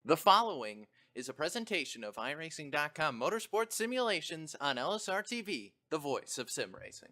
The following is a presentation of iRacing.com Motorsports Simulations on LSRTV, the voice of sim racing.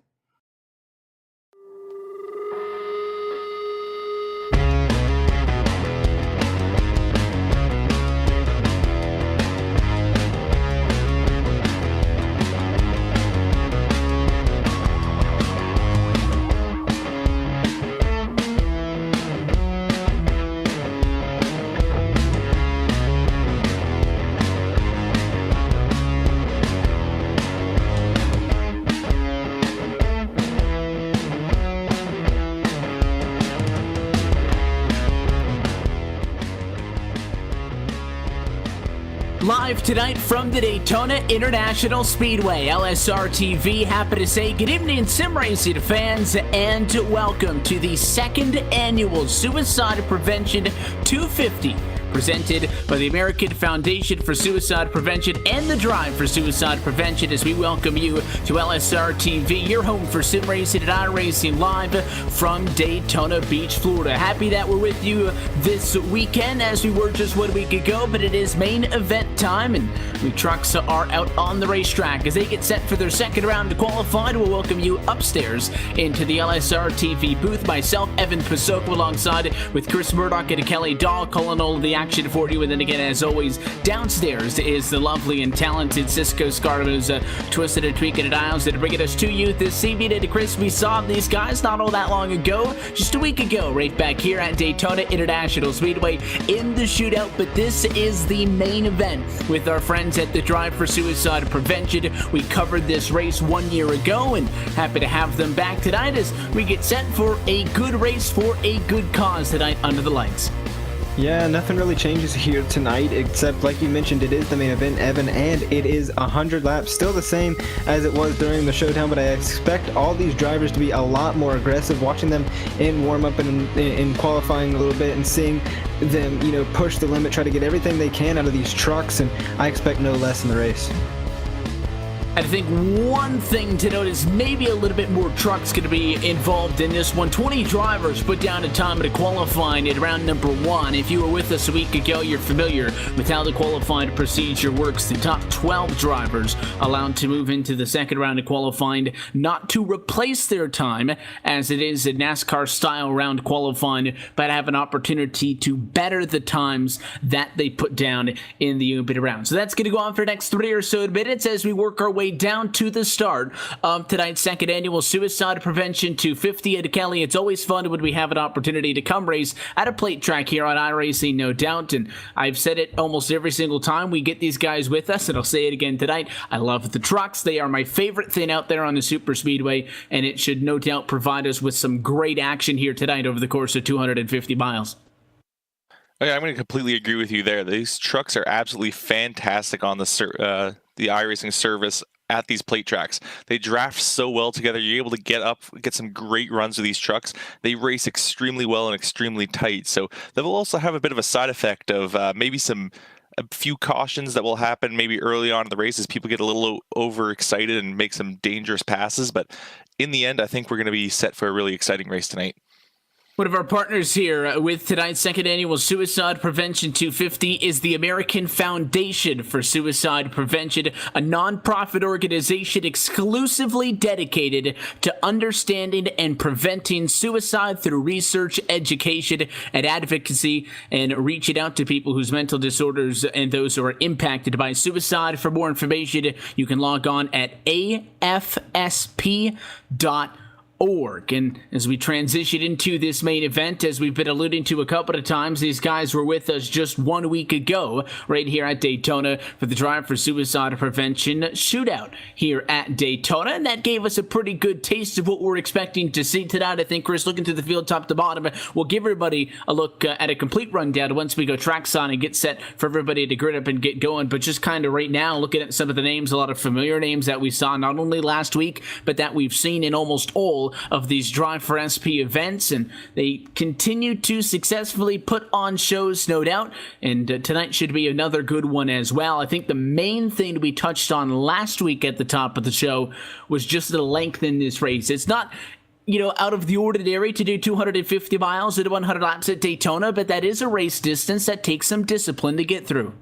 Live tonight from the Daytona International Speedway, LSRTV, happy to say good evening sim racing fans and welcome to the second annual Suicide Prevention 250. Presented by the American Foundation for Suicide Prevention and the Drive for Suicide Prevention, as we welcome you to LSRTV, your home for sim racing and iRacing, live from Daytona Beach, Florida. Happy that we're with you this weekend, as we were just 1 week ago, but it is main event time, and the trucks are out on the racetrack as they get set for their second round to qualify. We'll welcome you upstairs into the LSRTV booth. Myself, Evan Pasoko, alongside with Chris Murdoch and Kelly Dahl, calling all of the action for you. And then again, as always, downstairs is the lovely and talented Cisco Scarbo's Twisted and Tweaked and Dials that are bringing us to you this evening. And Chris, we saw these guys not all that long ago, just a week ago, right back here at Daytona International Speedway in the shootout. But this is the main event with our friends at the Drive for Suicide Prevention. We covered this race 1 year ago, and happy to have them back tonight as we get set for a good race for a good cause tonight under the lights. Yeah, nothing really changes here tonight, except like you mentioned, it is the main event, Evan, and it is 100 laps, still the same as it was during the showdown, but I expect all these drivers to be a lot more aggressive, watching them in warm-up and in qualifying a little bit and seeing them, push the limit, try to get everything they can out of these trucks, and I expect no less in the race. I think one thing to note is maybe a little bit more trucks going to be involved in this one. 20 drivers put down a time at qualifying at round number 1. If you were with us a week ago, you're familiar with how the qualifying procedure works. The top 12 drivers allowed to move into the second round of qualifying, not to replace their time, as it is a NASCAR-style round qualifying, but have an opportunity to better the times that they put down in the open round. So that's going to go on for the next 3 or so minutes as we work our way down to the start of tonight's second annual Suicide Prevention 250. And Kelly, it's always fun when we have an opportunity to come race at a plate track here on iRacing, no doubt. And I've said it almost every single time we get these guys with us, and I'll say it again tonight. I love the trucks. They are my favorite thing out there on the Super Speedway, and it should no doubt provide us with some great action here tonight over the course of 250 miles. Okay, I'm going to completely agree with you there. These trucks are absolutely fantastic on the iRacing service at these plate tracks. They draft so well together. You're able to get some great runs with these trucks. They race extremely well and extremely tight. So they will also have a bit of a side effect of maybe a few cautions that will happen maybe early on in the race as people get a little overexcited and make some dangerous passes. But in the end, I think we're going to be set for a really exciting race tonight. One of our partners here with tonight's second annual Suicide Prevention 250 is the American Foundation for Suicide Prevention, a nonprofit organization exclusively dedicated to understanding and preventing suicide through research, education, and advocacy, and reaching out to people whose mental disorders and those who are impacted by suicide. For more information, you can log on at afsp.org. And as we transition into this main event, as we've been alluding to a couple of times, these guys were with us just 1 week ago right here at Daytona for the Drive for Suicide Prevention shootout here at Daytona, and that gave us a pretty good taste of what we're expecting to see tonight. I think, Chris, looking through the field top to bottom, we'll give everybody a look at a complete rundown once we go trackside and get set for everybody to grid up and get going. But just kind of right now, looking at some of the names, a lot of familiar names that we saw not only last week, but that we've seen in almost all of these Drive for SP events, and they continue to successfully put on shows, no doubt, and tonight should be another good one as well. I think the main thing we touched on last week at the top of the show was just the length in this race. It's not out of the ordinary to do 250 miles and 100 laps at Daytona, but that is a race distance that takes some discipline to get through.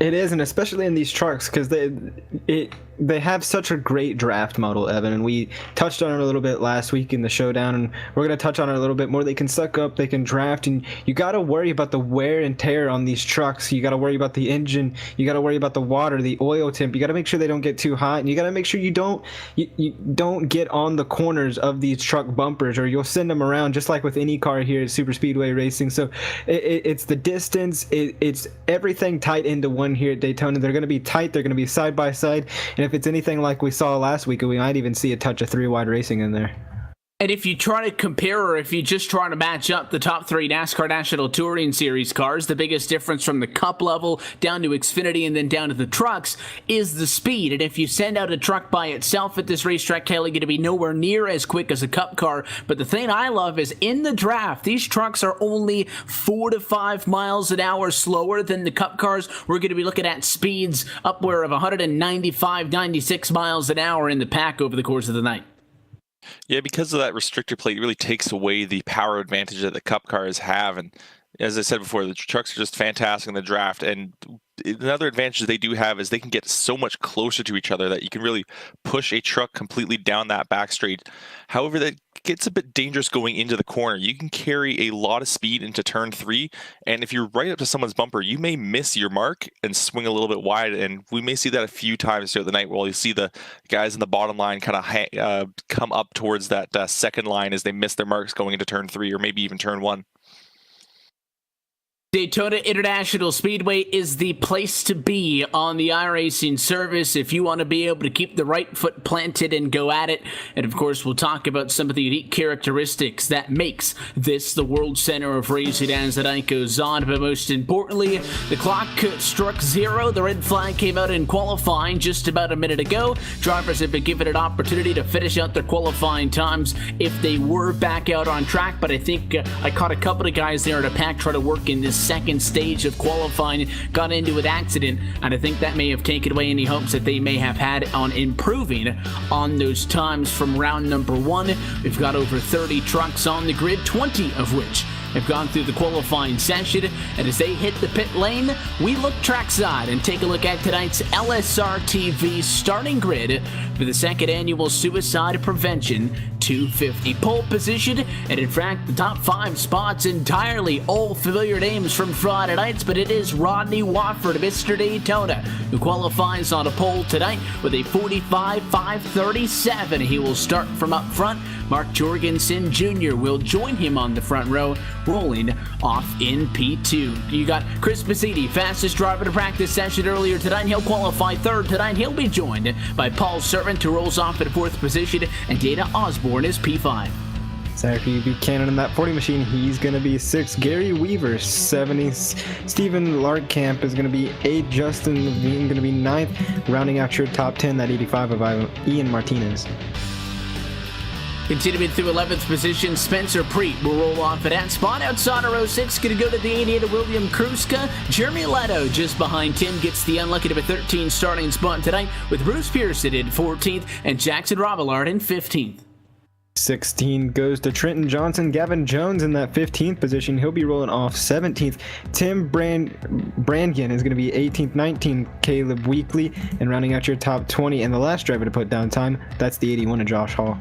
It is, and especially in these trucks, because they have such a great draft model, Evan, and we touched on it a little bit last week in the showdown, and we're going to touch on it a little bit more. They can suck up, they can draft, and you got to worry about the wear and tear on these trucks. You got to worry about the engine, you got to worry about the water, the oil temp. You got to make sure they don't get too hot, and you got to make sure you don't get on the corners of these truck bumpers, or you'll send them around, just like with any car here at Super Speedway Racing. So it's the distance, it's everything tight into one here at Daytona. They're going to be tight, they're going to be side by side, and if it's anything like we saw last week, we might even see a touch of three-wide racing in there. And if you try to compare, or if you just try to match up the top three NASCAR National Touring Series cars, the biggest difference from the Cup level down to Xfinity and then down to the trucks is the speed. And if you send out a truck by itself at this racetrack, Kelly, going to be nowhere near as quick as a Cup car. But the thing I love is in the draft, these trucks are only 4 to 5 miles an hour slower than the Cup cars. We're going to be looking at speeds upward of 195, 96 miles an hour in the pack over the course of the night. Yeah, because of that restrictor plate, it really takes away the power advantage that the Cup cars have. And as I said before, the trucks are just fantastic in the draft. And another advantage they do have is they can get so much closer to each other that you can really push a truck completely down that back straight. However, that gets a bit dangerous going into the corner. You can carry a lot of speed into turn 3, and if you're right up to someone's bumper, you may miss your mark and swing a little bit wide, and we may see that a few times throughout the night where you see the guys in the bottom line kind of come up towards that second line as they miss their marks going into turn 3 or maybe even turn 1. Daytona International Speedway is the place to be on the iRacing service if you want to be able to keep the right foot planted and go at it. And of course, we'll talk about some of the unique characteristics that makes this the world center of racing as the night goes on. But most importantly, the clock struck 0. The red flag came out in qualifying just about a minute ago. Drivers have been given an opportunity to finish out their qualifying times if they were back out on track. But I think I caught a couple of guys there in a pack try to work in this second stage of qualifying, got into an accident, and I think that may have taken away any hopes that they may have had on improving on those times from round number 1. We've got over 30 trucks on the grid, 20 of which have gone through the qualifying session, and as they hit the pit lane, we look trackside and take a look at tonight's LSRTV starting grid for the second annual Suicide Prevention 250. Pole position, and in fact, the top 5 spots entirely all familiar names from Friday nights, but it is Rodney Wofford, Mr. Daytona, who qualifies on a pole tonight with a 45.537. He will start from up front. Mark Jorgensen Jr. will join him on the front row, rolling off in P2. You got Chris Mazzini, fastest driver to practice session earlier tonight. He'll qualify 3rd tonight. He'll be joined by Paul Servant, who rolls off in 4th position, and Dana Osborne is P5. Zachary Buchanan in that 40 machine, he's going to be 6th. Gary Weaver, 70. Stephen Larkamp is going to be 8. Justin Levine going to be 9th. Rounding out your top 10, that 85 of Ian Martinez. Continuing through 11th position, Spencer Preet will roll off at that spot. Outside of row 6, going to go to the 88 of William Kruska. Jeremy Leto just behind Tim gets the unlucky to a 13 starting spot tonight, with Bruce Pearson in 14th and Jackson Robillard in 15th. 16 goes to Trenton Johnson. Gavin Jones in that 15th position. He'll be rolling off 17th. Tim Brannigan is going to be 18th. 19th, Caleb Weekly. And rounding out your top 20, and the last driver to put down time, that's the 81 of Josh Hall.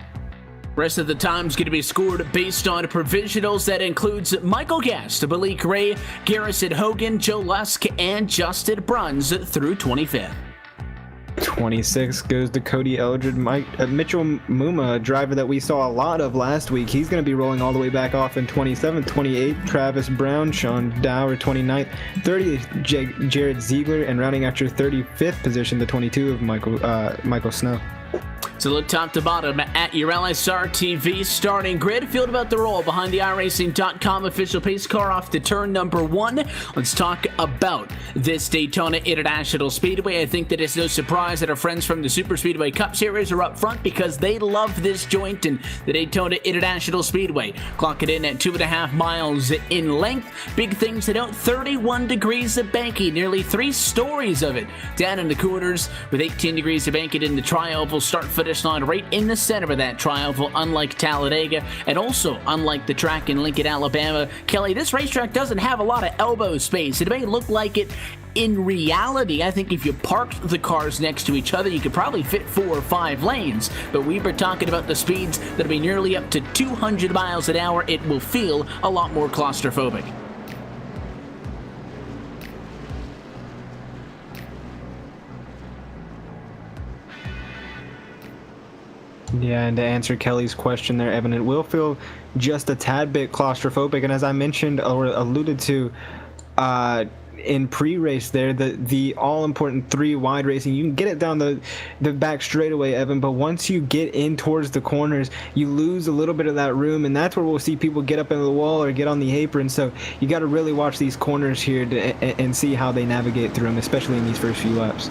Rest of the time's going to be scored based on provisionals. That includes Michael Guest, Malik Ray, Garrison Hogan, Joe Lusk, and Justin Bruns through 25th. 26 goes to Cody Eldred. Mitchell Muma, a driver that we saw a lot of last week. He's going to be rolling all the way back off in 27th. 28, Travis Brown. Sean Dower, 29th. 30, Jared Ziegler. And rounding out your 35th position, the 22 of Michael Snow. So look top to bottom at your LSRTV starting grid. Feel about the roll behind the iRacing.com official pace car off to turn number 1. Let's talk about this Daytona International Speedway. I think that it's no surprise that our friends from the Super Speedway Cup Series are up front because they love this joint and the Daytona International Speedway. Clock it in at 2.5 miles in length. Big things to note, 31 degrees of banking, nearly 3 stories of it down in the corners with 18 degrees of banking in the tri-oval. Start footed finish line right in the center of that trioval, unlike Talladega, and also unlike the track in Lincoln, Alabama. Kelly, this racetrack doesn't have a lot of elbow space. It may look like it. In reality, I think if you parked the cars next to each other, you could probably fit 4 or 5 lanes. But we were talking about the speeds that'll be nearly up to 200 miles an hour. It will feel a lot more claustrophobic. Yeah, and to answer Kelly's question there, Evan, it will feel just a tad bit claustrophobic. And as I mentioned or alluded to, in pre-race there, the all-important 3 wide racing, you can get it down the back straightaway, Evan, but once you get in towards the corners, you lose a little bit of that room, and that's where we'll see people get up into the wall or get on the apron. So you got to really watch these corners here and see how they navigate through them, especially in these first few laps.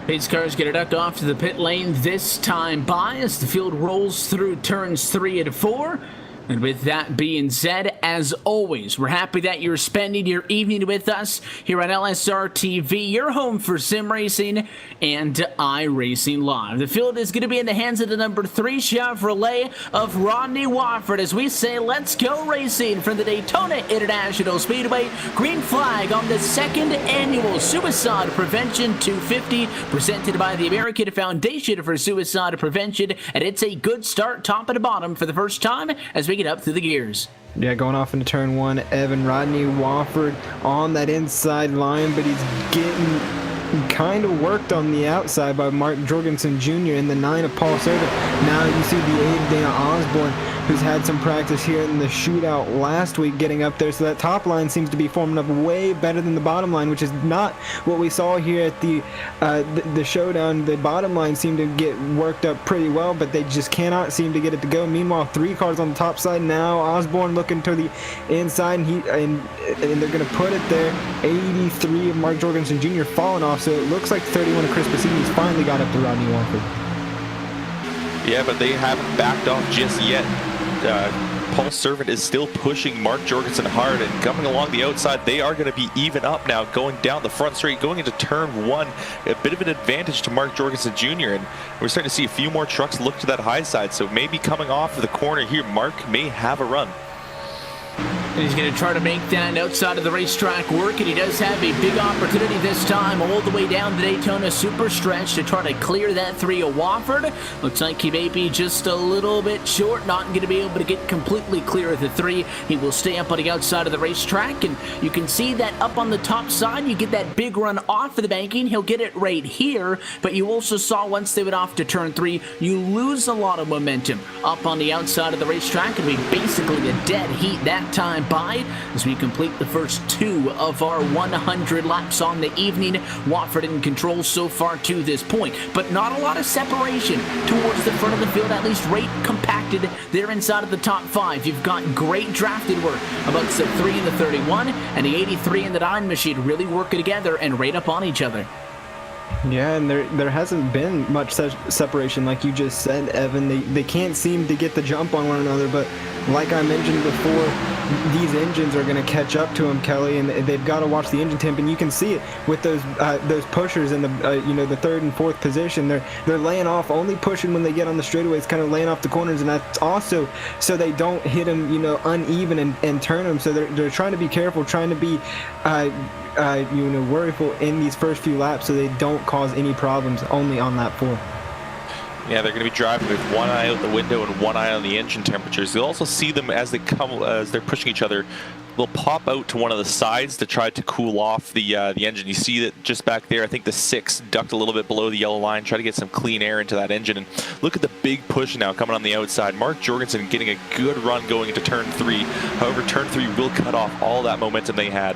Pace cars get it ducked off to the pit lane this time by as the field rolls through turns 3 and 4. And with that being said, as always, we're happy that you're spending your evening with us here on LSRTV, your home for sim racing and iRacing Live. The field is going to be in the hands of the number 3 Chevrolet of Rodney Wofford as we say, let's go racing from the Daytona International Speedway. Green flag on the 2nd annual Suicide Prevention 250 presented by the American Foundation for Suicide Prevention. And it's a good start top and bottom for the first time as we get up through the gears. Yeah, going off into turn 1, Evan Rodney Wofford on that inside line, but he's getting kind of worked on the outside by Mark Jorgensen Jr. in the 9 of Paul Servant. Now you see the 8 of Dana Osborne, who's had some practice here in the shootout last week getting up there. So that top line seems to be forming up way better than the bottom line, which is not what we saw here at the showdown. The bottom line seemed to get worked up pretty well, but they just cannot seem to get it to go. Meanwhile, 3 cars on the top side now. Osborne looking to the inside, and they're going to put it there. 83 of Mark Jorgensen Jr. falling off, so it looks like 31 of Chris Bassini's finally got up to Rodney Wofford. Yeah, but they haven't backed off just yet. Paul Servant is still pushing Mark Jorgensen hard, and coming along the outside, they are going to be even up now, going down the front straight, going into turn 1. A bit of an advantage to Mark Jorgensen Jr., and we're starting to see a few more trucks look to that high side, so maybe coming off of the corner here, Mark may have a run. He's going to try to make that outside of the racetrack work, and he does have a big opportunity this time all the way down the Daytona Super Stretch to try to clear that 3 of Wofford. Looks like he may be just a little bit short, not going to be able to get completely clear of the 3. He will stay up on the outside of the racetrack, and you can see that up on the top side, you get that big run off of the banking. He'll get it right here, but you also saw once they went off to turn 3, you lose a lot of momentum up on the outside of the racetrack, and we basically a dead heat that time by as we complete the first 2 of our 100 laps on the evening. Wofford in control so far to this point, but not a lot of separation towards the front of the field, at least right compacted there inside of the top 5. You've got great drafted work amongst the 3 and the 31 and the 83 and the 9 machine really working together and right up on each other. Yeah, and there hasn't been much separation like you just said, Evan. They can't seem to get the jump on one another, but like I mentioned before, these engines are going to catch up to them, Kelly, and they've got to watch the engine temp, and you can see it with those pushers in the the 3rd and 4th position. They're laying off, only pushing when they get on the straightaways, kind of laying off the corners, and that's also so they don't hit them uneven and turn them. So they're trying to be careful, trying to be worryful in these first few laps so they don't cause any problems only on lap 4. Yeah, they're going to be driving with one eye out the window and one eye on the engine temperatures. You'll also see them as they're pushing each other. They'll pop out to one of the sides to try to cool off the engine. You see that just back there. I think the 6 ducked a little bit below the yellow line, try to get some clean air into that engine. And look at the big push now coming on the outside. Mark Jorgensen getting a good run going into turn 3. However, turn 3 will cut off all that momentum they had.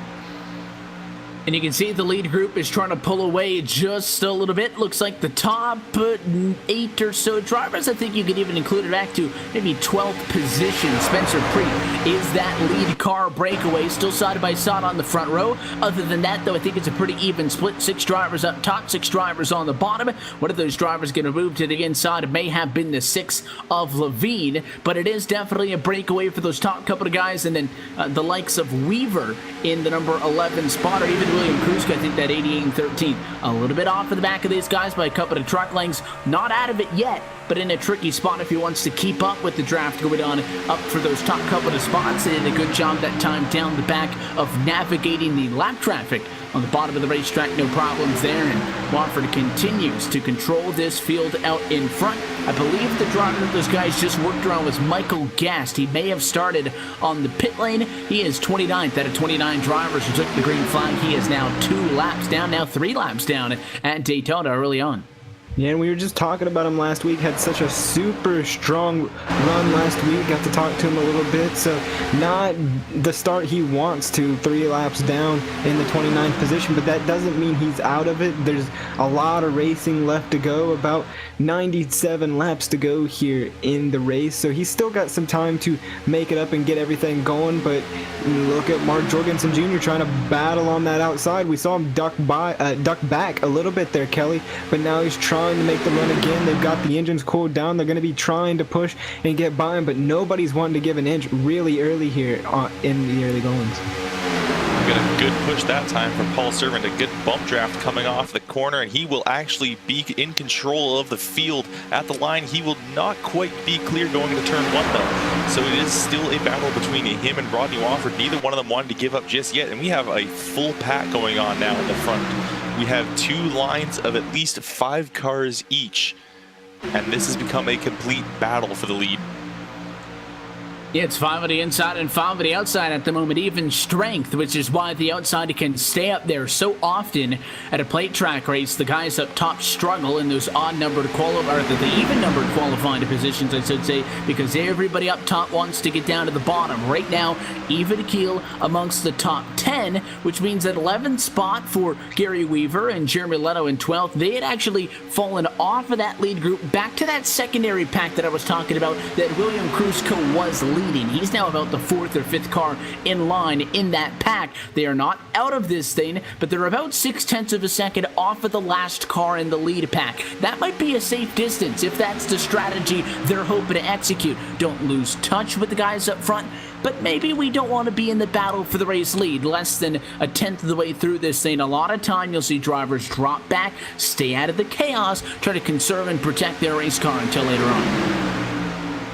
And you can see the lead group is trying to pull away just a little bit. Looks like the top 8 or so drivers. I think you could even include it back to maybe 12th position. Spencer Preet is that lead car breakaway, still side by side on the front row. Other than that, though, I think it's a pretty even split. 6 drivers up top, 6 drivers on the bottom. One of those drivers going to move to the inside. It may have been the 6 of Levine, but it is definitely a breakaway for those top couple of guys. And then the likes of Weaver in the number 11 spot, or even William Kruska, I think that 88 and 13. A little bit off of the back of these guys by a couple of truck lengths. Not out of it yet, but in a tricky spot if he wants to keep up with the draft going on up for those top couple of spots. They did a good job that time down the back of navigating the lap traffic on the bottom of the racetrack. No problems there, and Wofford continues to control this field out in front. I believe the driver that those guys just worked around was Michael Gast. He may have started on the pit lane. He is 29th out of 29 drivers who took the green flag. He is now 2 laps down, now 3 laps down at Daytona early on. Yeah, and we were just talking about him last week. Had such a super strong run last week. Got to talk to him a little bit. So not the start he wants to, 3 laps down in the 29th position. But that doesn't mean he's out of it. There's a lot of racing left to go. About 97 laps to go here in the race. So he's still got some time to make it up and get everything going. But look at Mark Jorgensen Jr. trying to battle on that outside. We saw him duck back a little bit there, Kelly. But now he's trying to make the run again. They've got the engines cooled down. They're going to be trying to push and get by him, but nobody's wanting to give an inch really early here in the early goings. We got a good push that time from Paul Servant. A good bump draft coming off the corner, and he will actually be in control of the field at the line. He will not quite be clear going into turn 1 though. So it is still a battle between him and Rodney Wofford. Neither one of them wanted to give up just yet, and we have a full pack going on now in the front. We have 2 lines of at least 5 cars each, and this has become a complete battle for the lead. Yeah, it's 5 on the inside and 5 on the outside at the moment. Even strength, which is why the outside can stay up there so often at a plate track race. The guys up top struggle in those odd-numbered the even-numbered qualifying positions, I should say, because everybody up top wants to get down to the bottom. Right now, even keel amongst the top 10, which means that 11th spot for Gary Weaver and Jeremy Leto in 12th. They had actually fallen off of that lead group back to that secondary pack that I was talking about that William Kruska was leading. He's now about the 4th or 5th car in line in that pack. They are not out of this thing, but they're about 0.6 of a second off of the last car in the lead pack. That might be a safe distance if that's the strategy they're hoping to execute. Don't lose touch with the guys up front, but maybe we don't want to be in the battle for the race lead less than 1/10 of the way through this thing. A lot of time you'll see drivers drop back, stay out of the chaos, try to conserve and protect their race car until later on.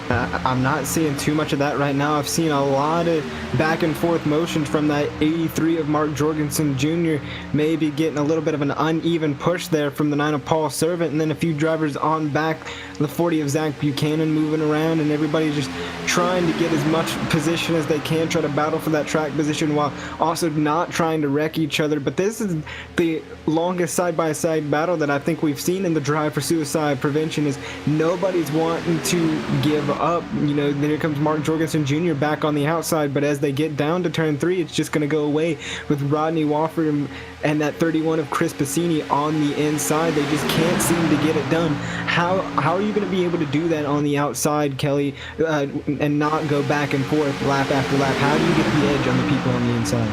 I'm not seeing too much of that right now. I've seen a lot of back and forth motions from that 83 of Mark Jorgensen Jr. Maybe getting a little bit of an uneven push there from the 9 of Paul Servant, and then a few drivers on back, the 40 of Zach Buchanan moving around, and everybody just trying to get as much position as they can, try to battle for that track position while also not trying to wreck each other. But this is the longest side-by-side battle that I think we've seen in the drive for suicide prevention. Is nobody's wanting to give up. You know, there comes Mark Jorgensen Jr. back on the outside, but as they get down to turn 3, it's just going to go away with Rodney Wofford and that 31 of Chris Passini on the inside. They just can't seem to get it done. How are you going to be able to do that on the outside, Kelly, and not go back and forth lap after lap? How do you get the edge on the people on the inside?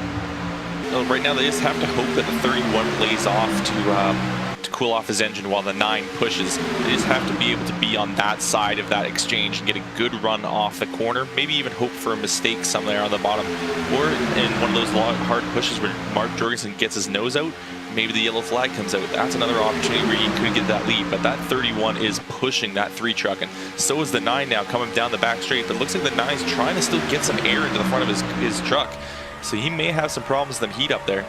Well, right now they just have to hope that the 31 lays off to cool off his engine while the 9 pushes. They just have to be able to be on that side of that exchange and get a good run off the corner. Maybe even hope for a mistake somewhere on the bottom, or in one of those long, hard pushes where Mark Jorgensen gets his nose out, maybe the yellow flag comes out. That's another opportunity where he could get that lead. But that 31 is pushing that 3 truck, and so is the 9 now coming down the back straight. But it looks like the 9's trying to still get some air into the front of his truck, so he may have some problems with the heat up there.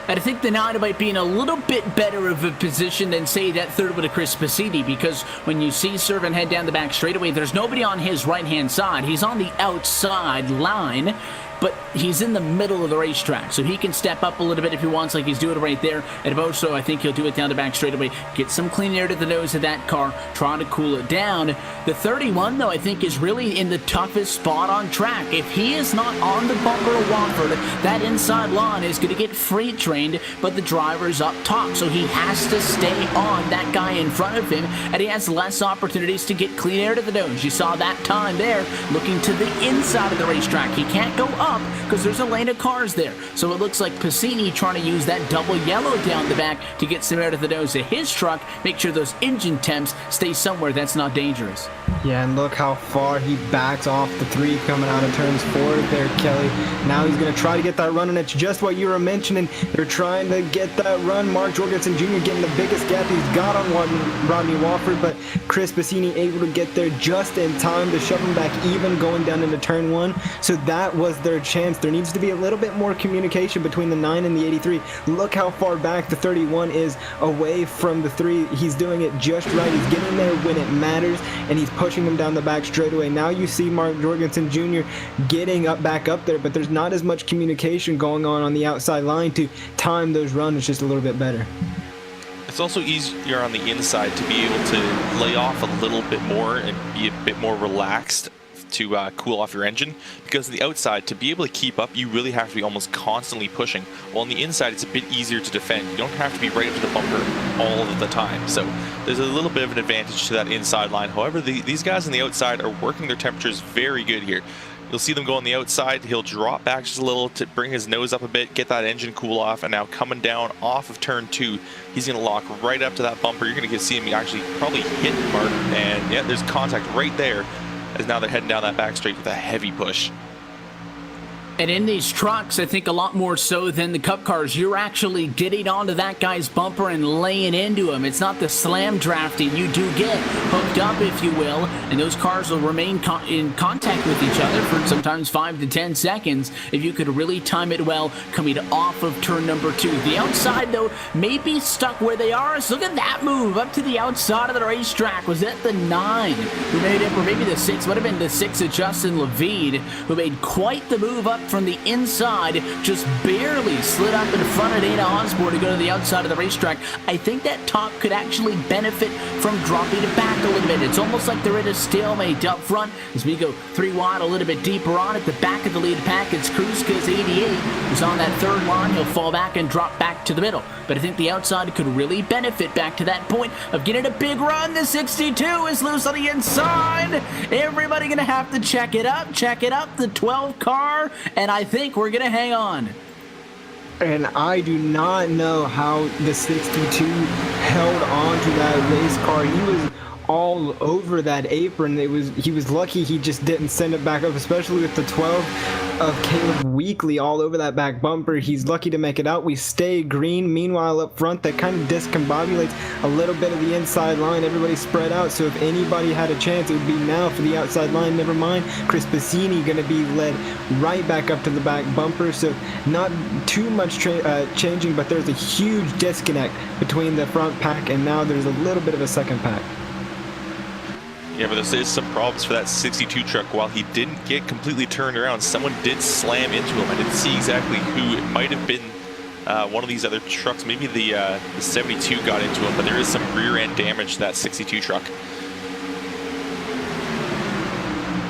And I think the 9 might be in a little bit better of a position than, say, that 3rd with a Chris Passini, because when you see Servant head down the back straightaway, there's nobody on his right-hand side. He's on the outside line, but he's in the middle of the racetrack, so he can step up a little bit if he wants, like he's doing right there. And about so, I think he'll do it down the back straightaway, get some clean air to the nose of that car, try to cool it down. The 31, though, I think is really in the toughest spot on track. If he is not on the bumper of Wofford, that inside line is going to get freight trained, but the driver's up top, so he has to stay on that guy in front of him, and he has less opportunities to get clean air to the nose. You saw that time there, looking to the inside of the racetrack. He can't go up, up because there's a lane of cars there. So it looks like Piscini trying to use that double yellow down the back to get some air to the nose of his truck, make sure those engine temps stay somewhere that's not dangerous. Yeah, and look how far he backs off the 3 coming out of turns 4 there, Kelly. Now he's going to try to get that run, and it's just what you were mentioning. They're trying to get that run. Mark Jorgensen Jr. getting the biggest gap he's got on Rodney Wofford, but Chris Piscini able to get there just in time to shove him back even going down into turn 1. So that was their chance. There needs to be a little bit more communication between the 9 and the 83. Look how far back the 31 is away from the 3. He's doing it just right. He's getting there when it matters, and he's pushing him down the back straightaway. Now you see Mark Jorgensen Jr. getting back up there, but there's not as much communication going on the outside line to time those runs just a little bit better. It's also easier on the inside to be able to lay off a little bit more and be a bit more relaxed to cool off your engine, because on the outside, to be able to keep up, you really have to be almost constantly pushing. While on the inside, it's a bit easier to defend. You don't have to be right up to the bumper all of the time. So there's a little bit of an advantage to that inside line. However, these guys on the outside are working their temperatures very good here. You'll see them go on the outside. He'll drop back just a little to bring his nose up a bit, get that engine cool off, and now coming down off of turn 2, he's going to lock right up to that bumper. You're going to see him actually probably hit Mark, and yeah, there's contact right there, as now they're heading down that back straight with a heavy push. And in these trucks, I think a lot more so than the Cup cars, you're actually getting onto that guy's bumper and laying into him. It's not the slam drafting. You do get hooked up, if you will, and those cars will remain in contact with each other for sometimes 5 to 10 seconds if you could really time it well coming off of turn number 2. The outside, though, may be stuck where they are. So look at that move up to the outside of the racetrack. Was that the 9 who made it, or maybe the 6? Would have been the 6 of Justin Levide, who made quite the move up from the inside, just barely slid up in front of Dana Osborne to go to the outside of the racetrack. I think that top could actually benefit from dropping it back a little bit. It's almost like they're in a stalemate up front as we go 3 wide, a little bit deeper on at the back of the lead pack. It's Kruska's 88 who's on that 3rd line. He'll fall back and drop back to the middle. But I think the outside could really benefit back to that point of getting a big run. The 62 is loose on the inside. Everybody gonna have to check it up, the 12 car, and I think we're gonna hang on. And I do not know how the 62 held on to that race car. He was all over that apron. He was lucky he just didn't send it back up, especially with the 12 of Caleb Weekly all over that back bumper. He's lucky to make it out. We stay green. Meanwhile, up front, that kind of discombobulates a little bit of the inside line. Everybody spread out, so if anybody had a chance, it would be now for the outside line. Never mind, Chris Piscini going to be led right back up to the back bumper, so not too much changing, but there's a huge disconnect between the front pack, and now there's a little bit of a second pack. Yeah, but there is some problems for that 62 truck. While he didn't get completely turned around, someone did slam into him. I didn't see exactly who. It might have been one of these other trucks. Maybe the 72 got into him, but there is some rear end damage to that 62 truck.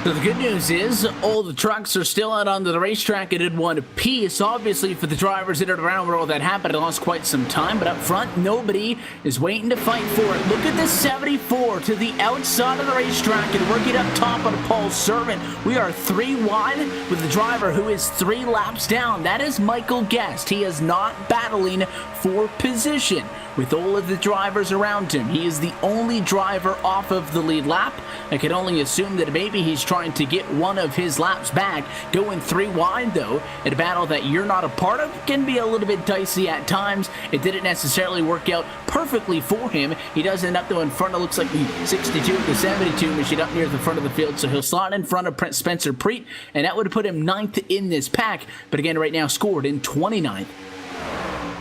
So the good news is all the trucks are still out onto the racetrack and in one piece. Obviously, for the drivers in and around where all that happened, it lost quite some time. But up front, nobody is waiting to fight for it. Look at the 74 to the outside of the racetrack and working up top on Paul Servant. We are 3 wide with the driver who is 3 laps down. That is Michael Guest. He is not battling for position with all of the drivers around him. He is the only driver off of the lead lap. I can only assume that maybe he's trying to get one of his laps back. Going 3 wide, though, in a battle that you're not a part of can be a little bit dicey at times. It didn't necessarily work out perfectly for him. He does end up, though, in front of, looks like the 62, the 72 machine up near the front of the field, so he'll slot in front of Spencer Preet, and that would put him 9th in this pack, but again, right now scored in 29th.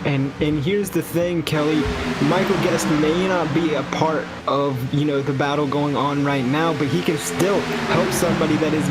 And here's the thing, Kelly. Michael Guest may not be a part of, the battle going on right now, but he can still help somebody that is,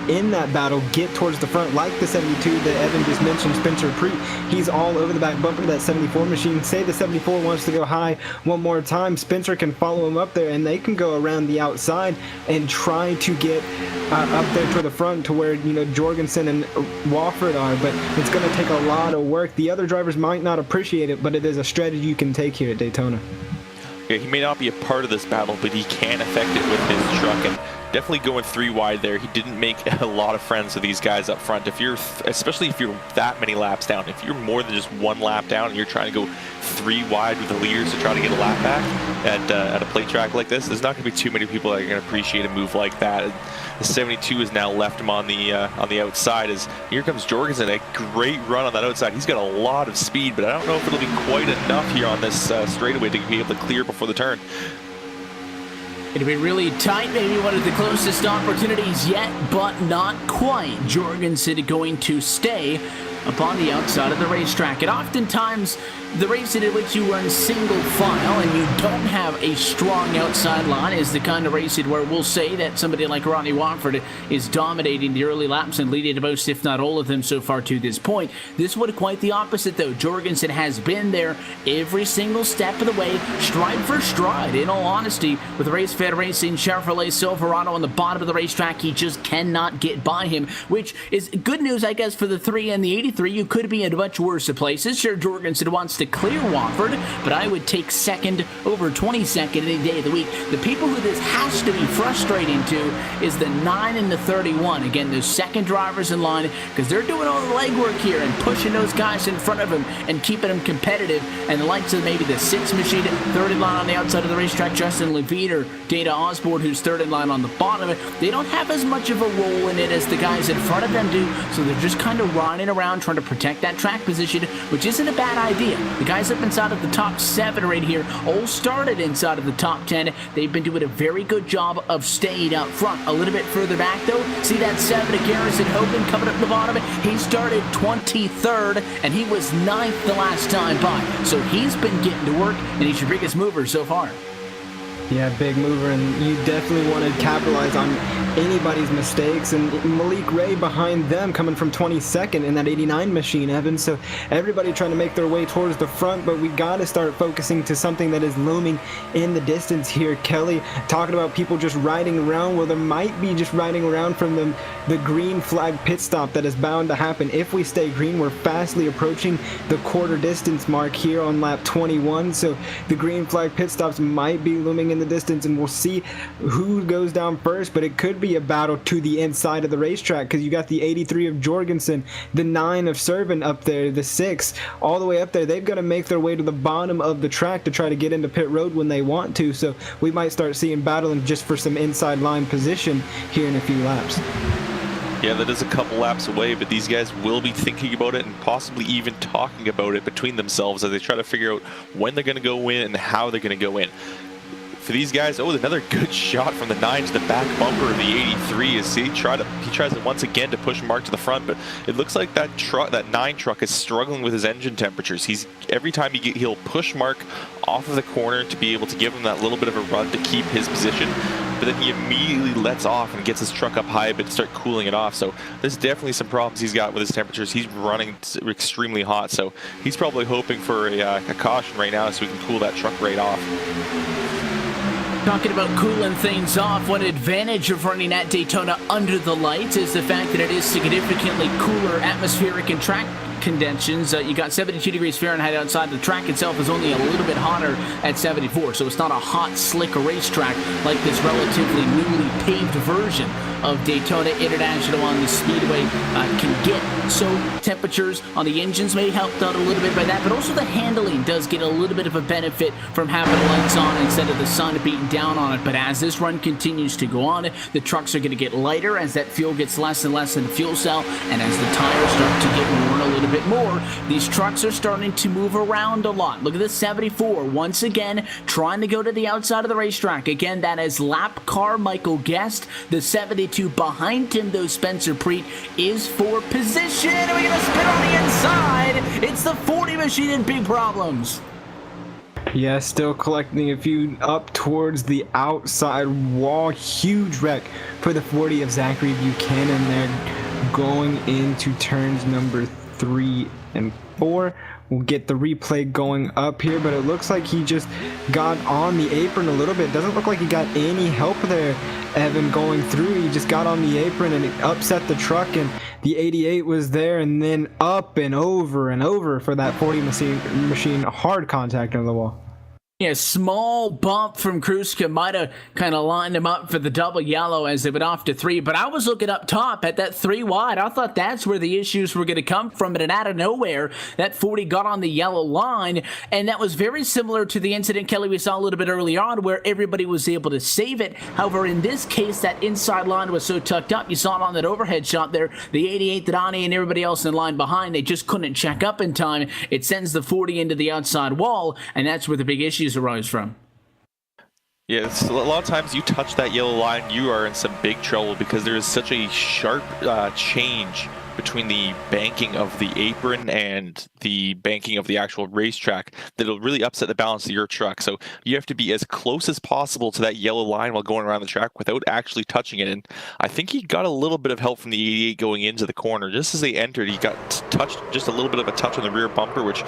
in that battle get towards the front, like the 72 that Evan just mentioned, Spencer Preet. He's all over the back bumper of that 74 machine. Say the 74 wants to go high one more time, Spencer can follow him up there, and they can go around the outside and try to get up there to the front to where, Jorgensen and Wofford are, but it's going to take a lot of work. The other drivers might not appreciate it, but it is a strategy you can take here at Daytona. Yeah, he may not be a part of this battle, but he can affect it with his truck, and definitely going 3 wide there. He didn't make a lot of friends with these guys up front. Especially if you're that many laps down, if you're more than just 1 lap down and you're trying to go 3 wide with the leaders to try to get a lap back at a plate track like this, there's not going to be too many people that are going to appreciate a move like that. The 72 has now left him on the outside. As here comes Jorgensen, a great run on that outside. He's got a lot of speed, but I don't know if it'll be quite enough here on this straightaway to be able to clear before the turn. It'll be really tight, maybe one of the closest opportunities yet, but not quite. Jorgensen going to stay upon the outside of the racetrack. And oftentimes, the racing in which you run single file and you don't have a strong outside line is the kind of racing where we'll say that somebody like Ronnie Watford is dominating the early laps and leading to most, if not all of them so far to this point. This one quite the opposite though. Jorgensen has been there every single step of the way, stride for stride. In all honesty, with Race Fed Racing Chevrolet Silverado on the bottom of the racetrack, he just cannot get by him, which is good news, I guess, for the 3 and the 83. You could be in much worse places. Sure, Jorgensen wants to clear Watford, but I would take second over 22nd any day of the week. The people who this has to be frustrating to is the 9 and the 31. Again, those second drivers in line, because they're doing all the legwork here and pushing those guys in front of them and keeping them competitive. And the likes of maybe the 6 machine, third in line on the outside of the racetrack, Justin Levine or Dana Osborne, who's third in line on the bottom. They don't have as much of a role in it as the guys in front of them do, so they're just kind of running around trying to protect that track position, which isn't a bad idea. The guys up inside of the top 7 right here all started inside of the top 10. They've been doing a very good job of staying up front. A little bit further back though, see that 7 of Garrison Hogan coming up the bottom. He started 23rd and he was 9th the last time by. So he's been getting to work and he's your biggest mover so far. Yeah, big mover, and you definitely want to capitalize on anybody's mistakes, and Malik Ray behind them coming from 22nd in that 89 machine, Evan. So everybody trying to make their way towards the front, but we got to start focusing to something that is looming in the distance here. Kelly talking about people just riding around. Well, there might be just riding around from the green flag pit stop that is bound to happen. If we stay green, we're fastly approaching the quarter distance mark here on lap 21, so the green flag pit stops might be looming in the distance, and we'll see who goes down first, but it could be a battle to the inside of the racetrack, because you got the 83 of Jorgensen, the 9 of Servin up there, the 6 all the way up there. They've got to make their way to the bottom of the track to try to get into pit road when they want to, so we might start seeing battling just for some inside line position here in a few laps. Yeah, that is a couple laps away, but these guys will be thinking about it and possibly even talking about it between themselves as they try to figure out when they're going to go in and how they're going to go in. For these guys, another good shot from the 9 to the back bumper of the 83 as he tries it once again to push Mark to the front, but it looks like that 9 truck is struggling with his engine temperatures. Every time he'll push Mark off of the corner to be able to give him that little bit of a run to keep his position, but then he immediately lets off and gets his truck up high but start cooling it off. So there's definitely some problems he's got with his temperatures. He's running extremely hot, so he's probably hoping for a caution right now so we can cool that truck right off. Talking about cooling things off, one advantage of running at Daytona under the lights is the fact that it is significantly cooler atmospheric and track conditions. You got 72 degrees Fahrenheit outside. The track itself is only a little bit hotter at 74, so it's not a hot, slick racetrack like this relatively newly paved version of Daytona International on the Speedway can get. So temperatures on the engines may help out a little bit by that, but also the handling does get a little bit of a benefit from having the lights on instead of the sun beating down on it. But as this run continues to go on, the trucks are going to get lighter as that fuel gets less and less in the fuel cell, and as the tires start to get worn a little bit more, these trucks are starting to move around a lot. Look at the 74 once again trying to go to the outside of the racetrack. Again, that is lap car Michael Guest. The 72 behind him, though, Spencer Preet, is for position. And we're going to spin on the inside. It's the 40 machine in big problems. Yeah, still collecting a few up towards the outside wall. Huge wreck for the 40 of Zachary Buchanan there going into turns number 3 and 4. We'll get the replay going up here, but it looks like he just got on the apron a little bit. Doesn't look like he got any help there, Evan, going through. He just got on the apron and it upset the truck, and the 88 was there, and then up and over for that 40 machine hard contact on the wall. Yeah, small bump from Kruska might have kind of lined him up for the double yellow as they went off to 3. But I was looking up top at that 3 wide. I thought that's where the issues were going to come from. And out of nowhere, that 40 got on the yellow line. And that was very similar to the incident, Kelly, we saw a little bit early on where everybody was able to save it. However, in this case, that inside line was so tucked up. You saw it on that overhead shot there. The 88, Donnie, and everybody else in line behind, they just couldn't check up in time. It sends the 40 into the outside wall. And that's where the big issues arise from. Yeah, a lot of times you touch that yellow line, you are in some big trouble because there is such a sharp change between the banking of the apron and the banking of the actual racetrack that it'll really upset the balance of your truck. So you have to be as close as possible to that yellow line while going around the track without actually touching it. And I think he got a little bit of help from the 88 going into the corner. Just as they entered, he got touched, just a little bit of a touch on the rear bumper, which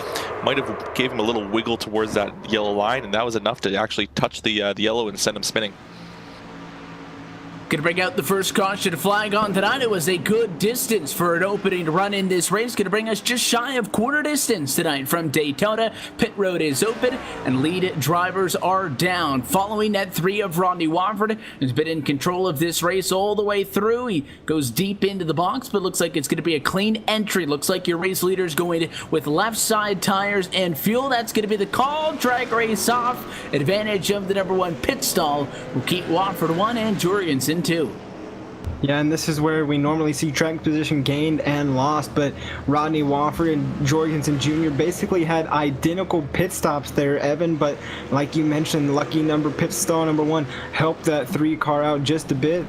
might have gave him a little wiggle towards that yellow line, and that was enough to actually touch the yellow and send him spinning. Going to bring out the first caution flag on tonight. It was a good distance for an opening run in this race. Going to bring us just shy of quarter distance tonight from Daytona. Pit road is open and lead drivers are down. Following that 3 of Rodney Wofford, has been in control of this race all the way through. He goes deep into the box, but looks like it's going to be a clean entry. Looks like your race leader's going with left side tires and fuel. That's going to be the call. Drag race off. Advantage of the number 1 pit stall will keep Wofford 1 and Jorgensen 2. Yeah, and this is where we normally see track position gained and lost, but Rodney Wofford and Jorgensen Jr. basically had identical pit stops there, Evan, but like you mentioned, lucky number pit stall number 1 helped that 3 car out just a bit,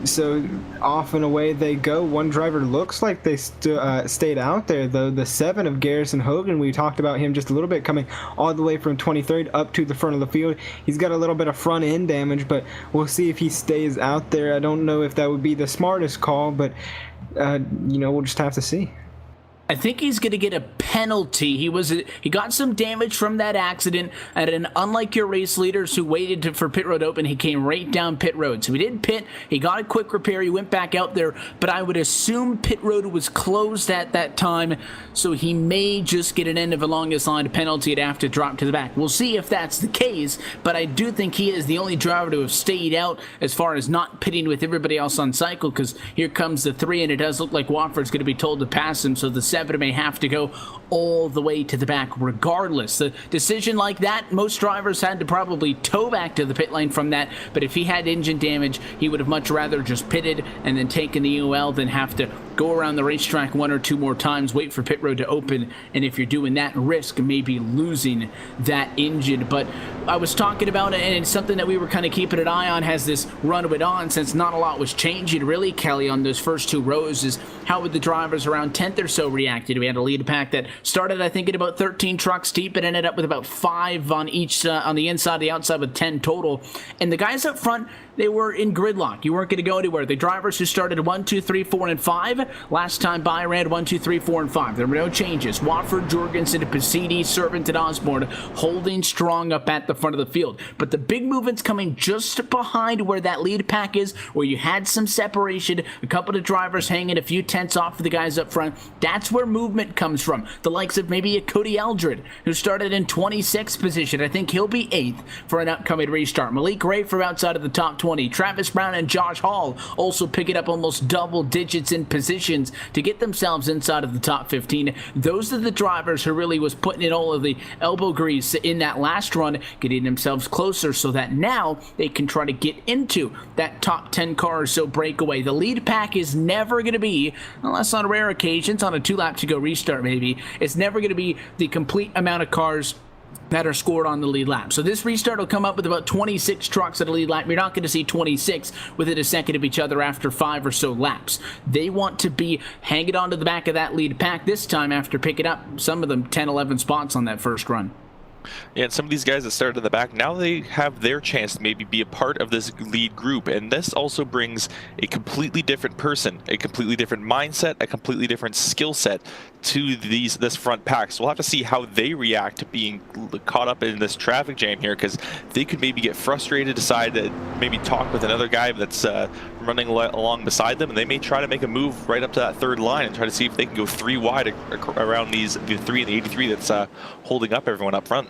so off and away they go. One driver looks like they stayed out there, though. The 7 of Garrison Hogan, we talked about him just a little bit, coming all the way from 23rd up to the front of the field. He's got a little bit of front end damage, but we'll see if he stays out there. I don't know if that would be the smartest call, but we'll just have to see. I think he's going to get a penalty. He got some damage from that accident, and unlike your race leaders who waited for pit road open, he came right down pit road. So he didn't pit. He got a quick repair. He went back out there, but I would assume pit road was closed at that time, so he may just get an end of a longest line penalty and have to drop to the back. We'll see if that's the case, but I do think he is the only driver to have stayed out as far as not pitting with everybody else on cycle, because here comes the 3, and it does look like Wofford's going to be told to pass him, so the 7 may have to go all the way to the back regardless. The decision like that, most drivers had to probably tow back to the pit lane from that, but if he had engine damage, he would have much rather just pitted and then taken the UL than have to go around the racetrack 1 or 2 more times, wait for pit road to open, and if you're doing that, risk maybe losing that engine. But I was talking about it, and it's something that we were kind of keeping an eye on as this run went on, since not a lot was changing really, Kelly, on those first 2 rows, is how would the drivers around 10th or so reacted. We had a lead pack that started, I think, at about 13 trucks deep and ended up with about 5 on each, on the inside, the outside, with 10 total. And the guys up front, they were in gridlock. You weren't going to go anywhere. The drivers who started 1, 2, 3, 4, and 5, last time by ran 1, 2, 3, 4, and 5. There were no changes. Wofford, Jorgensen, Pasidi, Servant, and Osborne holding strong up at the front of the field. But the big movement's coming just behind where that lead pack is, where you had some separation, a couple of drivers hanging a few tenths off of the guys up front. That's where movement comes from. The likes of maybe a Cody Eldred, who started in 26th position. I think he'll be 8th for an upcoming restart. Malik Ray from outside of the top 20. Travis Brown and Josh Hall also picking up almost double digits in positions to get themselves inside of the top 15. Those are the drivers who really was putting in all of the elbow grease in that last run, getting themselves closer so that now they can try to get into that top 10 car or so breakaway. The lead pack is never going to be, unless on rare occasions, on a 2-lap to go restart maybe, it's never going to be the complete amount of cars that are scored on the lead lap. So this restart will come up with about 26 trucks at a lead lap. You're not going to see 26 within a second of each other after 5 or so laps. They want to be hanging on to the back of that lead pack this time after picking up some of them 10, 11 spots on that first run. Yeah, and some of these guys that started in the back, now they have their chance to maybe be a part of this lead group, and this also brings a completely different person, a completely different mindset, a completely different skill set to this front pack. So we'll have to see how they react to being caught up in this traffic jam here, because they could maybe get frustrated, decide to maybe talk with another guy that's running along beside them, and they may try to make a move right up to that 3rd line and try to see if they can go 3 wide around the 3 and the 83 that's holding up everyone up front.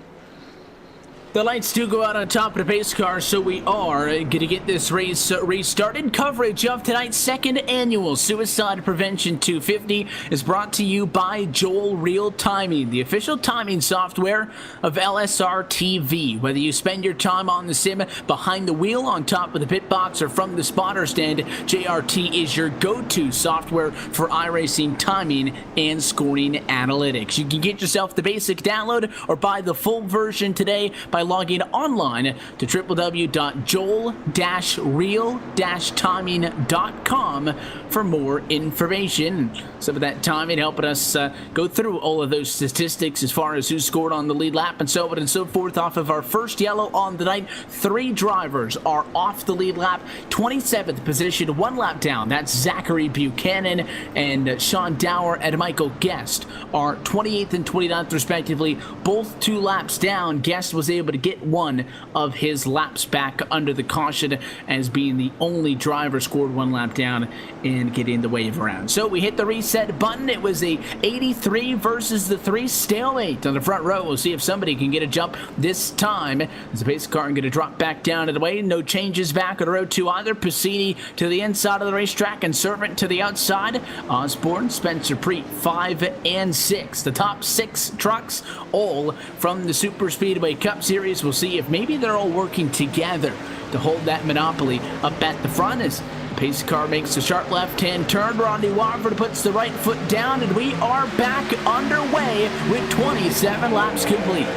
The lights do go out on top of the pace car, so we are going to get this race restarted. Coverage of tonight's second annual Suicide Prevention 250 is brought to you by Joel Real Timing, the official timing software of LSRTV. Whether you spend your time on the sim, behind the wheel, on top of the pit box, or from the spotter stand, JRT is your go-to software for iRacing timing and scoring analytics. You can get yourself the basic download or buy the full version today by logging online to www.joel-real-timing.com for more information. Some of that timing helping us go through all of those statistics as far as who scored on the lead lap and so on and so forth. Off of our first yellow on the night, 3 drivers are off the lead lap. 27th position, 1 lap down. That's Zachary Buchanan and Sean Dower and Michael Guest are 28th and 29th respectively, both 2 laps down. Guest was able to get one of his laps back under the caution as being the only driver scored 1 lap down and getting the wave around. So we hit the reset button. It was a 83 versus the 3 stalemate on the front row. We'll see if somebody can get a jump this time. As the pace car going to drop back down to the way. No changes back on row 2 either. Piscini to the inside of the racetrack and Servant to the outside. Osborne, Spencer Preet, 5 and 6. The top 6 trucks, all from the Super Speedway Cup Series. We'll see if maybe they're all working together to hold that monopoly up at the front as the pace car makes a sharp left-hand turn. Rodney Wofford puts the right foot down, and we are back underway with 27 laps complete.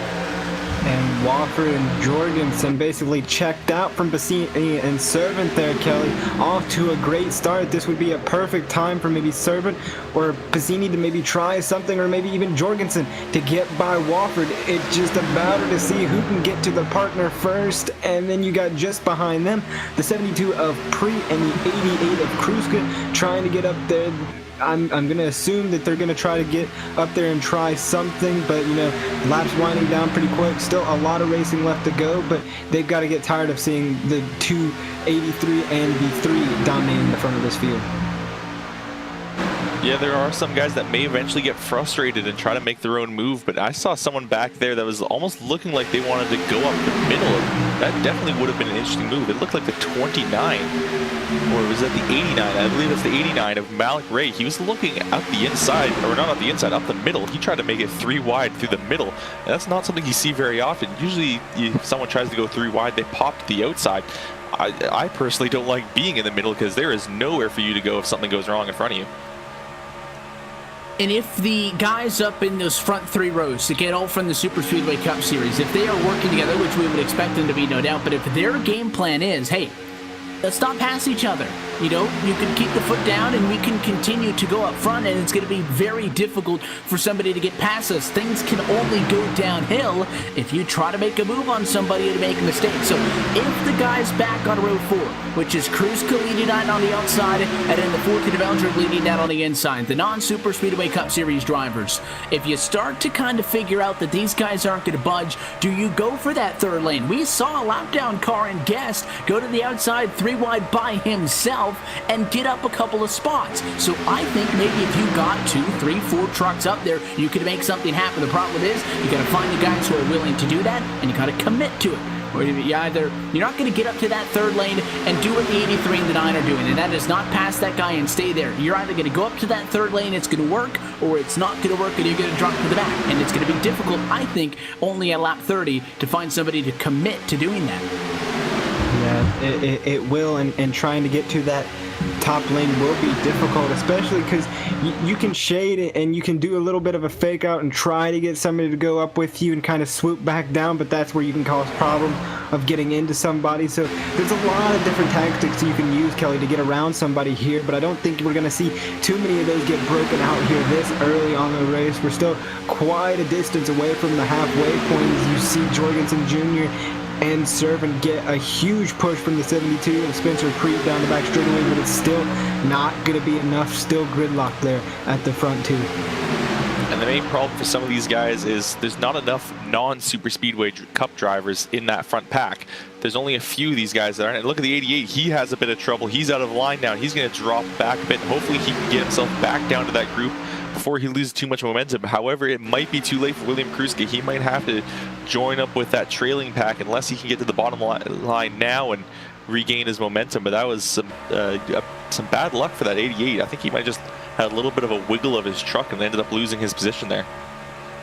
And Wofford and Jorgensen basically checked out from Bassini and Servant there, Kelly. Off to a great start. This would be a perfect time for maybe Servant or Bassini to maybe try something, or maybe even Jorgensen to get by Wofford. It's just a battle to see who can get to the partner first. And then you got just behind them the 72 of Pre and the 88 of Kruska trying to get up there. I'm going to assume that they're going to try to get up there and try something, but, you know, laps winding down pretty quick. Still a lot of racing left to go, but they've got to get tired of seeing the 283 and the 3 dominating the front of this field. Yeah, there are some guys that may eventually get frustrated and try to make their own move, but I saw someone back there that was almost looking like they wanted to go up the middle. That definitely would have been an interesting move. It looked like the 29, or was that the 89? I believe it's the 89 of Malik Ray. He was looking out the inside, or not out the inside, up the middle. He tried to make it 3 wide through the middle. And that's not something you see very often. Usually, if someone tries to go 3 wide, they pop to the outside. I personally don't like being in the middle because there is nowhere for you to go if something goes wrong in front of you. And if the guys up in those front 3 rows, again, all from the Super Speedway Cup Series, if they are working together, which we would expect them to be, no doubt, but if their game plan is, hey, let's not pass each other. You know, you can keep the foot down and we can continue to go up front, and it's going to be very difficult for somebody to get past us. Things can only go downhill if you try to make a move on somebody to make a mistake. So if the guys back on row 4, which is Kruska leading out on the outside, and then the 14 of Eldred leading out on the inside, the non-Super Speedway Cup Series drivers, if you start to kind of figure out that these guys aren't going to budge, do you go for that 3rd lane? We saw a lap down car and Guest go to the outside 3 wide by himself and get up a couple of spots. So I think maybe if you got 2, 3, 4 trucks up there, you could make something happen. The problem is you got to find the guys who are willing to do that, and you got to commit to it. Or you're not going to get up to that 3rd lane and do what the 83 and the 9 are doing, and that is not pass that guy and stay there. You're either going to go up to that 3rd lane, it's going to work, or it's not going to work and you're going to drop to the back. And it's going to be difficult, I think, only at lap 30 to find somebody to commit to doing that. Yeah, it will, and trying to get to that top lane will be difficult, especially because you can shade it and you can do a little bit of a fake out and try to get somebody to go up with you and kind of swoop back down, but that's where you can cause problems of getting into somebody. So there's a lot of different tactics you can use, Kelly, to get around somebody here, but I don't think we're going to see too many of those get broken out here this early on the race. We're still quite a distance away from the halfway point as you see Jorgensen Jr. and Servant get a huge push from the 72 of Spencer Creed down the back straightaway, but it's still not going to be enough. Still gridlock there at the front too. And the main problem for some of these guys is there's not enough non-Super Speedway Cup drivers in that front pack. There's only a few of these guys that aren't. And look at the 88. He has a bit of trouble. He's out of line now. He's going to drop back a bit. Hopefully he can get himself back down to that group before he loses too much momentum. However, it might be too late for William Kruska. He might have to join up with that trailing pack unless he can get to the bottom line now and regain his momentum. But that was some bad luck for that 88. I think he might just had a little bit of a wiggle of his truck and ended up losing his position there.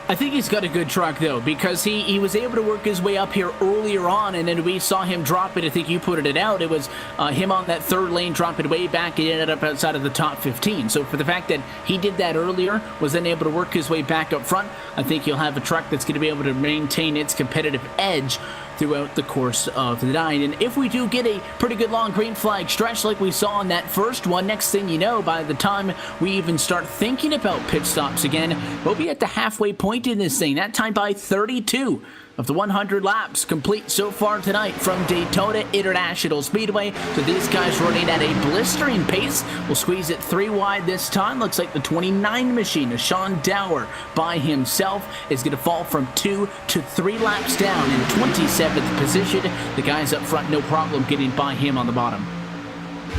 I think he's got a good truck, though, because he was able to work his way up here earlier on, and then we saw him drop it. I think you put it out. It was him on that third lane, drop it way back. He ended up outside of the top 15. So for the fact that he did that earlier, was then able to work his way back up front, I think he'll have a truck that's going to be able to maintain its competitive edge throughout the course of the night. And if we do get a pretty good long green flag stretch like we saw in that first one, next thing you know, by the time we even start thinking about pit stops again, we'll be at the halfway point in this thing. That time by 32 of the 100 laps complete so far tonight from Daytona International Speedway. So these guys running at a blistering pace. We'll squeeze it 3 wide this time. Looks like the 29 machine, Sean Dower by himself, is going to fall from 2 to 3 laps down in 27th position. The guys up front, no problem getting by him on the bottom.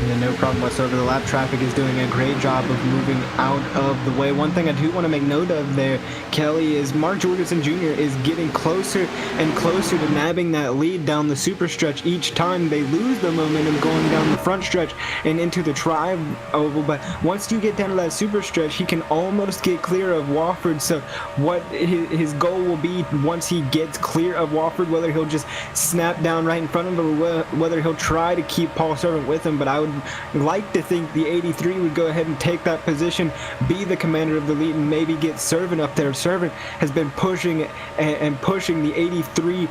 Yeah, no problem whatsoever. The lap traffic is doing a great job of moving out of the way. One thing I do want to make note of there, Kelly, is Mark Jorgensen Jr. is getting closer and closer to nabbing that lead down the super stretch each time they lose the momentum going down the front stretch and into the tri-oval. But once you get down to that super stretch, he can almost get clear of Wofford. So what his goal will be once he gets clear of Wofford, whether he'll just snap down right in front of him or whether he'll try to keep Paul Servant with him. But I would like to think the 83 would go ahead and take that position, be the commander of the lead, and maybe get Servant up there. Servant has been pushing and pushing the 83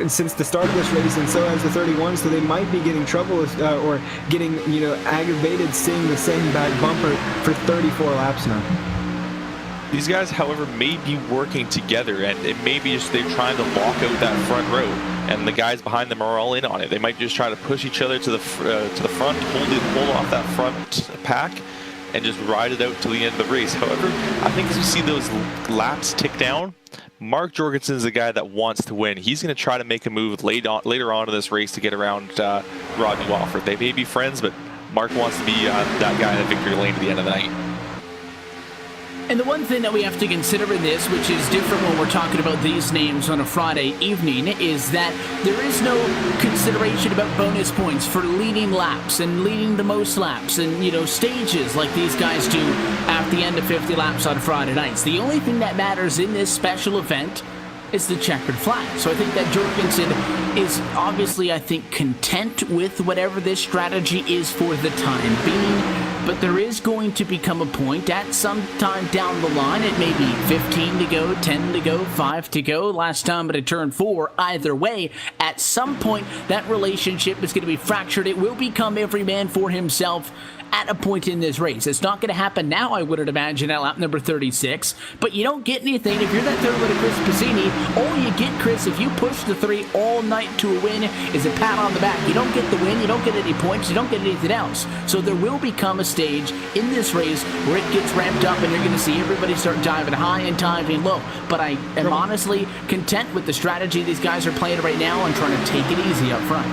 since the start of this race, and so has the 31, so they might be getting trouble or getting, aggravated seeing the same back bumper for 34 laps now. These guys, however, may be working together, and it may be just they're trying to lock out that front row, and the guys behind them are all in on it. They might just try to push each other to the front, hold off that front pack, and just ride it out to the end of the race. However, I think as you see those laps tick down, Mark Jorgensen is the guy that wants to win. He's going to try to make a move later on in this race to get around Rodney Wofford. They may be friends, but Mark wants to be that guy in the victory lane at the end of the night. And the one thing that we have to consider in this, which is different when we're talking about these names on a Friday evening, is that there is no consideration about bonus points for leading laps and leading the most laps and, stages like these guys do at the end of 50 laps on Friday nights. The only thing that matters in this special event is the checkered flag. So I think that Jorgensen is obviously, content with whatever this strategy is for the time being. But there is going to become a point at some time down the line. It may be 15 to go, 10 to go, 5 to go. Last time at turn 4. Either way, at some point, that relationship is going to be fractured. It will become every man for himself at a point in this race. It's not going to happen now, I wouldn't imagine, at lap number 36, but you don't get anything if you're that third one of Chris Pizzini. All you get, Chris, if you push the 3 all night to a win, is a pat on the back. You don't get the win, you don't get any points, you don't get anything else. So there will become a stage in this race where it gets ramped up and you're going to see everybody start diving high and diving low. But I am honestly content with the strategy these guys are playing right now and trying to take it easy up front.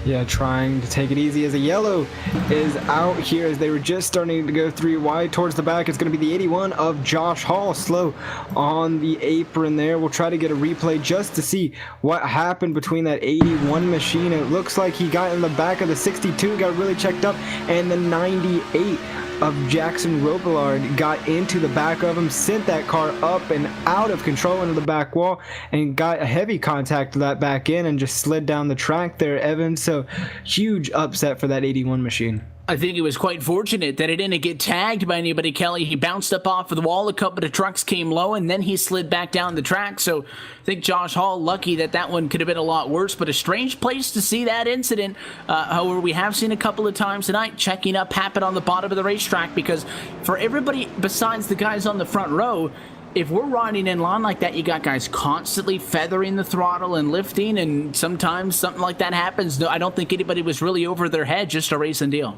Yeah, trying to take it easy as a yellow is out here as they were just starting to go 3 wide towards the back. It's going to be the 81 of Josh Hall, slow on the apron there. We'll try to get a replay just to see what happened between that 81 machine. It looks like he got in the back of the 62, got really checked up, and the 98 of Jackson Robillard got into the back of him, sent that car up and out of control into the back wall, and got a heavy contact to that back end and just slid down the track there, Evan. So huge upset for that 81 machine. I think he was quite fortunate that it didn't get tagged by anybody, Kelly. He bounced up off of the wall, a couple of trucks came low, and then he slid back down the track. So I think Josh Hall, lucky that one could have been a lot worse, but a strange place to see that incident. However, we have seen a couple of times tonight checking up happen on the bottom of the racetrack, because for everybody besides the guys on the front row, if we're riding in line like that, you got guys constantly feathering the throttle and lifting, and sometimes something like that happens. I don't think anybody was really over their head, just a racing deal.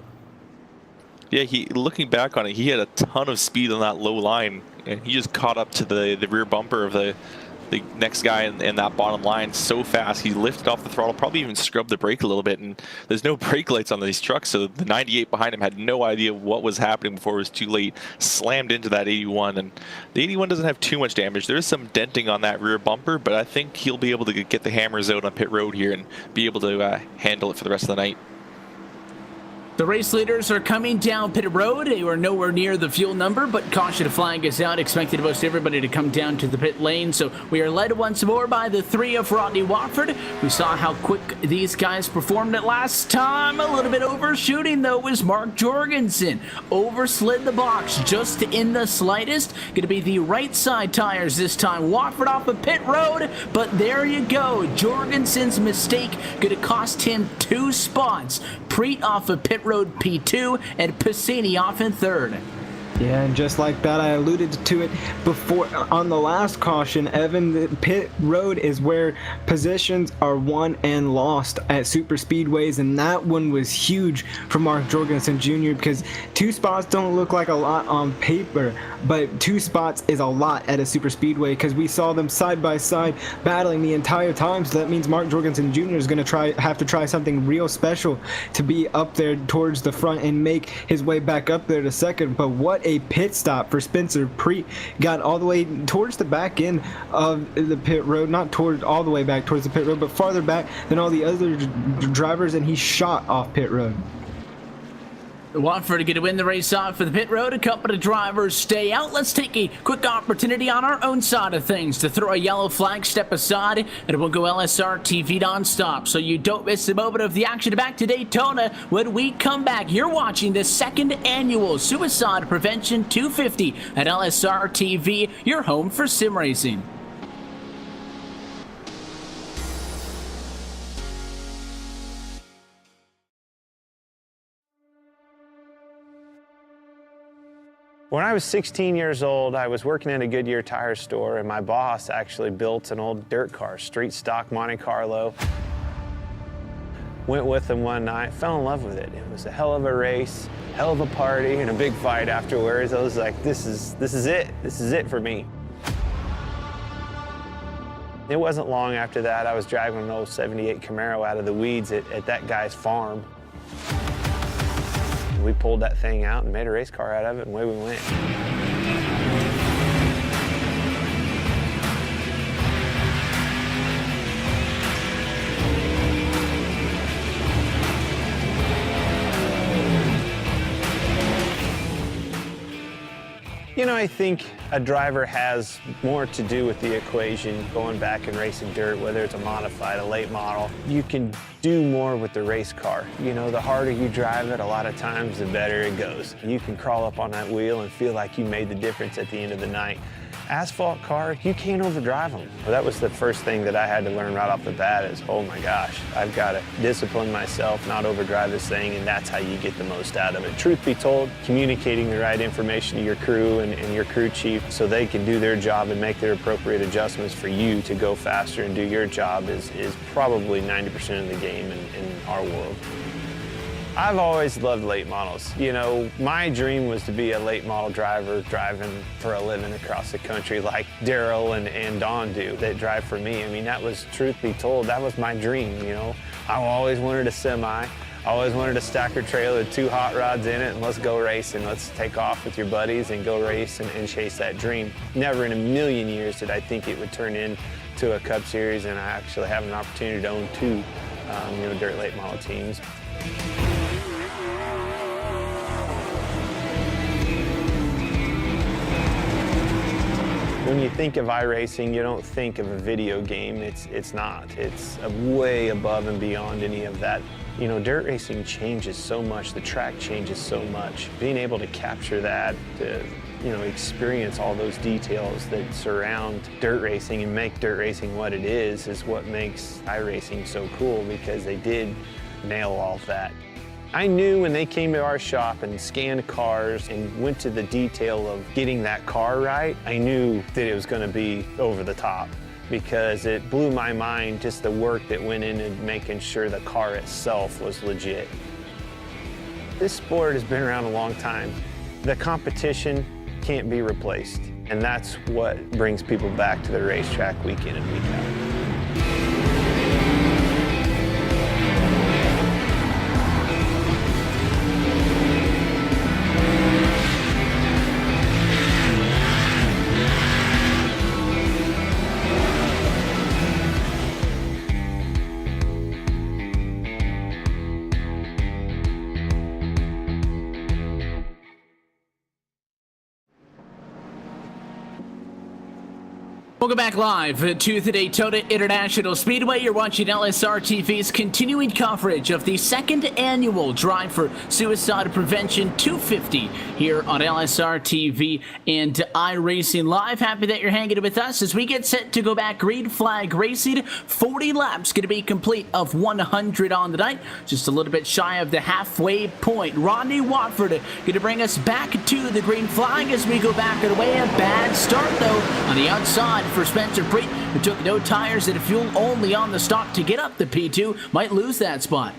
Yeah, looking back on it, he had a ton of speed on that low line, and he just caught up to the rear bumper of the the next guy in that bottom line so fast. He lifted off the throttle, probably even scrubbed the brake a little bit, and there's no brake lights on these trucks, so the 98 behind him had no idea what was happening before it was too late. Slammed into that 81, and the 81 doesn't have too much damage. There is some denting on that rear bumper, but I think he'll be able to get the hammers out on pit road here and be able to handle it for the rest of the night. The race leaders are coming down pit road. They were nowhere near the fuel number, but caution flag is out. Expected most everybody to come down to the pit lane. So we are led once more by the 3 of Rodney Watford. We saw how quick these guys performed it last time. A little bit overshooting, though, was Mark Jorgensen. Overslid the box just in the slightest. Going to be the right side tires this time. Watford off of pit road, but there you go. Jorgensen's mistake going to cost him 2 spots. Preet off of pit road P2 and Piscini off in 3rd. Yeah, and just like that, I alluded to it before on the last caution, Evan, the pit road is where positions are won and lost at super speedways, and that one was huge for Mark Jorgensen Jr. because 2 spots don't look like a lot on paper, but 2 spots is a lot at a super speedway because we saw them side by side battling the entire time. So that means Mark Jorgensen Jr. is going to have to try something real special to be up there towards the front and make his way back up there to 2nd. But what a pit stop for Spencer Preet. Got all the way towards the back end of the pit road, not toward all the way back towards the pit road, but farther back than all the other drivers, and he shot off pit road. Watford to get to win the race off for the pit road. A couple of drivers stay out. Let's take a quick opportunity on our own side of things to throw a yellow flag, step aside, and it will go LSRTV nonstop so you don't miss a moment of the action. Back to Daytona when we come back. You're watching the 2nd annual Suicide Prevention 250 at LSRTV, your home for sim racing. When I was 16 years old, I was working in a Goodyear tire store, and my boss actually built an old dirt car, street stock Monte Carlo. Went with him one night, fell in love with it. It was a hell of a race, hell of a party, and a big fight afterwards. I was like, this is it. This is it for me. It wasn't long after that, I was driving an old 78 Camaro out of the weeds at that guy's farm. We pulled that thing out and made a race car out of it, and away we went. You know, I think a driver has more to do with the equation going back and racing dirt, whether it's a modified, a late model. You can do more with the race car. You know, the harder you drive it, a lot of times, the better it goes. You can crawl up on that wheel and feel like you made the difference at the end of the night. Asphalt car, you can't overdrive them. Well, that was the first thing that I had to learn right off the bat is, oh my gosh, I've got to discipline myself, not overdrive this thing, and that's how you get the most out of it. Truth be told, communicating the right information to your crew and your crew chief so they can do their job and make their appropriate adjustments for you to go faster and do your job is probably 90% of the game in our world. I've always loved late models. You know, my dream was to be a late model driver driving for a living across the country like Daryl and Don do that drive for me. I mean, that was, truth be told, that was my dream, you know. I always wanted a semi. I always wanted a stacker trailer with 2 hot rods in it and let's go racing. Let's take off with your buddies and go race and chase that dream. Never in a million years did I think it would turn into a Cup Series, and I actually have an opportunity to own 2 dirt late model teams. When you think of iRacing, you don't think of a video game. It's not. It's way above and beyond any of that. You know, dirt racing changes so much. The track changes so much. Being able to capture that, to experience all those details that surround dirt racing and make dirt racing what it is what makes iRacing so cool, because they did nail all of that. I knew when they came to our shop and scanned cars and went to the detail of getting that car right, I knew that it was going to be over the top, because it blew my mind just the work that went into making sure the car itself was legit. This sport has been around a long time. The competition can't be replaced. And that's what brings people back to the racetrack week in and week out. Welcome back live to the Daytona International Speedway. You're watching LSRTV's continuing coverage of the second annual Drive for Suicide Prevention 250 here on LSRTV and iRacing Live. Happy that you're hanging with us as we get set to go back green flag racing. 40 laps going to be complete of 100 on the night. Just a little bit shy of the halfway point. Rodney Watford going to bring us back to the green flag as we go back and away. A bad start though on the outside for Spencer Preet, who took no tires and fuel only on the stock to get up the P2, might lose that spot.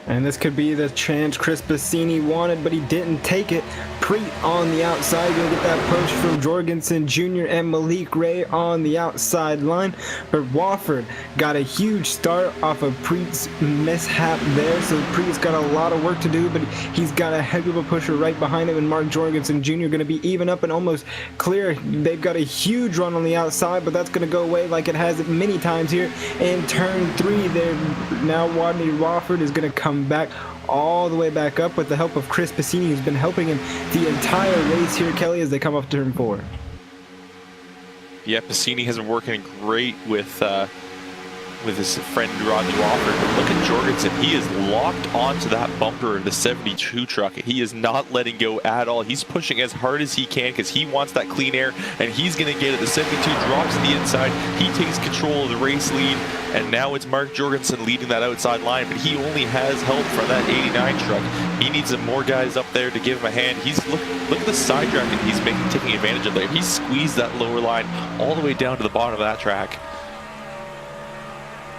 And this could be the chance Chris Bassini wanted, but he didn't take it. Preet on the outside, gonna get that push from Jorgensen Jr. and Malik Ray on the outside line. But Wofford got a huge start off of Preet's mishap there, so Preet's got a lot of work to do, but he's got a heck of a pusher right behind him, and Mark Jorgensen Jr. gonna be even up and almost clear. They've got a huge run on the outside, but that's gonna go away like it has many times here in turn 3 there. Now Rodney Wofford is gonna come back all the way back up with the help of Chris Bassini, who's been helping him the entire race here, Kelly, as they come off turn 4. Yeah, Bassini has been working great with his friend Rodney Wofford. But look at Jorgensen. He is locked onto that bumper of the 72 truck. He is not letting go at all. He's pushing as hard as he can because he wants that clean air, and he's going to get it. The 72 drops to the inside. He takes control of the race lead, and now it's Mark Jorgensen leading that outside line, but he only has help from that 89 truck. He needs some more guys up there to give him a hand. Look at the side track that he's taking advantage of there. He squeezed that lower line all the way down to the bottom of that track.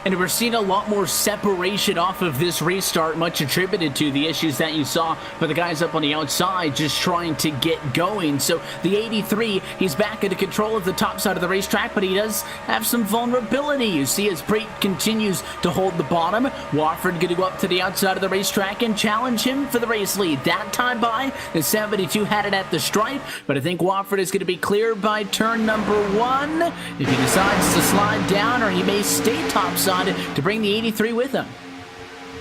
And we're seeing a lot more separation off of this restart, much attributed to the issues that you saw for the guys up on the outside just trying to get going. So the 83, he's back into control of the top side of the racetrack, but he does have some vulnerability. You see as Preet continues to hold the bottom. Wofford going to go up to the outside of the racetrack and challenge him for the race lead. That time by, the 72 had it at the stripe, but I think Wofford is going to be clear by turn number 1. If he decides to slide down, or he may stay topside to bring the 83 with him.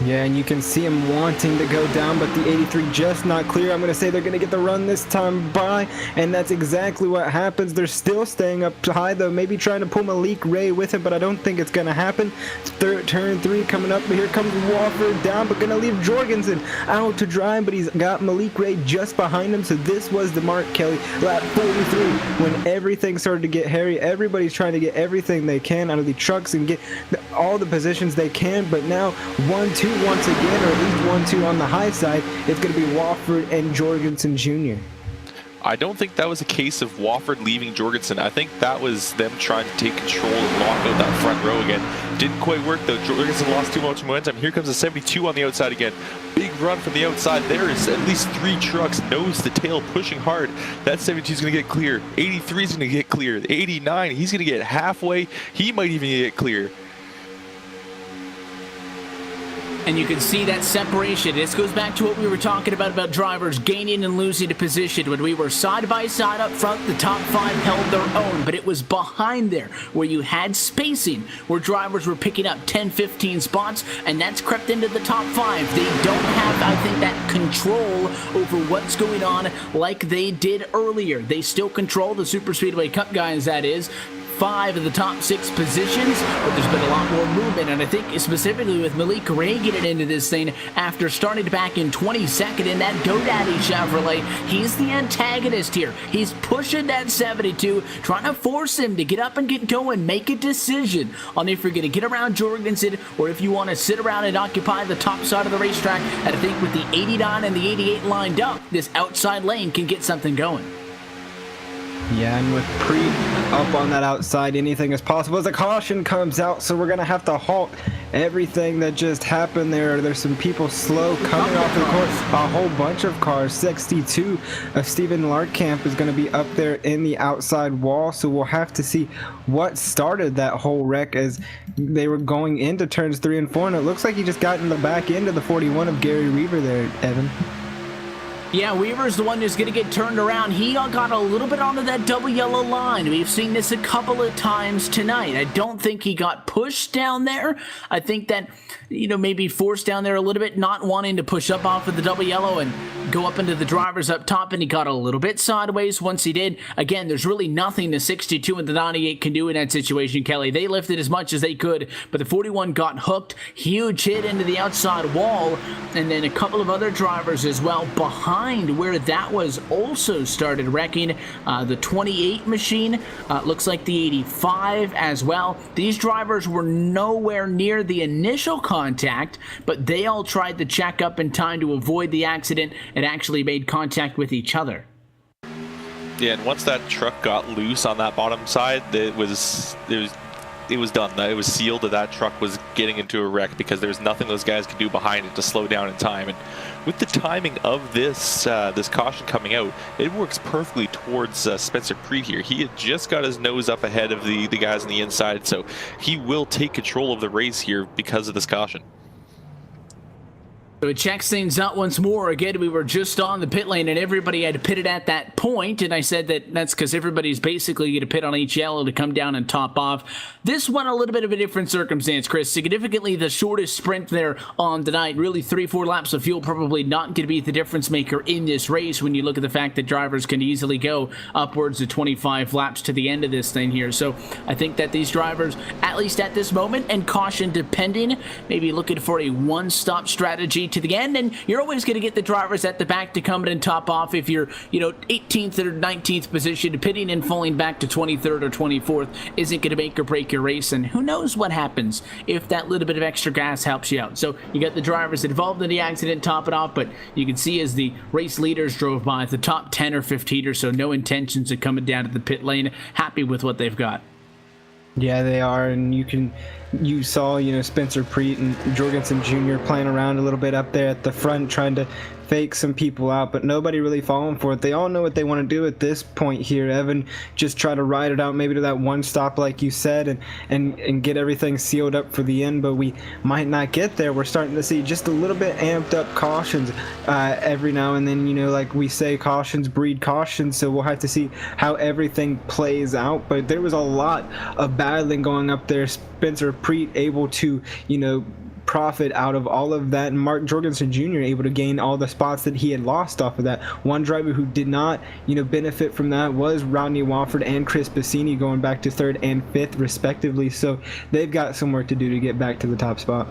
Yeah, and you can see him wanting to go down, but the 83 just not clear. I'm going to say they're going to get the run this time by, and that's exactly what happens. They're still staying up high, though, maybe trying to pull Malik Ray with him, but I don't think it's going to happen. Turn 3 coming up, but here comes Wofford down, but going to leave Jorgensen out to dry, but he's got Malik Ray just behind him, so this was the mark, Kelly. Lap 43, when everything started to get hairy. Everybody's trying to get everything they can out of the trucks and get all the positions they can, but now 1-2 once again, or at least 1-2 on the high side. It's going to be Wofford and Jorgensen Jr. I don't think that was a case of Wofford leaving Jorgensen. I think that was them trying to take control and lock out that front row again. Didn't quite work though. Jorgensen lost too much momentum. Here comes the 72 on the outside again. Big run from the outside. There is at least 3 trucks nose to tail pushing hard. That 72 is going to get clear. 83 is going to get clear. The 89, he's going to get halfway. He might even get clear. And you can see that separation. This goes back to what we were talking about drivers gaining and losing a position. When we were side by side up front, the top 5 held their own, but it was behind there where you had spacing, where drivers were picking up 10, 15 spots, and that's crept into the top 5. They don't have, I think, that control over what's going on like they did earlier. They still control the Super Speedway Cup guys, that is. 5 of the top 6 positions, but there's been a lot more movement, and I think specifically with Malik Ray getting into this thing after starting back in 22nd in that GoDaddy Chevrolet, he's the antagonist here. He's pushing that 72, trying to force him to get up and get going, make a decision on if you're going to get around Jorgensen or if you want to sit around and occupy the top side of the racetrack. And I think with the 89 and the 88 lined up, this outside lane can get something going. Yeah, and with Preet up on that outside, anything is possible as a caution comes out, so we're going to have to halt everything that just happened there. There's some people slow coming off the course. A whole bunch of cars. 62 of Steven Larkamp is going to be up there in the outside wall, so we'll have to see what started that whole wreck as they were going into turns 3 and 4, and it looks like he just got in the back end of the 41 of Gary Weaver there, Evan. Yeah, Weaver's the one who's going to get turned around. He got a little bit onto that double yellow line. We've seen this a couple of times tonight. I don't think he got pushed down there. I think that, maybe forced down there a little bit, not wanting to push up off of the double yellow and go up into the drivers up top, and he got a little bit sideways once he did. Again, there's really nothing the 62 and the 98 can do in that situation, Kelly. They lifted as much as they could, but the 41 got hooked. Huge hit into the outside wall, and then a couple of other drivers as well behind where that was also started wrecking. The 28 machine, looks like the 85 as well. These drivers were nowhere near the initial contact, but they all tried to check up in time to avoid the accident and actually made contact with each other. Yeah, and once that truck got loose on that bottom side, it was done. It was sealed that truck was getting into a wreck because there's nothing those guys could do behind it to slow down in time. And with the timing of this this caution coming out, it works perfectly towards Spencer Preet here. He had just got his nose up ahead of the guys on the inside, so he will take control of the race here because of this caution. So it checks things out once more. Again, we were just on the pit lane and everybody had pitted at that point, and I said that's because everybody's basically going to pit on each yellow to come down and top off. This one a little bit of a different circumstance, Chris. Significantly the shortest sprint there on the night. Really 3-4 laps of fuel probably not going to be the difference maker in this race when you look at the fact that drivers can easily go upwards of 25 laps to the end of this thing here. So I think that these drivers, at least at this moment, and caution depending, maybe looking for a one-stop strategy to the end, and you're always going to get the drivers at the back to come in and top off if you're 18th or 19th position. Pitting and falling back to 23rd or 24th isn't going to make or break your race, and who knows what happens if that little bit of extra gas helps you out. So you got the drivers involved in the accident top it off, but you can see as the race leaders drove by the top 10 or 15 or so, no intentions of coming down to the pit lane, happy with what they've got. Yeah, they are, and you saw, Spencer Preet and Jorgensen Jr. playing around a little bit up there at the front, trying to fake some people out, but nobody really falling for it. They all know what they want to do at this point here, Evan. Just try to ride it out maybe to that one stop like you said, and get everything sealed up for the end, but we might not get there. We're starting to see just a little bit amped up cautions every now and then. Like we say, cautions breed cautions, so we'll have to see how everything plays out, but there was a lot of battling going up there. Spencer Preet able to profit out of all of that, and Mark Jorgensen Jr. able to gain all the spots that he had lost off of that. One driver who did not benefit from that was Rodney Wofford and Chris Bassini, going back to 3rd and 5th respectively, so they've got some work to do to get back to the top spot.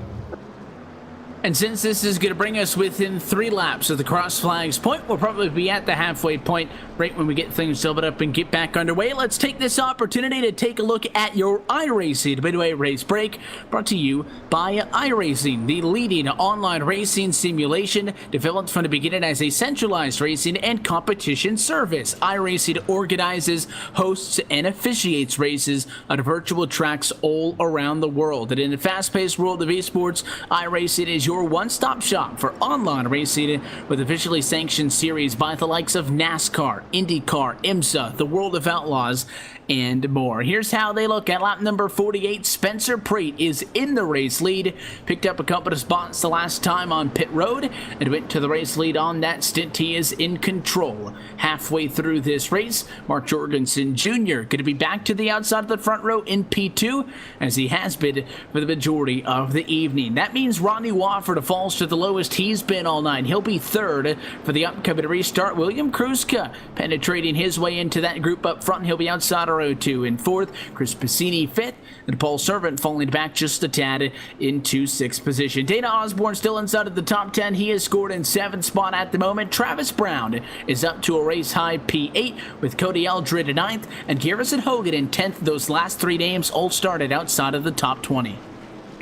And since this is going to bring us within 3 laps of the cross flags point, we'll probably be at the halfway point right when we get things filled up and get back underway. Let's take this opportunity to take a look at your iRacing Midway Race Break, brought to you by iRacing, the leading online racing simulation developed from the beginning as a centralized racing and competition service. iRacing organizes, hosts, and officiates races on virtual tracks all around the world. And in the fast-paced world of esports, iRacing is your one-stop shop for online racing with officially sanctioned series by the likes of NASCAR, IndyCar, IMSA, the World of Outlaws, and more. Here's how they look at lap number 48. Spencer Preet is in the race lead, picked up a couple of spots the last time on pit road, and went to the race lead on that stint. He is in control. Halfway through this race, Mark Jorgensen Jr. going to be back to the outside of the front row in P2, as he has been for the majority of the evening. That means Rodney Wofford falls to the lowest he's been all night. He'll be 3rd for the upcoming restart. William Kruska penetrating his way into that group up front. He'll be outside row 2 in 4th. Chris Bassini 5th, and Paul Servant falling back just a tad into 6th position. Dana Osborne still inside of the top 10. He has scored in 7th spot at the moment. Travis Brown is up to a race high P8 with Cody Eldred at 9th and Garrison Hogan in 10th. Those last 3 names all started outside of the top 20.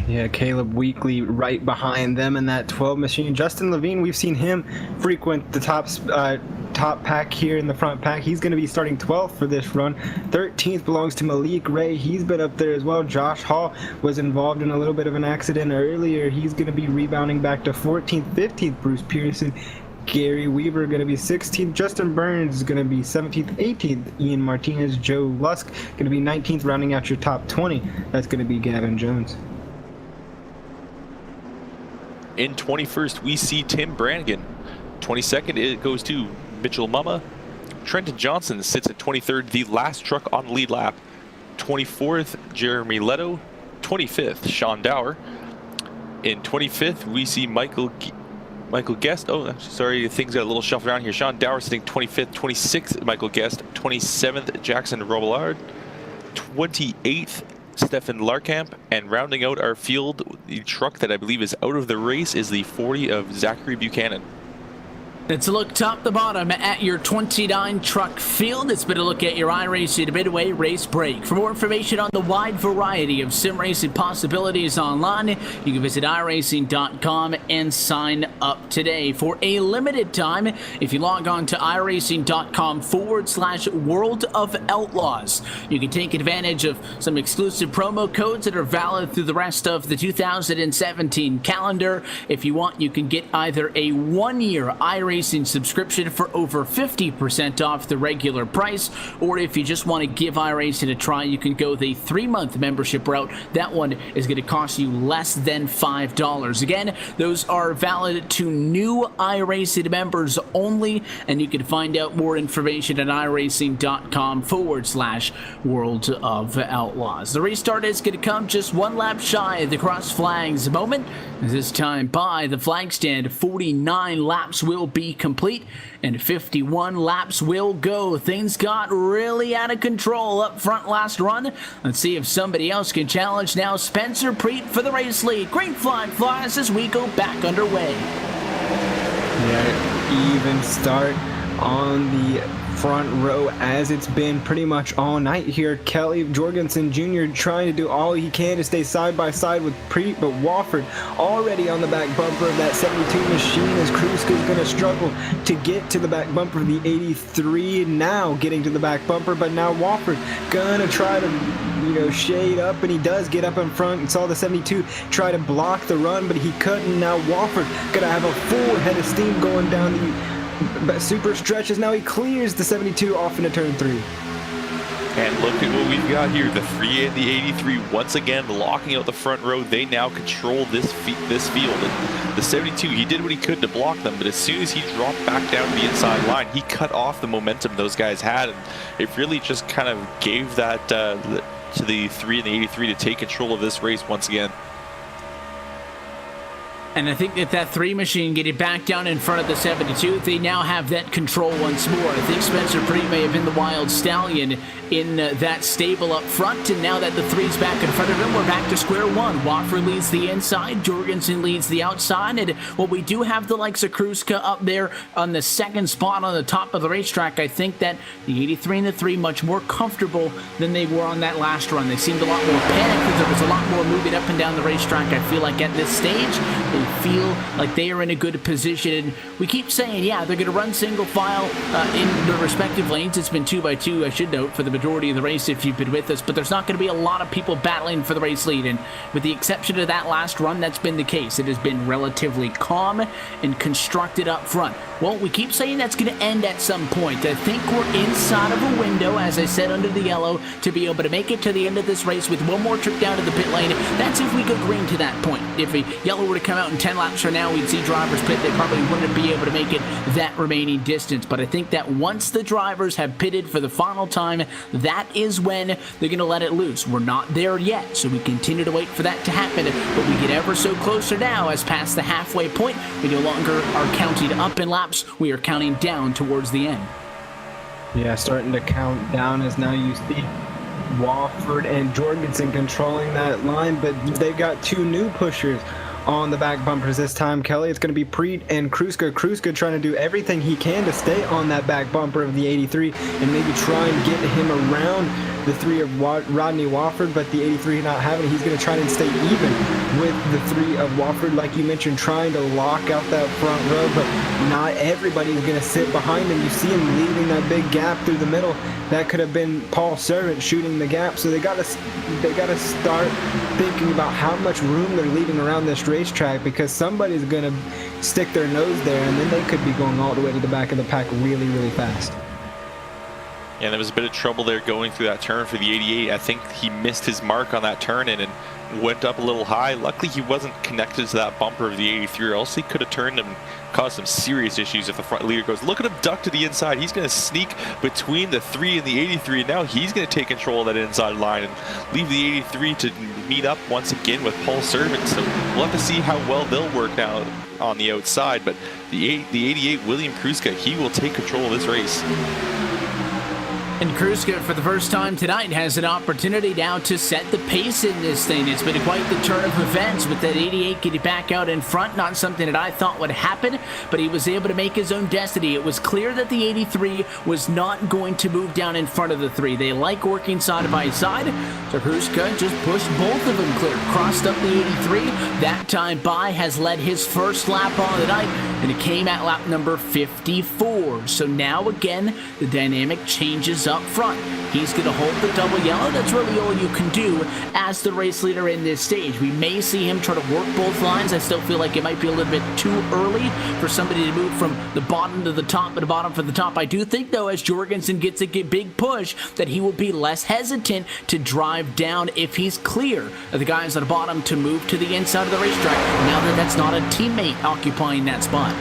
Yeah, Caleb Weekly right behind them in that 12 machine. Justin Levine, we've seen him frequent the top pack here in the front pack. He's going to be starting 12th for this run. 13th belongs to Malik Ray. He's been up there as well. Josh Hall was involved in a little bit of an accident earlier. He's going to be rebounding back to 14th. 15th, Bruce Pearson. Gary Weaver going to be 16th. Justin Burns is going to be 17th. 18th, Ian Martinez. Joe Lusk going to be 19th, rounding out your top 20. That's going to be Gavin Jones. In 21st, we see Tim Brannigan. 22nd, it goes to Mitchell Mumma. Trenton Johnson sits at 23rd, the last truck on the lead lap. 24th, Jeremy Leto. 25th, Sean Dower. In 25th, we see Michael Guest. Oh, sorry, things got a little shuffled around here. Sean Dower sitting 25th. 26th, Michael Guest. 27th, Jackson Robillard. 28th, Stefan Larkamp. And rounding out our field, the truck that I believe is out of the race is the 40 of Zachary Buchanan. Let's look top to bottom at your 29 truck field. It's been a look at your iRacing Midway race break. For more information on the wide variety of sim racing possibilities online, you can visit iRacing.com and sign up today. For a limited time, if you log on to iRacing.com/World of Outlaws, you can take advantage of some exclusive promo codes that are valid through the rest of the 2017 calendar. If you want, you can get either a 1-year iRacing subscription for over 50% off the regular price, or if you just want to give iRacing a try, you can go the 3-month membership route. That one is going to cost you less than $5. Again, those are valid to new iRacing members only, and you can find out more information at iRacing.com/World of Outlaws. The restart is going to come just one lap shy of the cross flags moment. This time by the flag stand, 49 laps will be complete and 51 laps will go. Things got really out of control up front last run. Let's see if somebody else can challenge now. Spencer Preet for the race lead. Green flag flies as we go back underway. Yeah, even start on the front row as it's been pretty much all night here. Kelly Jorgensen Jr. trying to do all he can to stay side by side with Preet, but Wofford already on the back bumper of that 72 machine as Kruska's going to struggle to get to the back bumper of the 83. Now getting to the back bumper, but now Wofford gonna try to shade up, and he does get up in front and saw the 72 try to block the run, but he couldn't. Now Wofford gonna have a full head of steam going down the super stretches. Now he clears the 72 off into turn 3. And look at what we've got here. The 3 and the 83 once again locking out the front row. They now control this field. And the 72, he did what he could to block them, but as soon as he dropped back down to the inside line, he cut off the momentum those guys had, and it really just kind of gave that to the 3 and the 83 to take control of this race once again. And I think that 3 machine getting back down in front of the 72, they now have that control once more. I think Spencer Preet may have been the wild stallion in that stable up front, and now that the 3's back in front of him, we're back to square one. Wofford leads the inside, Jorgensen leads the outside, and while we do have the likes of Kruska up there on the second spot on the top of the racetrack, I think that the 83 and the 3 much more comfortable than they were on that last run. They seemed a lot more panicked because there was a lot more moving up and down the racetrack. I feel like at this stage, they feel like they are in a good position. We keep saying, yeah, they're going to run single file in their respective lanes. It's been 2x2, I should note, for the majority of the race if you've been with us, but there's not going to be a lot of people battling for the race lead, and with the exception of that last run, that's been the case. It has been relatively calm and constructed up front. Well, we keep saying that's going to end at some point. I think we're inside of a window, as I said, under the yellow, to be able to make it to the end of this race with one more trip down to the pit lane. That's if we go green to that point. If a yellow were to come out in 10 laps from now, we'd see drivers pit. They probably wouldn't be able to make it that remaining distance. But I think that once the drivers have pitted for the final time, that is when they're going to let it loose. We're not there yet, so we continue to wait for that to happen. But we get ever so closer now, as past the halfway point, we no longer are counting up in laps. We are counting down towards the end. Yeah, starting to count down as now you see Wofford and Jorgensen controlling that line, but they've got 2 new pushers on the back bumpers this time, Kelly. It's going to be Preet and Kruska. Kruska trying to do everything he can to stay on that back bumper of the 83 and maybe try and get him around the 3 of Rodney Wofford, but the 83 not having it. He's going to try and stay even with the 3 of Wofford, like you mentioned, trying to lock out that front row, but not everybody is going to sit behind him. You see him leaving that big gap through the middle. That could have been Paul Servant shooting the gap, so they got to start thinking about how much room they're leaving around this racetrack, because somebody's going to stick their nose there, and then they could be going all the way to the back of the pack really, really fast. Yeah, there was a bit of trouble there going through that turn for the 88. I think he missed his mark on that turn and went up a little high. Luckily, he wasn't connected to that bumper of the 83, or else he could have turned and caused some serious issues if the front leader goes. Look at him duck to the inside. He's going to sneak between the 3 and the 83. Now he's going to take control of that inside line and leave the 83 to meet up once again with Paul Servant. So we'll have to see how well they'll work now on the outside. But the 88, William Kruska, he will take control of this race. And Kruska, for the first time tonight, has an opportunity now to set the pace in this thing. It's been quite the turn of events with that 88 getting back out in front. Not something that I thought would happen, but he was able to make his own destiny. It was clear that the 83 was not going to move down in front of the 3. They like working side by side, so Kruska just pushed both of them clear. Crossed up the 83. That time by has led his first lap on the night, and it came at lap number 54. So now again, the dynamic changes up front. He's going to hold the double yellow. That's really all you can do as the race leader in this stage. We may see him try to work both lines. I still feel like it might be a little bit too early for somebody to move from the bottom to the top and the bottom for the top. I do think, though, as Jorgensen gets a big push, that he will be less hesitant to drive down if he's clear of the guys at the bottom to move to the inside of the racetrack, now that that's not a teammate occupying that spot.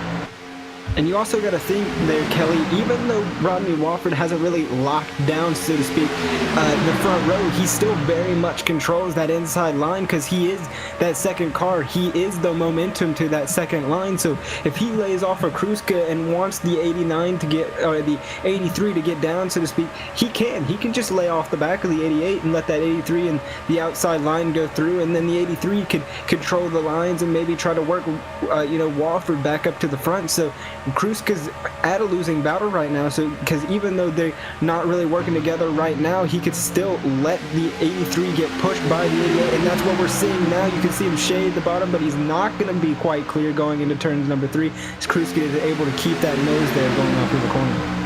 And you also got to think there, Kelly, even though Rodney Wofford hasn't really locked down, so to speak, the front row, he still very much controls that inside line because he is that second car. He is the momentum to that second line. So if he lays off a Kruska and wants the 89 to get, or the 83 to get down, so to speak, he can. He can just lay off the back of the 88 and let that 83 and the outside line go through, and then the 83 could control the lines and maybe try to work, Wofford back up to the front. So Kruska's at a losing battle right now, so because even though they're not really working together right now, he could still let the 83 get pushed by the 88, and that's what we're seeing now. You can see him shade the bottom, but he's not going to be quite clear going into turns number 3, as Kruska is able to keep that nose there going off through the corner.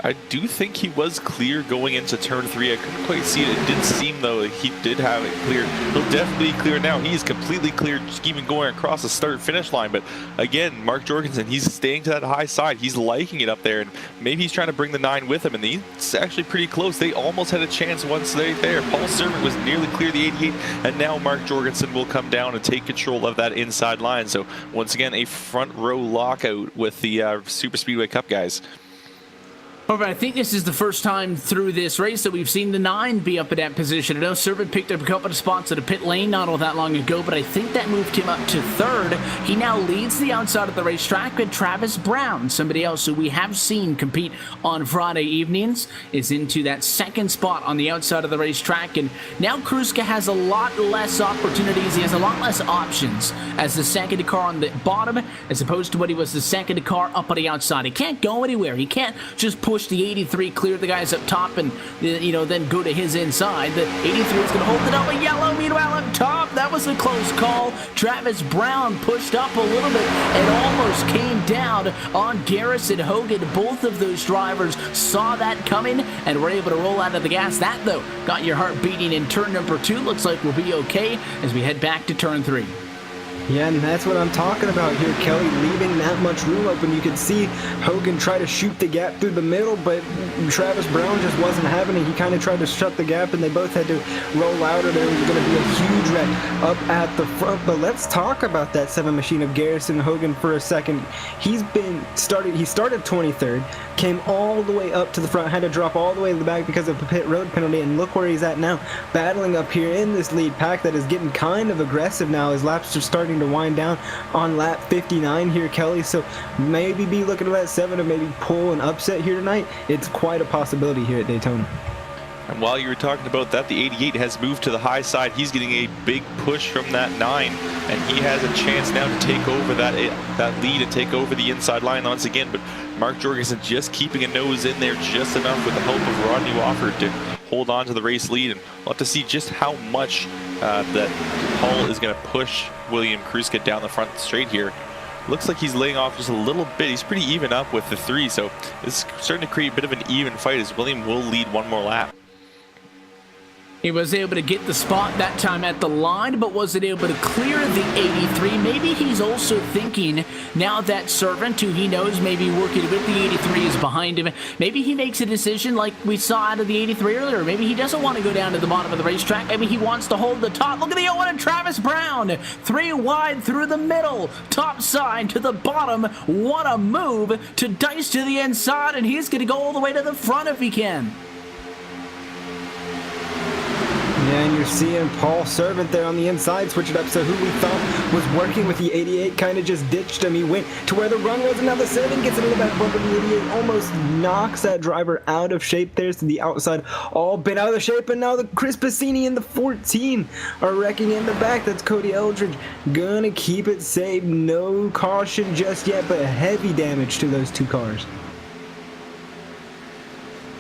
I do think he was clear going into turn 3. I couldn't quite see it. It did seem, though, that he did have it clear. He'll definitely be clear now. He's completely clear, just even going across the start-finish line. But again, Mark Jorgensen, he's staying to that high side. He's liking it up there, and maybe he's trying to bring the 9 with him. And he's actually pretty close. They almost had a chance once they're there. Paul Servant was nearly clear the 88, and now Mark Jorgensen will come down and take control of that inside line. So once again, a front row lockout with the Super Speedway Cup guys. But I think this is the first time through this race that we've seen the 9 be up in that position. I know Servant picked up a couple of spots at a pit lane not all that long ago, but I think that moved him up to 3rd. He now leads the outside of the racetrack with Travis Brown, somebody else who we have seen compete on Friday evenings, is into that 2nd spot on the outside of the racetrack. And now Kruska has a lot less opportunities. He has a lot less options as the second car on the bottom, as opposed to what he was the second car up on the outside. He can't go anywhere. He can't just push the 83, clear the guys up top, and then go to his inside. The 83 is going to hold it up a yellow. Meanwhile, up top, that was a close call. Travis Brown pushed up a little bit and almost came down on Garrison Hogan. Both of those drivers saw that coming and were able to roll out of the gas. That, though, got your heart beating in turn number 2. Looks like we'll be okay as we head back to turn 3. Yeah, and that's what I'm talking about here, Kelly, leaving that much room open. You could see Hogan try to shoot the gap through the middle, but Travis Brown just wasn't having it. He kind of tried to shut the gap, and they both had to roll out, or there was going to be a huge wreck up at the front. But let's talk about that 7 machine of Garrison Hogan for a second. He started 23rd, came all the way up to the front, had to drop all the way to the back because of a pit road penalty, and look where he's at now, battling up here in this lead pack that is getting kind of aggressive now as laps are starting to wind down on lap 59 here, Kelly. So maybe be looking at that 7 to maybe pull an upset here tonight. It's quite a possibility here at Daytona. And while you were talking about that, the 88 has moved to the high side. He's getting a big push from that 9, and he has a chance now to take over that lead and take over the inside line once again. But Mark Jorgensen just keeping a nose in there just enough with the help of Rodney Wofford to hold on to the race lead. And we'll have to see just how much that Hull is going to push William Kruska down the front straight here. Looks like he's laying off just a little bit. He's pretty even up with the 3, so it's starting to create a bit of an even fight as William will lead one more lap. He was able to get the spot that time at the line, but wasn't able to clear the 83. Maybe he's also thinking, now that Servant, who he knows maybe working with the 83 is behind him, maybe he makes a decision like we saw out of the 83 earlier. Maybe he doesn't want to go down to the bottom of the racetrack. Maybe he wants to hold the top. Look at the 0-1 and Travis Brown. 3 wide through the middle. Top side to the bottom. What a move to dice to the inside, and he's going to go all the way to the front if he can. Yeah, and you're seeing Paul Servant there on the inside, switch it up. So who we thought was working with the 88 kind of just ditched him. He went to where the run was, and now the 7 gets a little back bump, and the 88 almost knocks that driver out of shape there. So the outside all bent out of the shape, and now the Chris Passini and the 14 are wrecking in the back. That's Cody Eldridge gonna keep it safe. No caution just yet, but heavy damage to those 2 cars.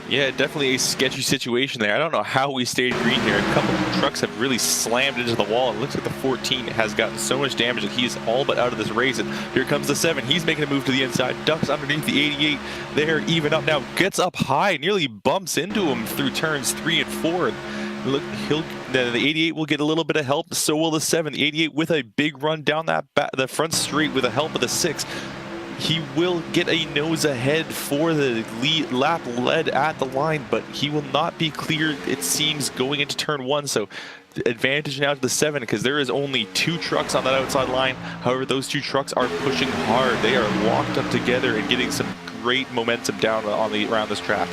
Yeah, definitely a sketchy situation there. I don't know how we stayed green here. A couple of trucks have really slammed into the wall. It looks like the 14 has gotten so much damage that he's all but out of this race. And here comes the 7. He's making a move to the inside, ducks underneath the 88. They're even up now, gets up high, nearly bumps into him through turns 3 and 4. Look, the 88 will get a little bit of help. So will the 7. The 88 with a big run down the front straight with the help of the 6. He will get a nose ahead for the lap led at the line, but he will not be clear, it seems, going into turn 1. So the advantage now to the 7, because there is only 2 trucks on that outside line. However, those 2 trucks are pushing hard. They are locked up together and getting some great momentum down around this track.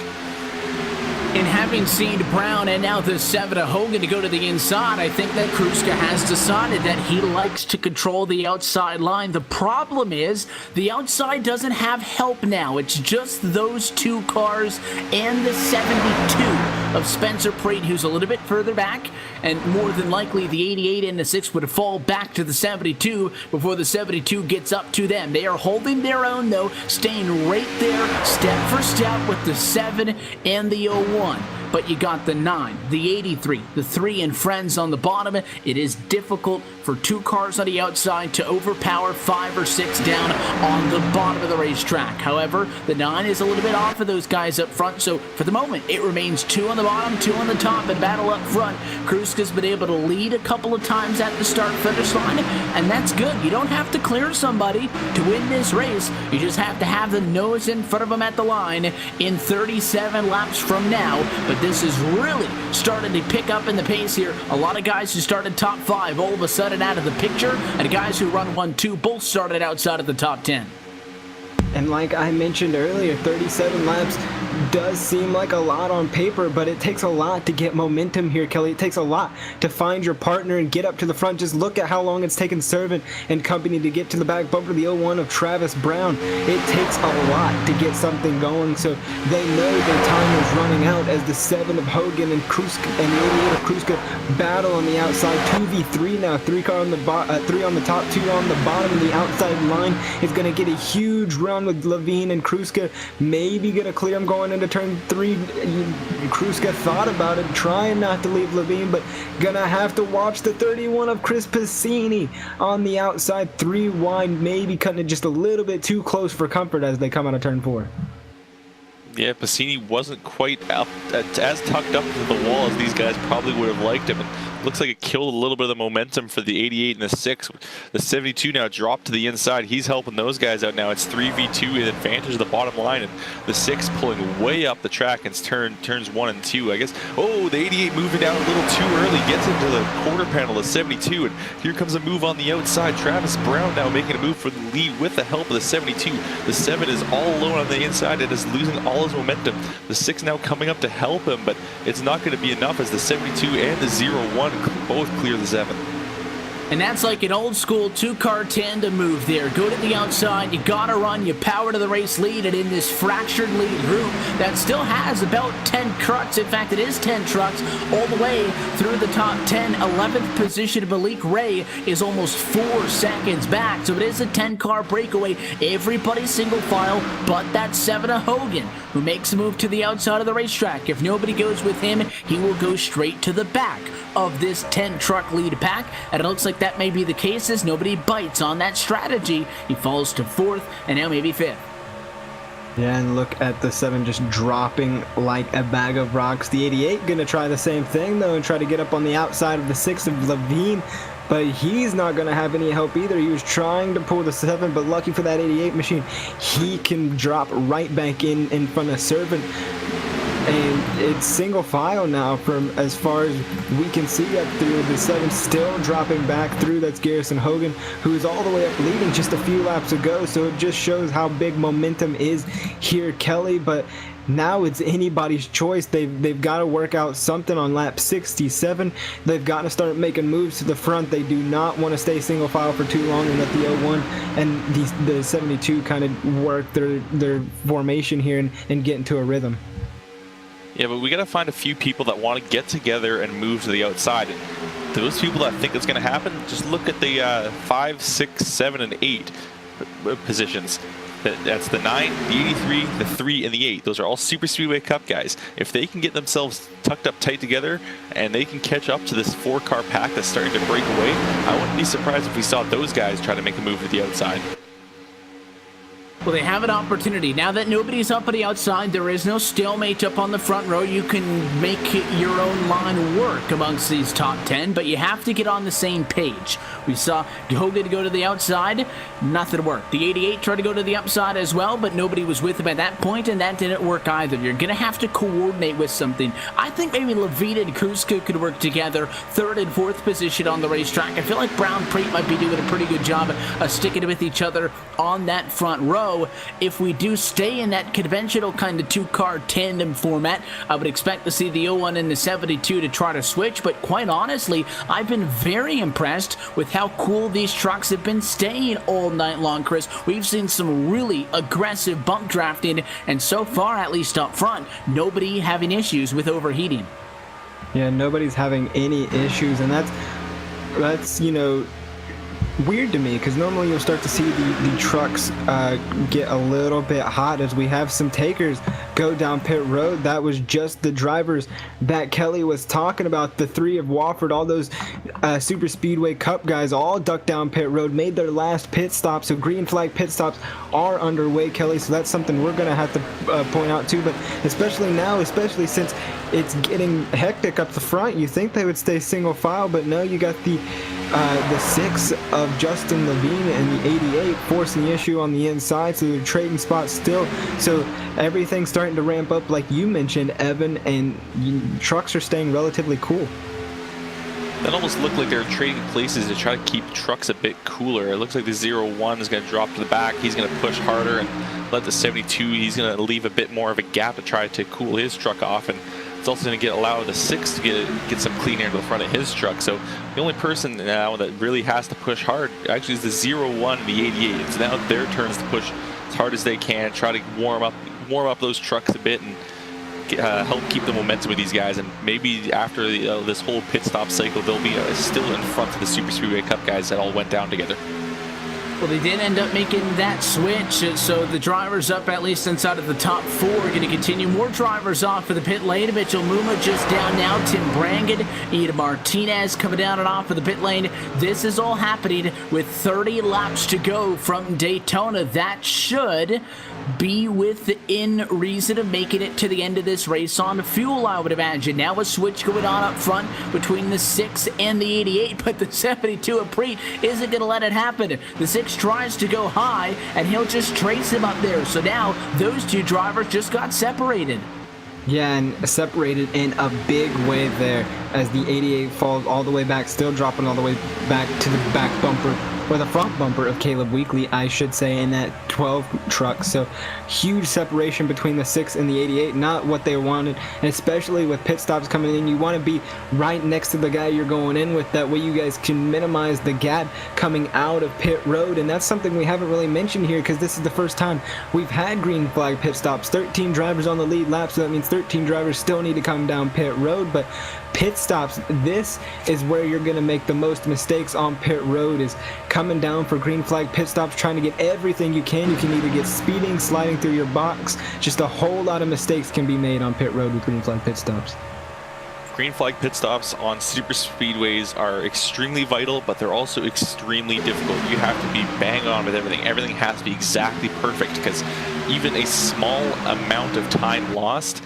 And having seen Brown and now the 7 of Hogan to go to the inside, I think that Kruska has decided that he likes to control the outside line. The problem is the outside doesn't have help now. It's just those 2 cars and the 72 of Spencer Pratt, who's a little bit further back, and more than likely the 88 and the 6 would fall back to the 72 before the 72 gets up to them. They are holding their own, though, staying right there step for step with the 7 and the 01. But you got the 9, the 83, the 3 and friends on the bottom. It is difficult for 2 cars on the outside to overpower 5 or 6 down on the bottom of the racetrack. However, the 9 is a little bit off of those guys up front, so for the moment, it remains 2 on the bottom, 2 on the top, and battle up front. Kruska's been able to lead a couple of times at the start-finish line, and that's good. You don't have to clear somebody to win this race. You just have to have the nose in front of them at the line in 37 laps from now. But this is really starting to pick up in the pace here. A lot of guys who started top 5 all of a sudden out of the picture, and guys who run 1-2 both started outside of the top 10. And like I mentioned earlier, 37 laps does seem like a lot on paper, but it takes a lot to get momentum here, Kelly. It takes a lot to find your partner and get up to the front. Just look at how long it's taken Servant and company to get to the back bumper, the 01 of Travis Brown. It takes a lot to get something going, so they know their time is running out as the 7 of Hogan and Kruska and the 88 of Kruska battle on the outside. 2v3 now, 3 on the top, 2 on the bottom, and the outside line is going to get a huge run with Levine and Kruska maybe going to clear him going into turn 3. Kruska thought about it, trying not to leave Levine, but gonna have to watch the 31 of Chris Passini on the outside, 3 wide, maybe cutting it just a little bit too close for comfort as they come out of turn 4. Yeah, Passini wasn't quite as tucked up to the wall as these guys probably would have liked him. And looks like it killed a little bit of the momentum for the 88 and the 6. The 72 now dropped to the inside. He's helping those guys out now. It's 3v2 in advantage of the bottom line, and the 6 pulling way up the track in turns 1 and 2. I guess, oh, the 88 moving down a little too early, gets into the quarter panel of 72, and here comes a move on the outside. Travis Brown now making a move for the lead with the help of the 72. The 7 is all alone on the inside and is losing all his momentum. The 6 now coming up to help him, but it's not going to be enough as the 72 and the 01 both clear the 7. And that's like an old school two-car tandem move there. Go to the outside, you gotta run, you power to the race lead, and in this fractured lead group that still has about 10 trucks, in fact it is 10 trucks, all the way through the top 10, 11th position Malik Ray is almost 4 seconds back, so it is a 10-car breakaway. Everybody single file, but that 7 of Hogan, who makes a move to the outside of the racetrack. If nobody goes with him, he will go straight to the back of this 10-truck lead pack, and it looks like that may be the case as nobody bites on that strategy. He falls to 4th and now maybe 5th. Yeah, and look at the 7 just dropping like a bag of rocks. The 88 gonna try the same thing though and try to get up on the outside of the 6 of Levine, but he's not gonna have any help either. He was trying to pull the 7, but lucky for that 88 machine, he can drop right back in front of Servant. And it's single file now from as far as we can see up through. The 7 still dropping back through. That's Garrison Hogan, who is all the way up leading just a few laps ago. So it just shows how big momentum is here, Kelly. But now it's anybody's choice. They've got to work out something on lap 67. They've got to start making moves to the front. They do not want to stay single file for too long and let the 01 and the 72 kind of work their formation here and get into a rhythm. Yeah, but we got to find a few people that want to get together and move to the outside. Those people that think it's going to happen, just look at the 5, 6, 7, and 8 positions. That's the 9, the 83, the 3, and the 8. Those are all Super Speedway Cup guys. If they can get themselves tucked up tight together and they can catch up to this 4-car pack that's starting to break away, I wouldn't be surprised if we saw those guys try to make a move to the outside. Well, they have an opportunity. Now that nobody's up on the outside, there is no stalemate up on the front row. You can make your own line work amongst these top 10, but you have to get on the same page. We saw Hogan go to the outside, nothing worked. The 88 tried to go to the upside as well, but nobody was with him at that point, and that didn't work either. You're going to have to coordinate with something. I think maybe Levine and Kuzka could work together, 3rd and 4th position on the racetrack. I feel like Brown Preet might be doing a pretty good job of sticking with each other on that front row. If we do stay in that conventional kind of 2-car tandem format, I would expect to see the 01 and the 72 to try to switch, but quite honestly, I've been very impressed with how cool these trucks have been staying all night long, Chris. We've seen some really aggressive bump drafting, and so far, at least up front, nobody having issues with overheating. Yeah, nobody's having any issues, and that's you know, weird to me, because normally you'll start to see the trucks get a little bit hot as we have some takers go down pit road. That was just the drivers that Kelly was talking about. The 3 of Wofford, all those Super Speedway Cup guys all ducked down pit road, made their last pit stop. So green flag pit stops are underway, Kelly. So that's something we're going to have to point out too. But especially now, especially since it's getting hectic up the front, you think they would stay single file, but no, you got the 6 of Justin Levine and the 88 forcing the issue on the inside, so they're trading spots still. So everything's starting to ramp up like you mentioned, Evan, and trucks are staying relatively cool. That almost looked like they're trading places to try to keep trucks a bit cooler. It looks like the 01 is going to drop to the back. He's going to push harder and let the 72, he's going to leave a bit more of a gap to try to cool his truck off. And it's also going to allow the 6 to get some clean air to the front of his truck. So the only person now that really has to push hard actually is the 01 and the 88. It's now their turns to push as hard as they can, try to warm up those trucks a bit and help keep the momentum with these guys. And maybe after this whole pit stop cycle, they'll be still in front of the Super Speedway Cup guys that all went down together. Well, they did end up making that switch, so the drivers up at least inside of the top 4 are going to continue. More drivers off for the pit lane. Mitchell Muma just down now. Tim Brangan, Ida Martinez coming down and off of the pit lane. This is all happening with 30 laps to go from Daytona. That should be within reason of making it to the end of this race on fuel, I would imagine. Now a switch going on up front between the 6 and the 88, but the 72 of Preet isn't going to let it happen. The 6 tries to go high, and he'll just trace him up there. So now those 2 drivers just got separated. Yeah, and separated in a big way there as the 88 falls all the way back, still dropping all the way back to the back bumper or the front bumper of Caleb Weekly, I should say, in that 12 truck. So huge separation between the 6 and the 88, not what they wanted. And especially with pit stops coming in, you want to be right next to the guy you're going in with. That way you guys can minimize the gap coming out of pit road. And that's something we haven't really mentioned here, because this is the first time we've had green flag pit stops. 13 drivers on the lead lap, so that means 13 drivers still need to come down pit road. But pit stops, this is where you're going to make the most mistakes on pit road, is coming down for green flag pit stops, trying to get everything you can. You can either get speeding, sliding through your box. Just a whole lot of mistakes can be made on pit road with green flag pit stops. Green flag pit stops on super speedways are extremely vital, but they're also extremely difficult. You have to be bang on with everything. Everything has to be exactly perfect, because even a small amount of time lost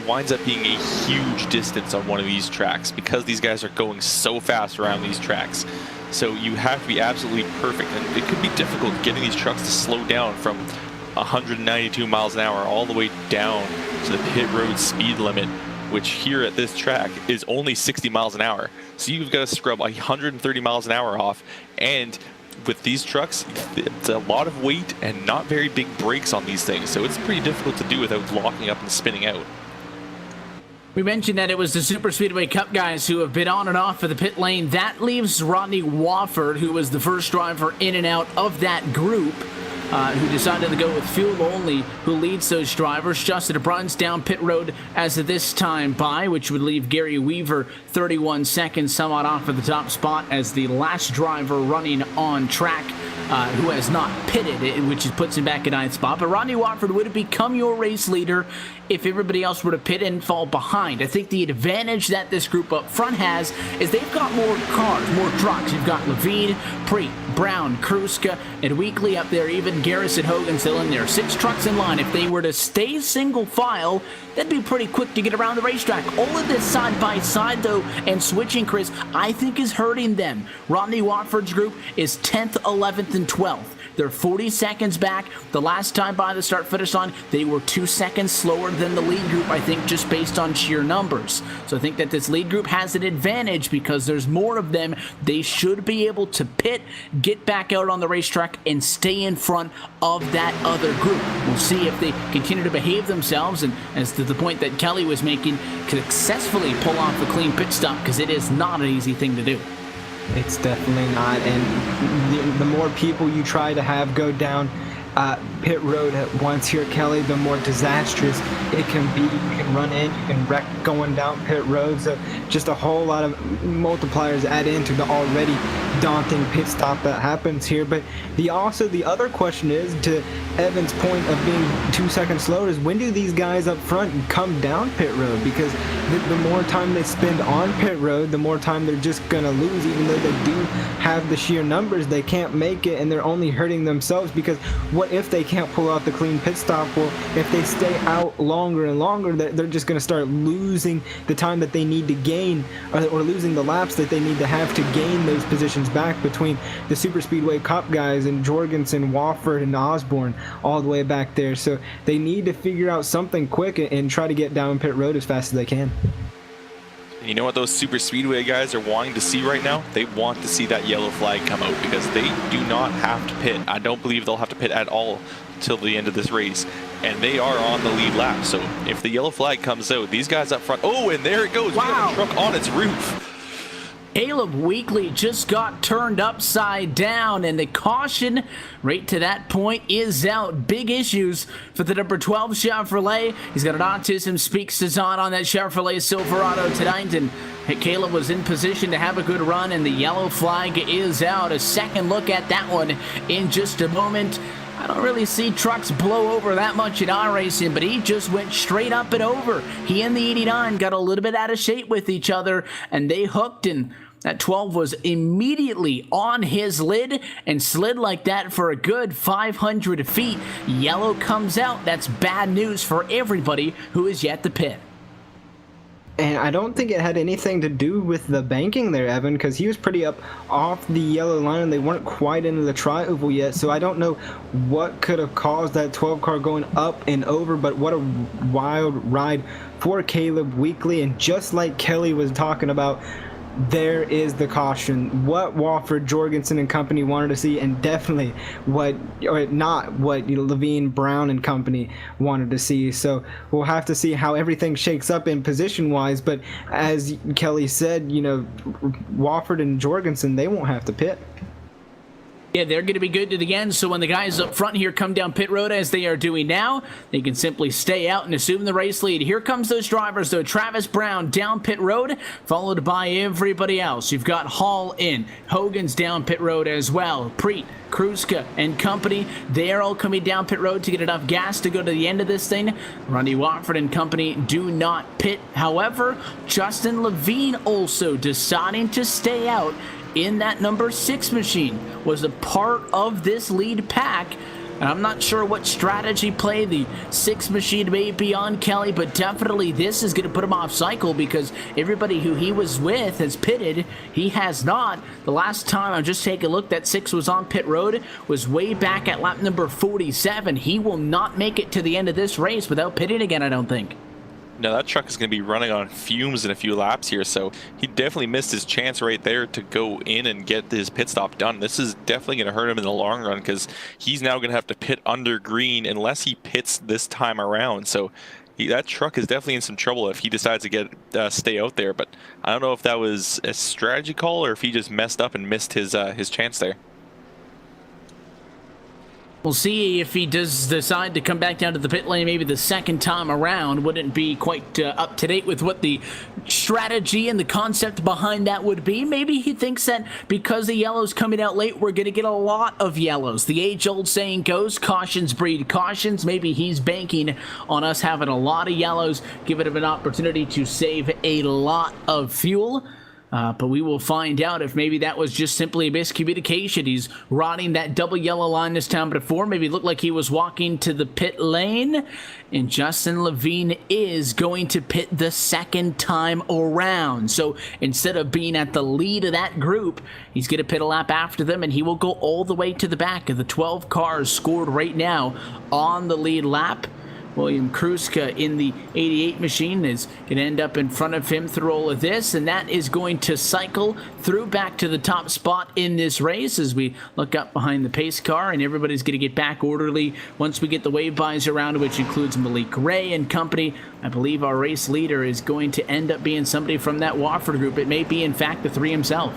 winds up being a huge distance on one of these tracks, because these guys are going so fast around these tracks. So you have to be absolutely perfect, and it could be difficult getting these trucks to slow down from 192 miles an hour all the way down to the pit road speed limit, which here at this track is only 60 miles an hour. So you've got to scrub 130 miles an hour off, and with these trucks, it's a lot of weight and not very big brakes on these things, so it's pretty difficult to do without locking up and spinning out. We mentioned that it was the Super Speedway Cup guys who have been on and off of the pit lane. That leaves Rodney Wofford, who was the first driver in and out of that group, who decided to go with fuel only, who leads those drivers. Justin Bruns down pit road as of this time by, which would leave Gary Weaver 31 seconds, somewhat off of the top spot as the last driver running on track, who has not pitted, which puts him back in 9th spot. But Rodney Wofford would have become your race leader if everybody else were to pit and fall behind. I think the advantage that this group up front has is they've got more cars, more trucks. You've got Levine, Preet, Brown, Kruska, and Weekly up there, even Garrison Hogan still in there. 6 trucks in line. If they were to stay single file, that'd be pretty quick to get around the racetrack. All of this side by side, though, and switching, Chris, I think is hurting them. Rodney Wofford's group is 10th, 11th, and 12th. They're 40 seconds back. The last time by the start-finish line, they were 2 seconds slower than the lead group, I think, just based on sheer numbers. So I think that this lead group has an advantage because there's more of them. They should be able to pit, get back out on the racetrack, and stay in front of that other group. We'll see if they continue to behave themselves, and as to the point that Kelly was making, successfully pull off a clean pit stop, because it is not an easy thing to do. It's definitely not, and the more people you try to have go down pit road at once here, Kelly, the more disastrous it can be. You can run in, you can wreck going down pit road, so just a whole lot of multipliers add into the already daunting pit stop that happens here. But the other question is, to Evan's point of being 2 seconds slower, is when do these guys up front come down pit road? Because the more time they spend on pit road, the more time they're just gonna lose. Even though they do have the sheer numbers, they can't make it, and they're only hurting themselves, because what if they can't pull out the clean pit stop? Well, if they stay out longer and longer, they're just going to start losing the time that they need to gain, or losing the laps that they need to have to gain those positions back between the Super Speedway Cup guys and Jorgensen, Wofford, and Osborne all the way back there. So they need to figure out something quick and try to get down pit road as fast as they can. You know what those super speedway guys are wanting to see right now? They want to see that yellow flag come out, because they do not have to pit. I don't believe they'll have to pit at all till the end of this race, and they are on the lead lap. So if the yellow flag comes out, these guys up front, oh, and there it goes. Wow. We have a truck on its roof. Caleb Weekly just got turned upside down, and the caution right to that point is out. Big issues for the number 12 Chevrolet. He's got an autism speaks design on that Chevrolet Silverado tonight, and Caleb was in position to have a good run, and the yellow flag is out. A second look at that one in just a moment. I don't really see trucks blow over that much in iRacing, but he just went straight up and over. He and the 89 got a little bit out of shape with each other, and they hooked, and that 12 was immediately on his lid and slid like that for a good 500 feet. Yellow comes out. That's bad news for everybody who is yet to pit. And I don't think it had anything to do with the banking there, Evan, because he was pretty up off the yellow line and they weren't quite into the tri-oval yet. So I don't know what could have caused that 12 car going up and over, but what a wild ride for Caleb Weekly. And just like Kelly was talking about, there is the caution. What Wofford, Jorgensen, and company wanted to see, and definitely not what Levine, Brown, and company wanted to see. So we'll have to see how everything shakes up in position-wise. But as Kelly said, Wofford and Jorgensen, they won't have to pit. Yeah, they're going to be good to the end, so when the guys up front here come down pit road as they are doing now, they can simply stay out and assume the race lead. Here comes those drivers, though. Travis Brown down pit road, followed by everybody else. You've got Hall in, Hogan's down pit road as well, Preet, Kruska, and company, they're all coming down pit road to get enough gas to go to the end of this thing. Rodney Watford and company do not pit. However, Justin Levine also deciding to stay out in that number 6 machine, was a part of this lead pack. And I'm not sure what strategy play the 6 machine may be on, Kelly, but definitely this is going to put him off cycle because everybody who he was with has pitted. He has not. The last time I'm just taking a look that 6 was on pit road was way back at lap number 47. He will not make it to the end of this race without pitting again, I don't think. No, that truck is going to be running on fumes in a few laps here, so he definitely missed his chance right there to go in and get his pit stop done. This is definitely going to hurt him in the long run because he's now going to have to pit under green unless he pits this time around. So that truck is definitely in some trouble if he decides to stay out there. But I don't know if that was a strategy call or if he just messed up and missed his chance there. We'll see if he does decide to come back down to the pit lane maybe the second time around. Wouldn't be quite up to date with what the strategy and the concept behind that would be. Maybe he thinks that because the yellow's coming out late, we're going to get a lot of yellows. The age-old saying goes, cautions breed cautions. Maybe he's banking on us having a lot of yellows, giving him an opportunity to save a lot of fuel. But we will find out if maybe that was just simply a miscommunication. He's riding that double yellow line this time before. Maybe it looked like he was walking to the pit lane. And Justin Levine is going to pit the second time around. So instead of being at the lead of that group, he's going to pit a lap after them. And he will go all the way to the back of the 12 cars scored right now on the lead lap. William Kruska in the 88 machine is going to end up in front of him through all of this, and that is going to cycle through back to the top spot in this race as we look up behind the pace car, and everybody's going to get back orderly once we get the wave bys around, which includes Malik Ray and company. I believe our race leader is going to end up being somebody from that Wofford group. It may be, in fact, the 3 himself.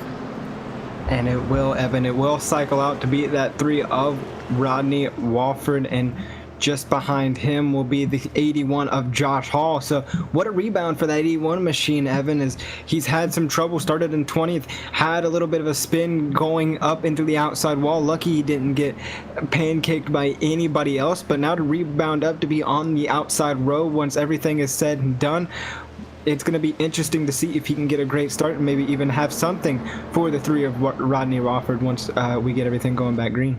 And it will, Evan, it will cycle out to be that 3 of Rodney Wofford, and just behind him will be the 81 of Josh Hall. So what a rebound for that 81 machine, Evan, is he's had some trouble, started in 20th, had a little bit of a spin going up into the outside wall. Lucky he didn't get pancaked by anybody else, but now to rebound up to be on the outside row once everything is said and done. It's going to be interesting to see if he can get a great start and maybe even have something for the 3 of Rodney Wofford once we get everything going back green.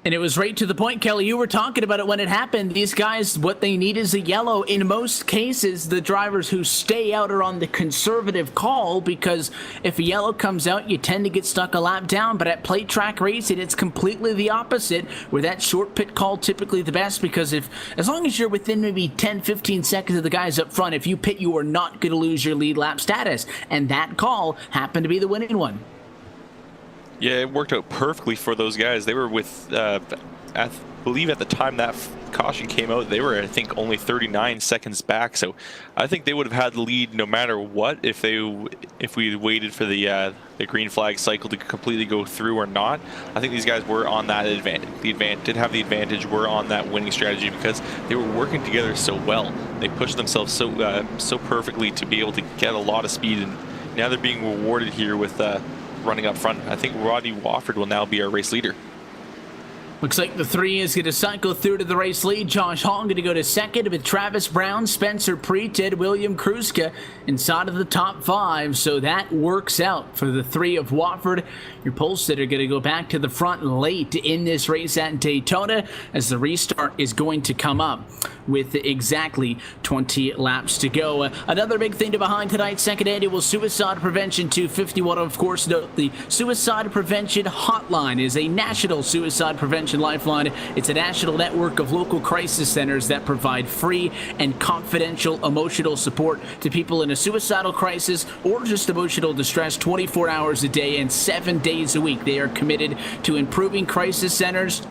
And it was right to the point, Kelly. You were talking about it when it happened. These guys, what they need is a yellow. In most cases, the drivers who stay out are on the conservative call because if a yellow comes out, you tend to get stuck a lap down. But at plate track racing, it's completely the opposite, where that short pit call typically the best because as long as you're within maybe 10, 15 seconds of the guys up front, if you pit, you are not going to lose your lead lap status. And that call happened to be the winning one. Yeah, it worked out perfectly for those guys. They were with, I believe at the time that caution came out, they were, I think, only 39 seconds back. So I think they would have had the lead no matter what if we waited for the green flag cycle to completely go through or not. I think these guys were on that advantage. Did have the advantage. Were on that winning strategy because they were working together so well. They pushed themselves so perfectly to be able to get a lot of speed, and now they're being rewarded here with running up front. I think Rodney Wofford will now be our race leader. Looks like the 3 is going to cycle through to the race lead. Josh Hall going to go to second with Travis Brown, Spencer Preet, William Kruska inside of the top 5. So that works out for the 3 of Wofford. Your Polstead are going to go back to the front late in this race at Daytona as the restart is going to come up. with exactly 20 laps to go. Another big thing to behind tonight's second annual Suicide Prevention 250. Want to, of course, note the Suicide Prevention Hotline is a national suicide prevention lifeline. It's a national network of local crisis centers that provide free and confidential emotional support to people in a suicidal crisis or just emotional distress 24 hours a day and 7 days a week. They are committed to improving crisis centers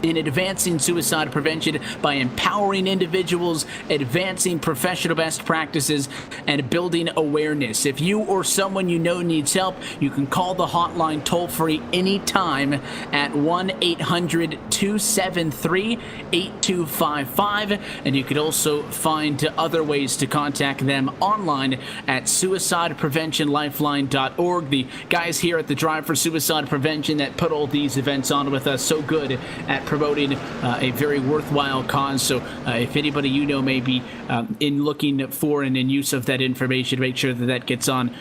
in advancing suicide prevention by empowering individuals, advancing professional best practices, and building awareness. If you or someone you know needs help, you can call the hotline toll-free anytime at 1-800-273-8255, and you could also find other ways to contact them online at suicidepreventionlifeline.org. The guys here at the Drive for Suicide Prevention that put all these events on with us so good at promoting a very worthwhile cause. So if anybody you know may be in looking for and in use of that information, make sure that that gets on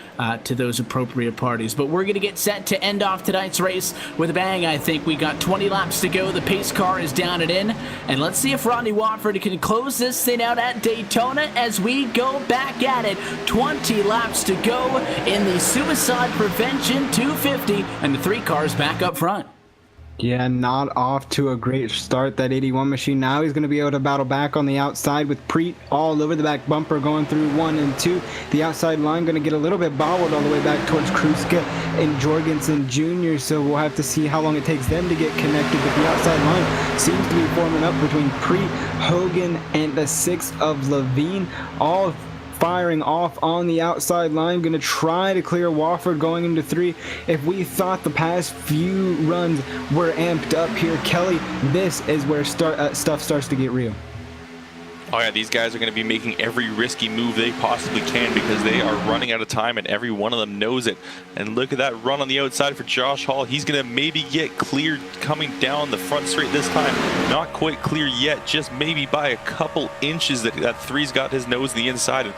to those appropriate parties. But we're going to get set to end off tonight's race with a bang. I think we got 20 laps to go. The pace car is down and in. And let's see if Rodney Wofford can close this thing out at Daytona as we go back at it. 20 laps to go in the Suicide Prevention 250, and the 3 cars back up front. Yeah, not off to a great start, that 81 machine. Now he's going to be able to battle back on the outside with Preet all over the back bumper going through 1 and 2. The outside line going to get a little bit bobbled all the way back towards Kruska and Jorgensen Jr., so we'll have to see how long it takes them to get connected. But the outside line seems to be forming up between Preet, Hogan, and the 6 of Levine, all firing off on the outside line. Going to try to clear Wofford going into 3. If we thought the past few runs were amped up here, Kelly, this is where stuff starts to get real. Oh yeah, these guys are going to be making every risky move they possibly can because they are running out of time and every one of them knows it. And look at that run on the outside for Josh Hall. He's going to maybe get cleared coming down the front straight this time. Not quite clear yet, just maybe by a couple inches. That 3's got his nose to the inside. And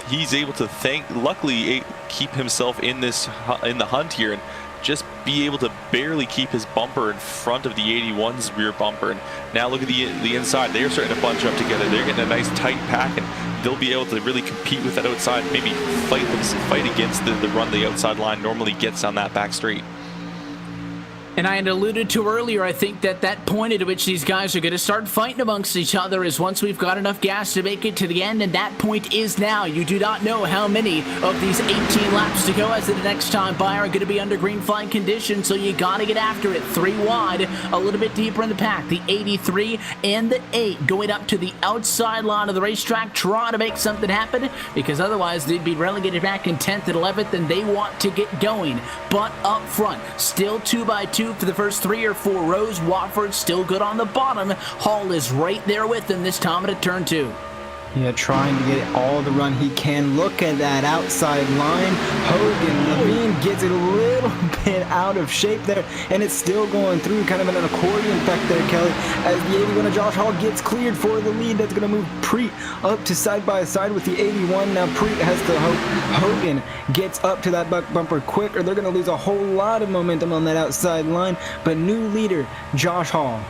he's able to luckily keep himself in the hunt here and just be able to barely keep his bumper in front of the 81's rear bumper. And now look at the inside. They're starting to bunch up together. They're getting a nice tight pack, and they'll be able to really compete with that outside, maybe fight against the run the outside line normally gets on that back straight. And I had alluded to earlier, I think that point at which these guys are going to start fighting amongst each other is once we've got enough gas to make it to the end, and that point is now. You do not know how many of these 18 laps to go as the next time by are going to be under green flag conditions, so you got to get after it. 3 wide, a little bit deeper in the pack. The 83 and the 8 going up to the outside line of the racetrack, trying to make something happen, because otherwise they'd be relegated back in 10th and 11th, and they want to get going. But up front, still 2x2 for the first 3 or 4 rows. Wofford still good on the bottom. Hall is right there with him this time at turn 2. Yeah, trying to get all the run he can. Look at that outside line. Hogan, Levine gets it a little bit out of shape there, and it's still going through, kind of an accordion effect there, Kelly, as the 81 of Josh Hall gets cleared for the lead. That's going to move Preet up to side by side with the 81. Now Preet has to hope Hogan gets up to that buck bumper quick, or they're going to lose a whole lot of momentum on that outside line. But new leader, Josh Hall.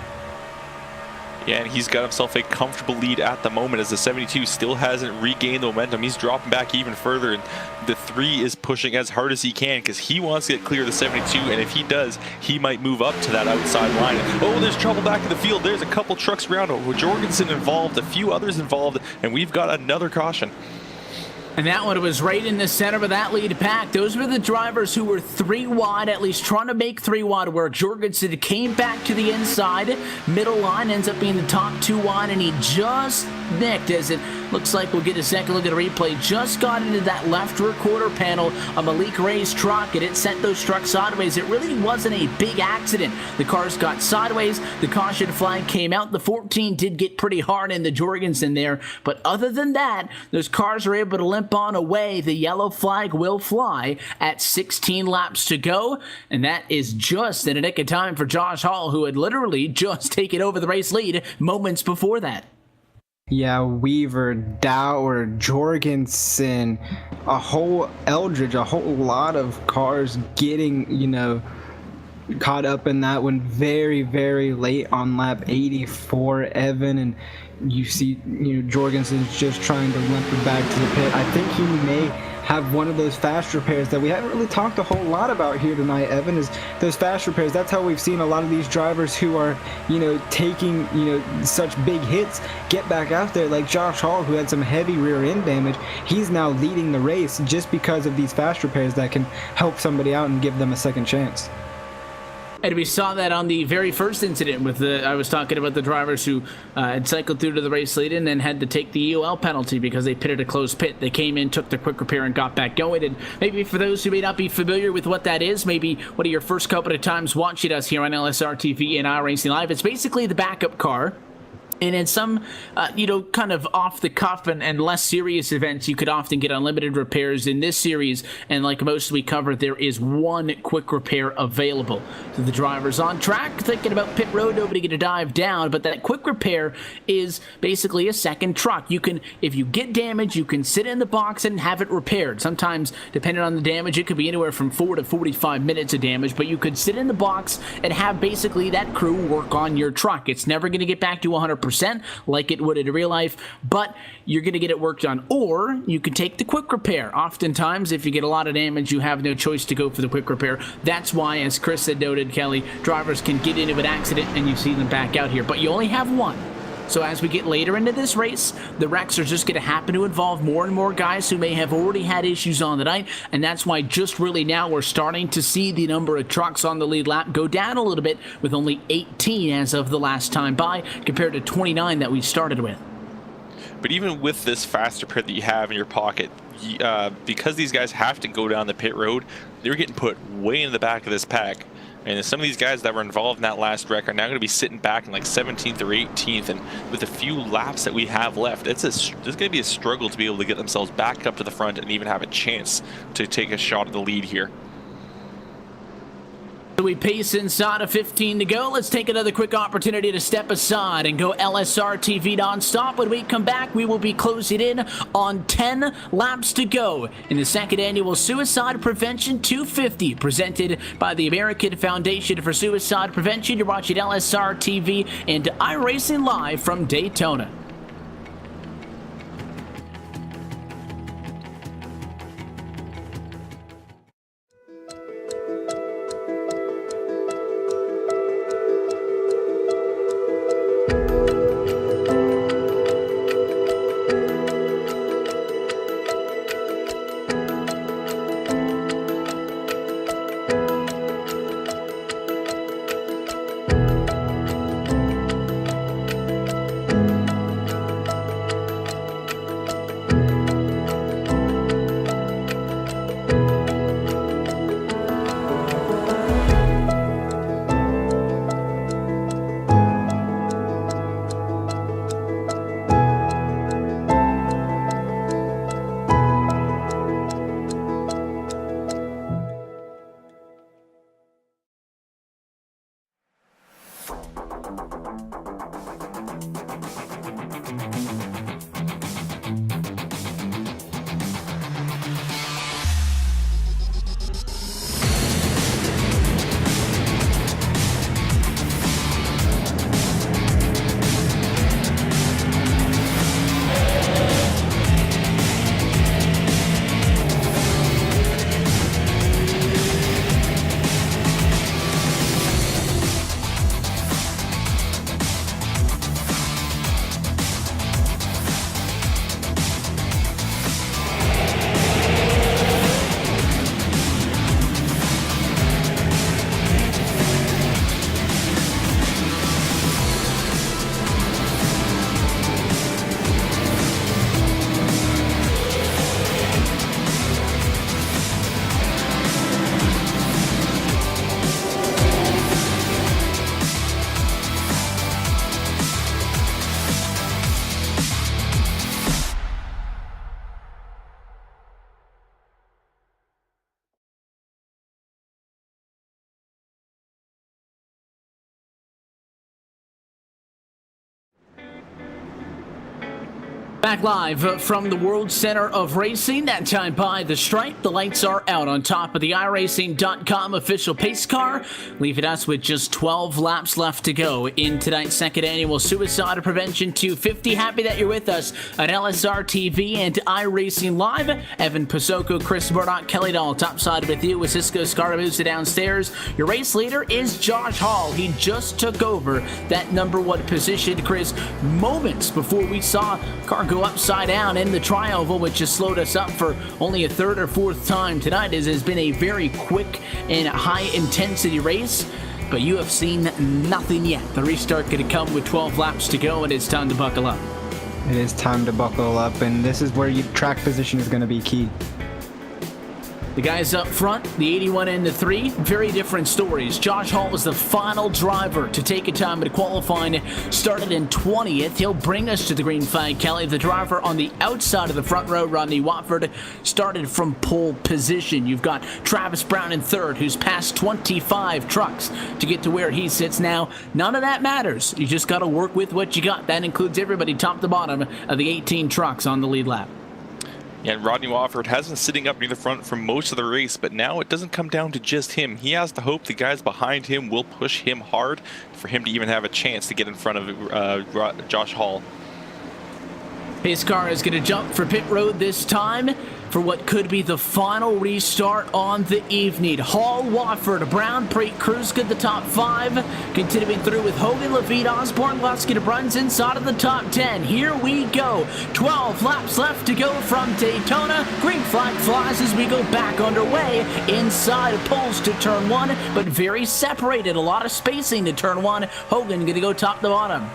Yeah, and he's got himself a comfortable lead at the moment as the 72 still hasn't regained the momentum. He's dropping back even further, and the 3 is pushing as hard as he can because he wants to get clear of the 72, and if he does, he might move up to that outside line. Oh, there's trouble back in the field. There's a couple trucks around. Jorgensen involved, a few others involved, and we've got another caution. And that one was right in the center of that lead pack. Those were the drivers who were 3 wide, at least trying to make 3 wide work. Jorgensen came back to the inside. Middle line ends up being the top 2 wide, and he just nicked, as it looks like we'll get a second look at a replay. Just got into that left rear quarter panel of Malik Ray's truck, and it sent those trucks sideways. It really wasn't a big accident. The cars got sideways. The caution flag came out. The 14 did get pretty hard in the Jorgensen there, but other than that, those cars are able to limp on away. The yellow flag will fly at 16 laps to go, and that is just in a nick of time for Josh Hall, who had literally just taken over the race lead moments before that. Yeah, Weaver, Dower, Jorgensen, a whole Eldridge, a whole lot of cars getting, caught up in that one very, very late on lap 84, Evan, and you see, Jorgensen's just trying to limp it back to the pit. I think he may have one of those fast repairs that we haven't really talked a whole lot about here tonight, Evan, is those fast repairs. That's how we've seen a lot of these drivers who are, taking, such big hits get back out there, like Josh Hall, who had some heavy rear end damage. He's now leading the race just because of these fast repairs that can help somebody out and give them a second chance. And we saw that on the very first incident with I was talking about the drivers who had cycled through to the race lead and then had to take the EOL penalty because they pitted a closed pit. They came in, took the quick repair, and got back going. And maybe for those who may not be familiar with what that is, maybe one of your first couple of times watching us here on LSRTV and iRacing Live, it's basically the backup car. And in some, kind of off-the-cuff and less serious events, you could often get unlimited repairs. In this series, and like most we covered, there is one quick repair available. So the driver's on track, thinking about pit road, nobody going to dive down, but that quick repair is basically a second truck. You can, if you get damage, you can sit in the box and have it repaired. Sometimes, depending on the damage, it could be anywhere from 4 to 45 minutes of damage, but you could sit in the box and have basically that crew work on your truck. It's never going to get back to 100%. Like it would in real life, but you're going to get it worked on. Or you can take the quick repair. Oftentimes, if you get a lot of damage, you have no choice to go for the quick repair. That's why, as Chris had noted, Kelly, drivers can get into an accident and you see them back out here, but you only have one. So as we get later into this race, the wrecks are just going to happen to involve more and more guys who may have already had issues on the night, and that's why just really now we're starting to see the number of trucks on the lead lap go down a little bit, with only 18 as of the last time by, compared to 29 that we started with. But even with this fast repair that you have in your pocket, because these guys have to go down the pit road, they're getting put way in the back of this pack. And some of these guys that were involved in that last wreck are now going to be sitting back in like 17th or 18th. And with the few laps that we have left, there's going to be a struggle to be able to get themselves back up to the front and even have a chance to take a shot at the lead here. We pace inside of 15 to go. Let's take another quick opportunity to step aside and go LSRTV nonstop. When we come back, we will be closing in on 10 laps to go in the second annual Suicide Prevention 250, presented by the American Foundation for Suicide Prevention. You're watching LSRTV and iRacing Live from Daytona. Back live from the World Center of Racing, that time by the stripe. The lights are out on top of the iRacing.com official pace car, leaving us with just 12 laps left to go in tonight's second annual Suicide Prevention 250. Happy that you're with us on LSRTV and iRacing Live. Evan Pasoko, Chris Murdoch, Kelly Dahl, topside with you with Cisco Scaramuza downstairs. Your race leader is Josh Hall. He just took over that number one position, Chris, moments before we saw car go upside down in the tri-oval, which has slowed us up for only a third or fourth time tonight. It has been a very quick and high-intensity race, but you have seen nothing yet. The restart going to come with 12 laps to go, and it's time to buckle up. It is time to buckle up, and this is where your track position is going to be key. The guys up front, the 81 and the 3, very different stories. Josh Hall was the final driver to take a time at qualifying, started in 20th. He'll bring us to the green flag, Kelly. The driver on the outside of the front row, Rodney Watford, started from pole position. You've got Travis Brown in third, who's passed 25 trucks to get to where he sits now. None of that matters. You just got to work with what you got. That includes everybody top to bottom of the 18 trucks on the lead lap. Yeah, and Rodney Wofford has been sitting up near the front for most of the race, but now it doesn't come down to just him. He has to hope the guys behind him will push him hard for him to even have a chance to get in front of Josh Hall. His car is going to jump for pit road this time for what could be the final restart on the evening. Hall, Watford, Brown, Preet, Kruska, the top 5. Continuing through with Hogan, Levine, Osborne, Luskin, Bruns inside of the top 10. Here we go. 12 laps left to go from Daytona. Green flag flies as we go back underway inside of poles to turn 1, but very separated. A lot of spacing to turn 1. Hogan going to go top to bottom.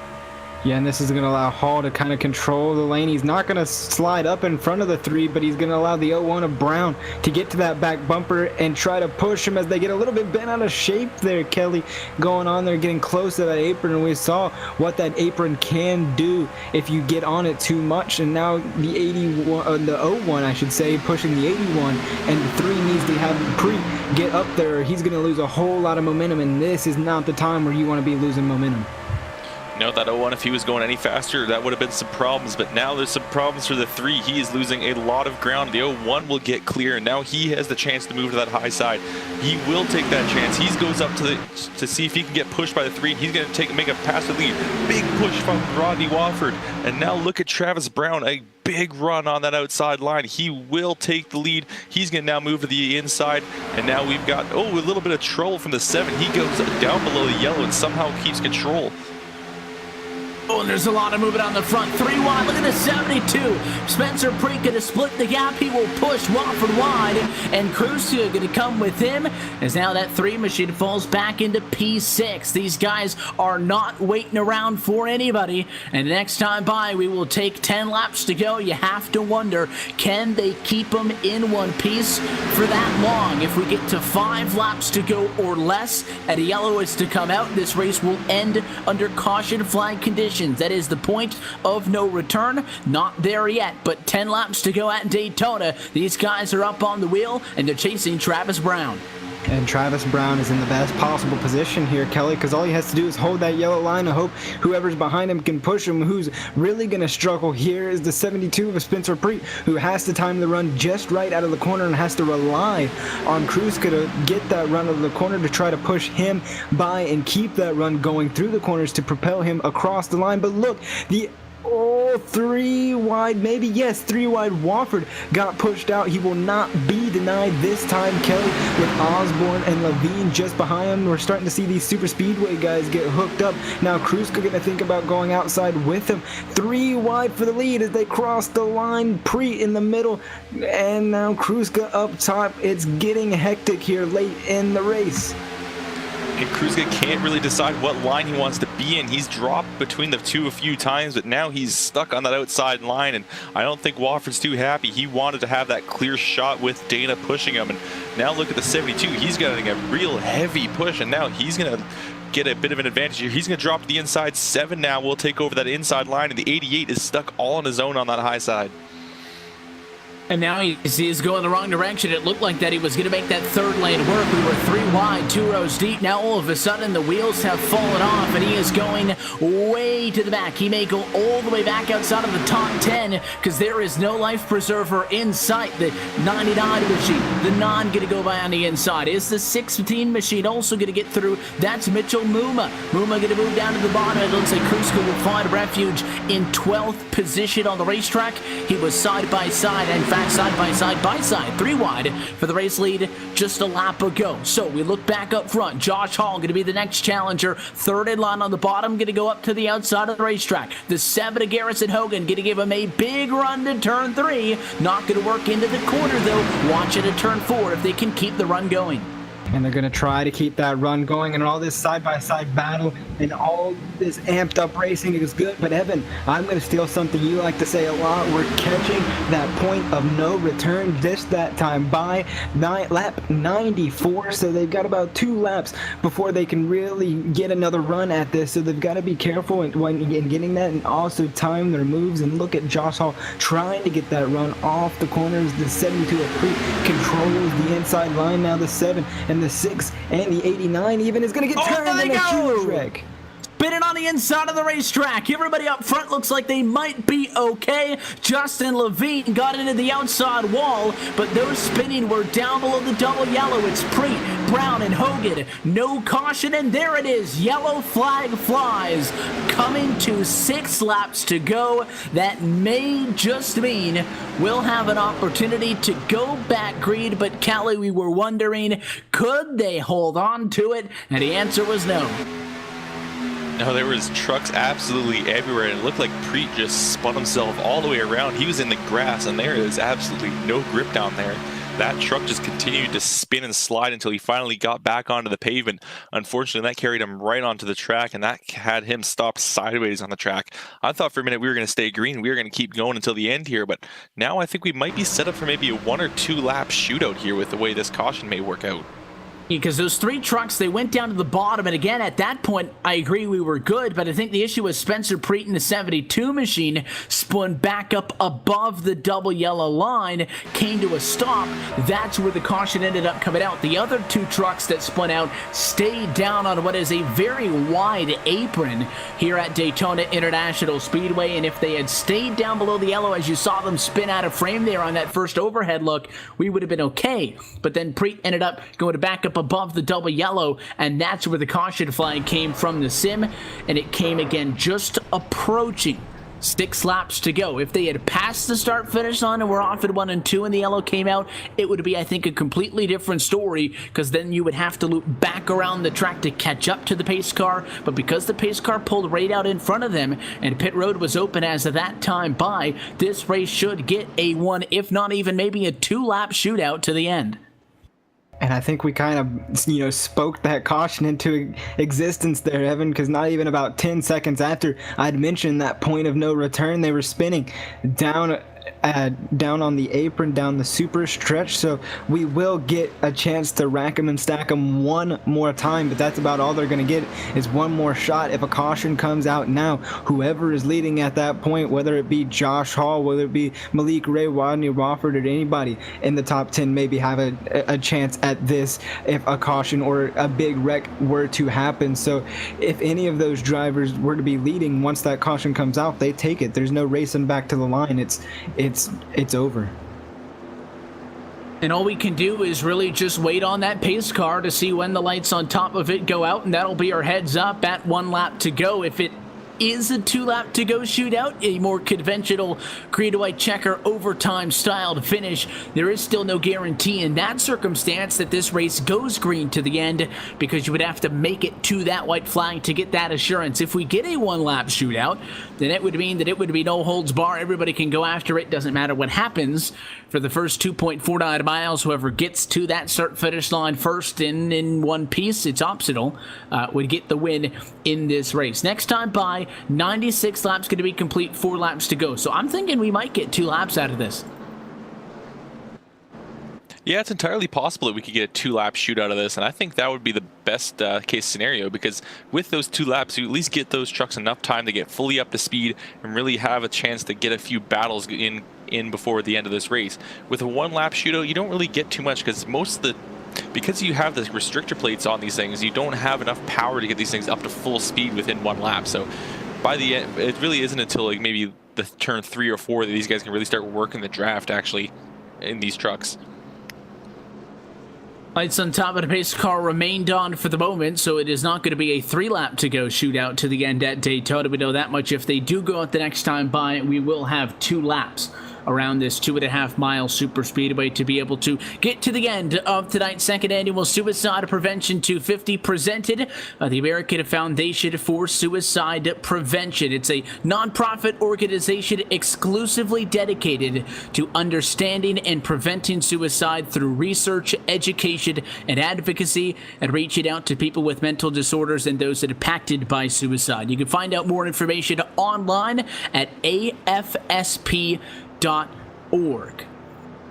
Yeah, and this is going to allow Hall to kind of control the lane. He's not going to slide up in front of the 3, but he's going to allow the 01 of Brown to get to that back bumper and try to push him as they get a little bit bent out of shape there. Kelly going on there, getting close to that apron, and we saw what that apron can do if you get on it too much. And now the 81, the 01, I should say, pushing the 81, and the 3 needs to have Preet get up there. He's going to lose a whole lot of momentum, and this is not the time where you want to be losing momentum. You know, that 01, if he was going any faster, that would have been some problems, but now there's some problems for the 3. He is losing a lot of ground. The 01 will get clear, and now he has the chance to move to that high side. He will take that chance. He goes up to see if he can get pushed by the 3. He's going to make a pass to lead. Big push from Rodney Wofford, and now look at Travis Brown, a big run on that outside line. He will take the lead. He's going to now move to the inside, and now we've got, a little bit of trouble from the 7. He goes down below the yellow and somehow keeps control. Oh, and there's a lot of movement on the front. 3 wide. Look at the 72. Spencer Preet going to split the gap. He will push Wofford wide. And Kruska going to come with him as now that 3 machine falls back into P6. These guys are not waiting around for anybody. And next time by, we will take 10 laps to go. You have to wonder, can they keep them in one piece for that long? If we get to 5 laps to go or less, and a yellow is to come out, this race will end under caution flag conditions. That is the point of no return. Not there yet, but 10 laps to go at Daytona. These guys are up on the wheel, and they're chasing Travis Brown. And Travis Brown is in the best possible position here, Kelly, because all he has to do is hold that yellow line and hope whoever's behind him can push him. Who's really going to struggle here is the 72 of Spencer Preet, who has to time the run just right out of the corner and has to rely on Kruska to get that run out of the corner to try to push him by and keep that run going through the corners to propel him across the line. But look, the 3 wide, maybe, yes, 3 wide. Wofford got pushed out. He will not be denied this time, Kelly, with Osborne and Levine just behind him. We're starting to see these super speedway guys get hooked up. Now Kruska gonna think about going outside with him. 3 wide for the lead as they cross the line. Preet in the middle, and now Kruska up top. It's getting hectic here late in the race. And Kruska can't really decide what line he wants to be in. He's dropped between the 2 a few times, but now he's stuck on that outside line, and I don't think Wofford's too happy. He wanted to have that clear shot with Dana pushing him, and now look at the 72. He's getting a real heavy push, and now he's going to get a bit of an advantage here. He's going to drop to the inside. 7 now will take over that inside line, and the 88 is stuck all on his own on that high side. And now he is going the wrong direction. It looked like that he was going to make that third lane work. We were 3 wide, 2 rows deep. Now all of a sudden the wheels have fallen off and he is going way to the back. He may go all the way back outside of the top 10 because there is no life preserver in sight. The 99 machine, the non going to go by on the inside. Is the 16 machine also going to get through? That's Mitchell Muma. Muma going to move down to the bottom. It looks like Kruska will find refuge in 12th position on the racetrack. He was side by side and side by side, 3 wide for the race lead just a lap ago. So we look back up front. Josh Hall going to be the next challenger. 3rd in line on the bottom, going to go up to the outside of the racetrack. The 7 of Garrison Hogan going to give him a big run to turn 3. Not going to work into the corner though. Watch it at turn 4 if they can keep the run going. And they're going to try to keep that run going, and all this side-by-side battle and all this amped up racing is good. But Evan, I'm going to steal something you like to say a lot. We're catching that point of no return that time by lap 94. So they've got about 2 laps before they can really get another run at this. So they've got to be careful in getting that and also time their moves. And look at Josh Hall trying to get that run off the corners. The 72 of Pre controls the inside line. Now the 7 and the 6 and the 89 even is going to get turned in a huge wreck. Spinning on the inside of the racetrack. Everybody up front looks like they might be okay. Justin Levine got into the outside wall, but those spinning were down below the double yellow. It's Preet, Brown, and Hogan. No caution, and there it is. Yellow flag flies. Coming to 6 laps to go. That may just mean we'll have an opportunity to go back green, but Callie, we were wondering, could they hold on to it? And the answer was no. No, there was trucks absolutely everywhere, and it looked like Preet just spun himself all the way around. He was in the grass, and there is absolutely no grip down there. That truck just continued to spin and slide until he finally got back onto the pavement. Unfortunately, that carried him right onto the track, and that had him stop sideways on the track. I thought for a minute we were going to stay green. We were going to keep going until the end here, but now I think we might be set up for maybe a 1 or 2 lap shootout here with the way this caution may work out. Because those 3 trucks, they went down to the bottom, and again, at that point, I agree we were good, but I think the issue was Spencer Preet and the 72 machine spun back up above the double yellow line, came to a stop. That's where the caution ended up coming out. The other 2 trucks that spun out stayed down on what is a very wide apron here at Daytona International Speedway, and if they had stayed down below the yellow as you saw them spin out of frame there on that first overhead look, we would have been okay. But then Preet ended up going to back up above the double yellow, and that's where the caution flag came from the sim, and it came again just approaching 6 laps to go. If they had passed the start finish line and were off at 1 and 2 and the yellow came out, it would be, I think, a completely different story, because then you would have to loop back around the track to catch up to the pace car. But because the pace car pulled right out in front of them and pit road was open as of that time by, this race should get a 1, if not even maybe a 2 lap shootout to the end. And I think we kind of, spoke that caution into existence there, Evan, because not even about 10 seconds after I'd mentioned that point of no return, they were spinning down on the apron, down the super stretch. So we will get a chance to rack them and stack them one more time, but that's about all they're going to get is one more shot. If a caution comes out now, whoever is leading at that point, whether it be Josh Hall, whether it be Malik Ray, Rodney Wofford, or anybody in the top 10, maybe have a chance at this if a caution or a big wreck were to happen. So if any of those drivers were to be leading once that caution comes out, they take it. There's no racing back to the line. It's over. And all we can do is really just wait on that pace car to see when the lights on top of it go out, and that'll be our heads up at 1 lap to go. If it is a 2 lap to go shootout, a more conventional green to white checker overtime styled finish, there is still no guarantee in that circumstance that this race goes green to the end, because you would have to make it to that white flag to get that assurance. If we get a 1 lap shootout, then it would mean that it would be no holds bar. Everybody can go after it. Doesn't matter what happens for the first 2.49 miles. Whoever gets to that start finish line first in one piece, it's optional, would get the win in this race. Next time by, 96 laps going to be complete, 4 laps to go. So I'm thinking we might get 2 laps out of this. Yeah, it's entirely possible that we could get a 2 lap shoot out of this, and I think that would be the best case scenario, because with those 2 laps, you at least get those trucks enough time to get fully up to speed and really have a chance to get a few battles in in before the end of this race. With a 1-lap shootout, you don't really get too much because because you have the restrictor plates on these things, you don't have enough power to get these things up to full speed within 1 lap. So by the end, it really isn't until like maybe the turn 3 or 4 that these guys can really start working the draft actually in these trucks. Lights on top of the pace car remained on for the moment, so it is not going to be a 3-lap to go shootout to the end at Daytona. We know that much. If they do go out the next time by, we will have 2 laps around this 2.5-mile super speedway to be able to get to the end of tonight's second annual Suicide Prevention 250 presented by the American Foundation for Suicide Prevention. It's a nonprofit organization exclusively dedicated to understanding and preventing suicide through research, education, and advocacy, and reaching out to people with mental disorders and those that are impacted by suicide. You can find out more information online at afsp.org.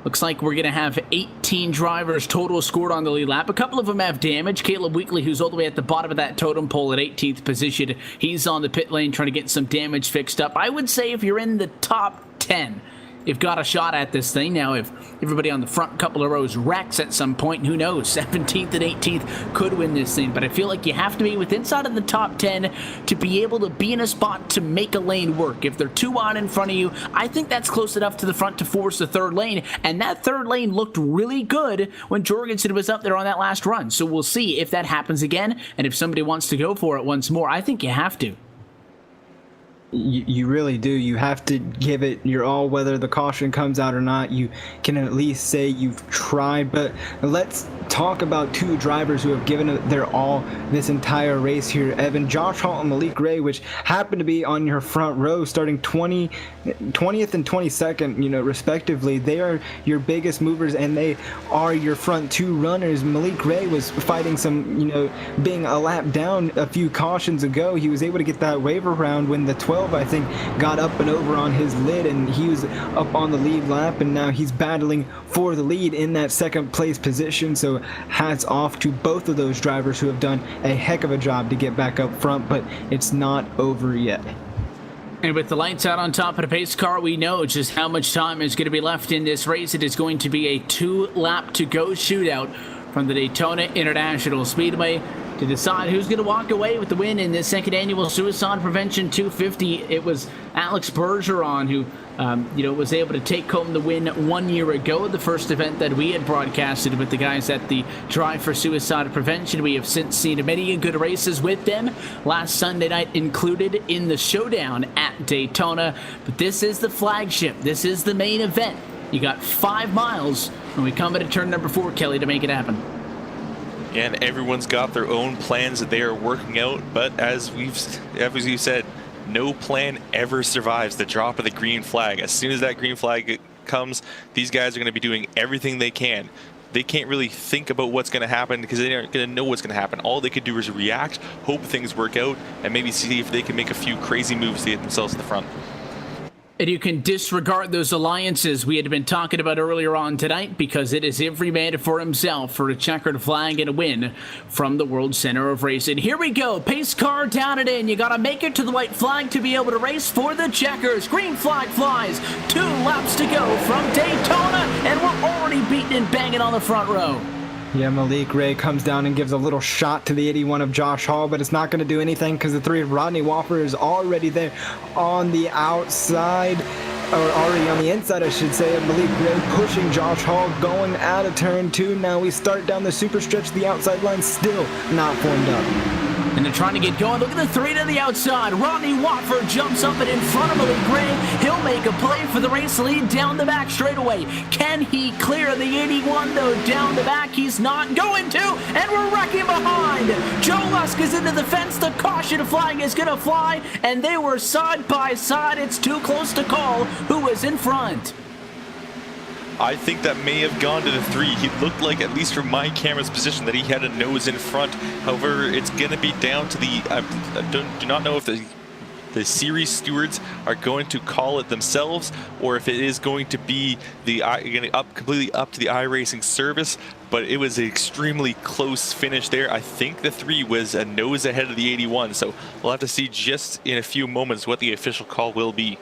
Looks like we're going to have 18 drivers total scored on the lead lap. A couple of them have damage. Caleb Weekly, who's all the way at the bottom of that totem pole at 18th position, he's on the pit lane trying to get some damage fixed up. I would say if you're in the top 10, you've got a shot at this thing. Now, if everybody on the front couple of rows wrecks at some point, who knows? 17th and 18th could win this thing. But I feel like you have to be within inside of the top 10 to be able to be in a spot to make a lane work. If they're 2 wide in front of you, I think that's close enough to the front to force the 3rd lane. And that 3rd lane looked really good when Jorgensen was up there on that last run. So we'll see if that happens again. And if somebody wants to go for it once more, I think you have to. You really do. You have to give it your all, whether the caution comes out or not. You can at least say you've tried. But let's talk about 2 drivers who have given it their all this entire race here, Evan. Josh Hall and Malik Gray, which happen to be on your front row, starting 20th and 22nd, respectively. They are your biggest movers, and they are your front 2 runners. Malik Gray was fighting some, being a lap down a few cautions ago. He was able to get that waiver round when the 12, I think, got up and over on his lid, and he was up on the lead lap, and now he's battling for the lead in that 2nd place position. So hats off to both of those drivers who have done a heck of a job to get back up front, but it's not over yet. And with the lights out on top of the pace car, we know just how much time is going to be left in this race. It is going to be a 2-lap to go shootout from the Daytona International Speedway to decide who's going to walk away with the win in this 2nd annual Suicide Prevention 250. It was Alex Bergeron who was able to take home the win 1 year ago, the first event that we had broadcasted with the guys at the Drive for Suicide Prevention. We have since seen many good races with them, last Sunday night included in the showdown at Daytona. But this is the flagship. This is the main event. You got 5 miles when we come into turn number 4, Kelly, to make it happen. And everyone's got their own plans that they are working out, but as we've said, no plan ever survives the drop of the green flag. As soon as that green flag comes, these guys are going to be doing everything they can. They can't really think about what's going to happen because they aren't going to know what's going to happen. All they could do is react, hope things work out, and maybe see if they can make a few crazy moves to get themselves to the front. And you can disregard those alliances we had been talking about earlier on tonight, because it is every man for himself for a checkered flag and a win from the World Center of Racing. Here we go. Pace car down and in. You got to make it to the white flag to be able to race for the checkers. Green flag flies. 2 laps to go from Daytona, and we're already beating and banging on the front row. Yeah, Malik Ray comes down and gives a little shot to the 81 of Josh Hall, but it's not going to do anything because the 3 of Rodney Whopper is already there on the outside, or already on the inside, I should say, of Malik Ray pushing Josh Hall going out of turn 2. Now we start down the super stretch. The outside line still not formed up. And they're trying to get going. Look at the 3 to the outside. Rodney Watford jumps up and in front of Malik Gray. He'll make a play for the race lead down the back straightaway. Can he clear the 81, though, down the back? He's not going to, and we're wrecking behind. Joe Lusk is into the fence. The caution flag is going to fly, and they were side by side. It's too close to call who is in front. I think that may have gone to the 3. He looked like, at least from my camera's position, that he had a nose in front. However, it's going to be down to the... I do not know if the series stewards are going to call it themselves, or if it is going to be completely up to the iRacing service. But it was an extremely close finish there. I think the 3 was a nose ahead of the 81, so we'll have to see just in a few moments what the official call will be.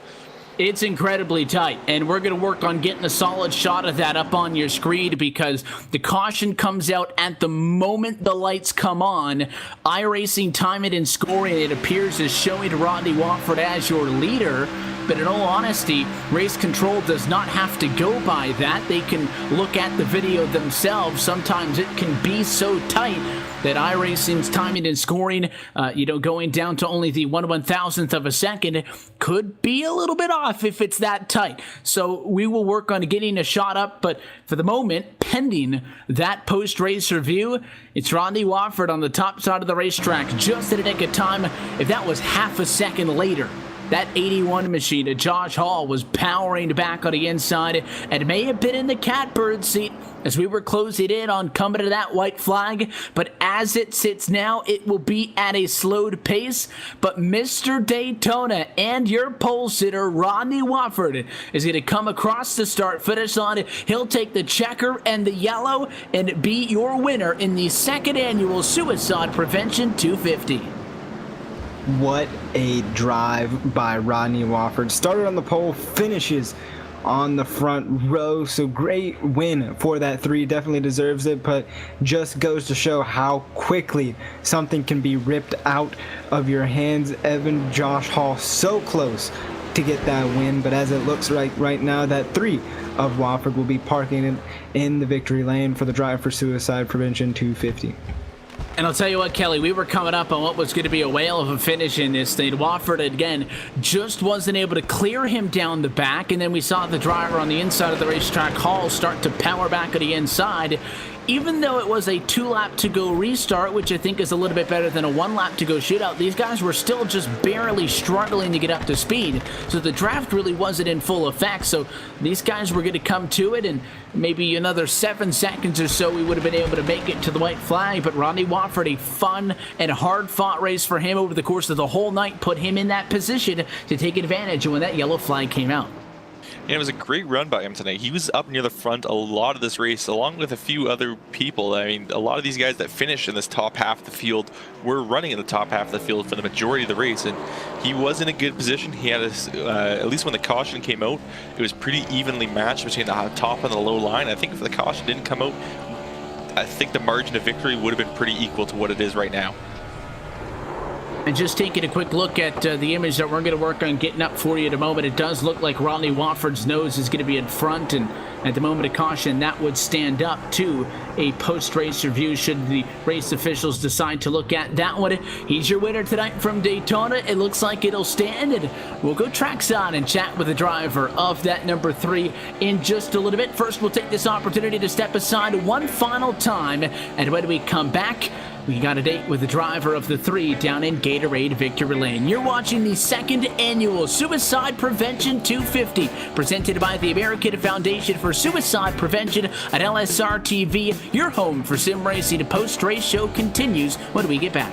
It's incredibly tight, and we're going to work on getting a solid shot of that up on your screen because the caution comes out at the moment the lights come on. iRacing time it and scoring, it appears is showing Rodney Watford as your leader, but in all honesty, race control does not have to go by that. They can look at the video themselves. Sometimes it can be so tight that iRacing's timing and scoring, going down to only the 1/1000th of a second could be a little bit off if it's that tight. So we will work on getting a shot up, but for the moment, pending that post-race review, it's Rodney Watford on the top side of the racetrack, just at a nick of time. If that was half a second later, that 81 machine, Josh Hall, was powering back on the inside and may have been in the catbird seat as we were closing in on coming to that white flag. But as it sits now, it will be at a slowed pace. But Mr. Daytona and your pole sitter, Rodney Watford, is going to come across the start-finish line. He'll take the checker and the yellow and be your winner in the second annual Suicide Prevention 250. What a drive by Rodney Watford. Started on the pole, finishes on the front row. So great win for that 3. Definitely deserves it, but just goes to show how quickly something can be ripped out of your hands. Evan, Josh Hall, so close to get that win, but as it looks right now, that 3 of Watford will be parking in the victory lane for the Drive for Suicide Prevention 250. And I'll tell you what, Kelly, we were coming up on what was going to be a whale of a finish in this thing. Watford, again, just wasn't able to clear him down the back, and then we saw the driver on the inside of the racetrack, Hall, start to power back on the inside. Even though it was a 2-lap-to-go restart, which I think is a little bit better than a 1-lap-to-go shootout, these guys were still just barely struggling to get up to speed. So the draft really wasn't in full effect. So these guys were going to come to it, and maybe another 7 seconds or so we would have been able to make it to the white flag. But Rodney Watford, a fun and hard-fought race for him over the course of the whole night, put him in that position to take advantage of when that yellow flag came out. And it was a great run by him tonight. He was up near the front a lot of this race, along with a few other people. I mean, a lot of these guys that finished in this top half of the field were running in the top half of the field for the majority of the race, and he was in a good position. He had at least when the caution came out, it was pretty evenly matched between the top and the low line. I think if the caution didn't come out, I think the margin of victory would have been pretty equal to what it is right now. And just taking a quick look at the image that we're going to work on getting up for you in a moment, it does look like Rodney Watford's nose is going to be in front, and at the moment of caution, that would stand up to a post-race review should the race officials decide to look at that one. He's your winner tonight from Daytona. It looks like it'll stand, and we'll go trackside and chat with the driver of that number 3 in just a little bit. First, we'll take this opportunity to step aside one final time, and when we come back, we got a date with the driver of the 3 down in Gatorade Victory Lane. You're watching the second annual Suicide Prevention 250, presented by the American Foundation for Suicide Prevention at LSRTV. Your home for sim racing. Post-race show continues when we get back.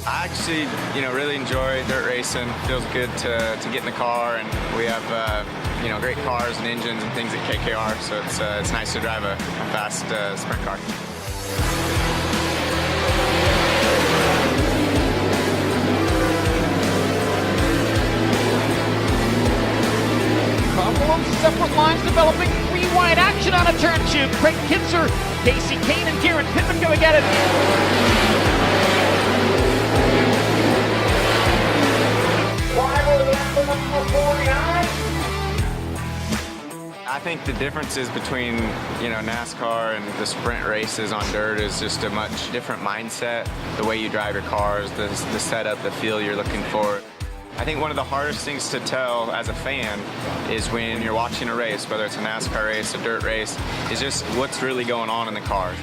I actually, really enjoy dirt racing. Feels good to get in the car, and we have, great cars and engines and things at KKR, so it's nice to drive a fast sprint car. Couple of separate lines developing, three-wide action on a turn 2. Craig Kitzer, Casey Kane, and Kieran Pittman going at it. I think the differences between, NASCAR and the sprint races on dirt is just a much different mindset. The way you drive your cars, the setup, the feel you're looking for. I think one of the hardest things to tell as a fan is when you're watching a race, whether it's a NASCAR race, a dirt race, is just what's really going on in the car.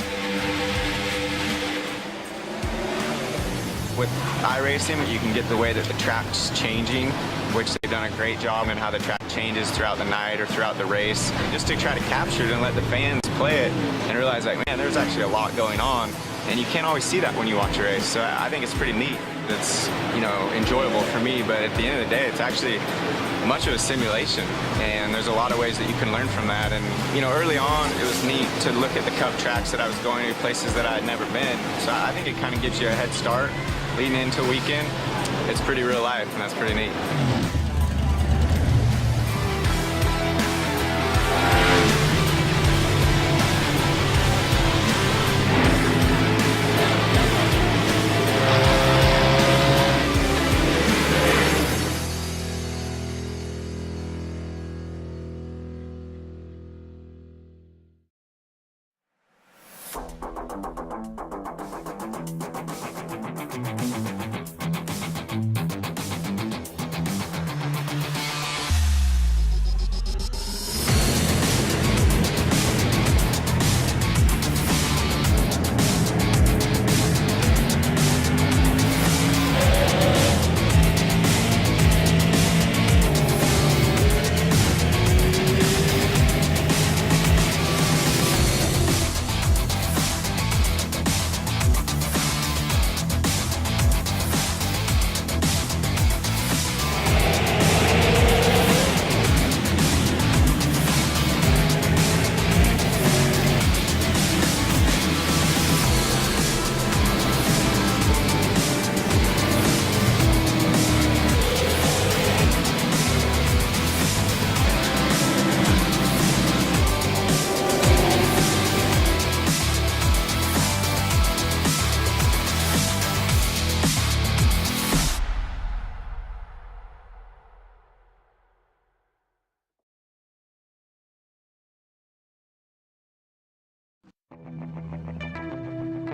With iRacing, you can get the way that the track's changing, which they've done a great job in how the track changes throughout the night or throughout the race, just to try to capture it and let the fans play it and realize, like, man, there's actually a lot going on, and you can't always see that when you watch a race. So I think it's pretty neat. It's, enjoyable for me, but at the end of the day, it's actually much of a simulation, and there's a lot of ways that you can learn from that. And, early on, it was neat to look at the Cup tracks that I was going to, places that I had never been. So I think it kind of gives you a head start leading into a weekend. It's pretty real life, and that's pretty neat.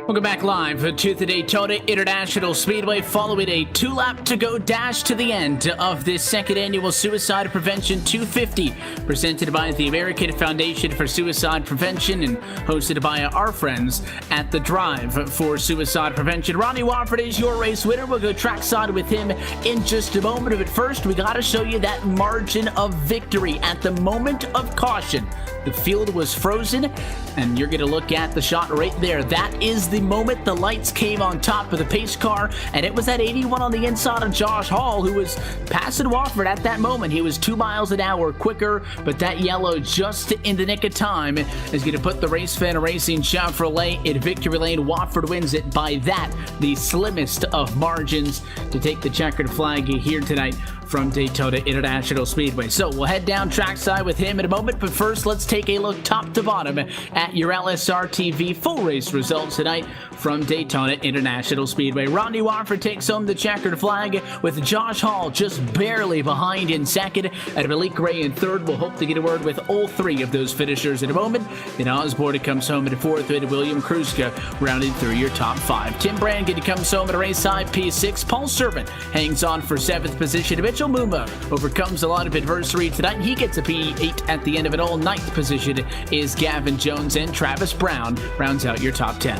Welcome back live to the Daytona International Speedway following a 2-lap-to-go dash to the end of this second annual Suicide Prevention 250, presented by the American Foundation for Suicide Prevention and hosted by our friends at the Drive for Suicide Prevention. Ronnie Wofford is your race winner. We'll go trackside with him in just a moment. But first, we got to show you that margin of victory at the moment of caution. The field was frozen, and you're going to look at the shot right there. That is the moment the lights came on top of the pace car, and it was that 81 on the inside of Josh Hall who was passing Wofford at that moment. He was 2 miles an hour quicker, but that yellow just in the nick of time is going to put the Race Fan Racing Chevrolet in victory lane. Wofford wins it by that, the slimmest of margins, to take the checkered flag here tonight from Daytona International Speedway. So we'll head down trackside with him in a moment, but first let's take a look top to bottom at your LSRTV full race results tonight from Daytona International Speedway. Rodney Wofford takes home the checkered flag with Josh Hall just barely behind in second, and Malik Gray in third. We'll hope to get a word with all three of those finishers in a moment. Then Osborne comes home in fourth, and William Kruska rounding through your top five. Tim Brannigan comes home at a race side P6. Paul Servant hangs on for seventh position. Mitchell Muma overcomes a lot of adversity tonight. He gets a P8 at the end of it all. Ninth position is Gavin Jones, and Travis Brown rounds out your top 10.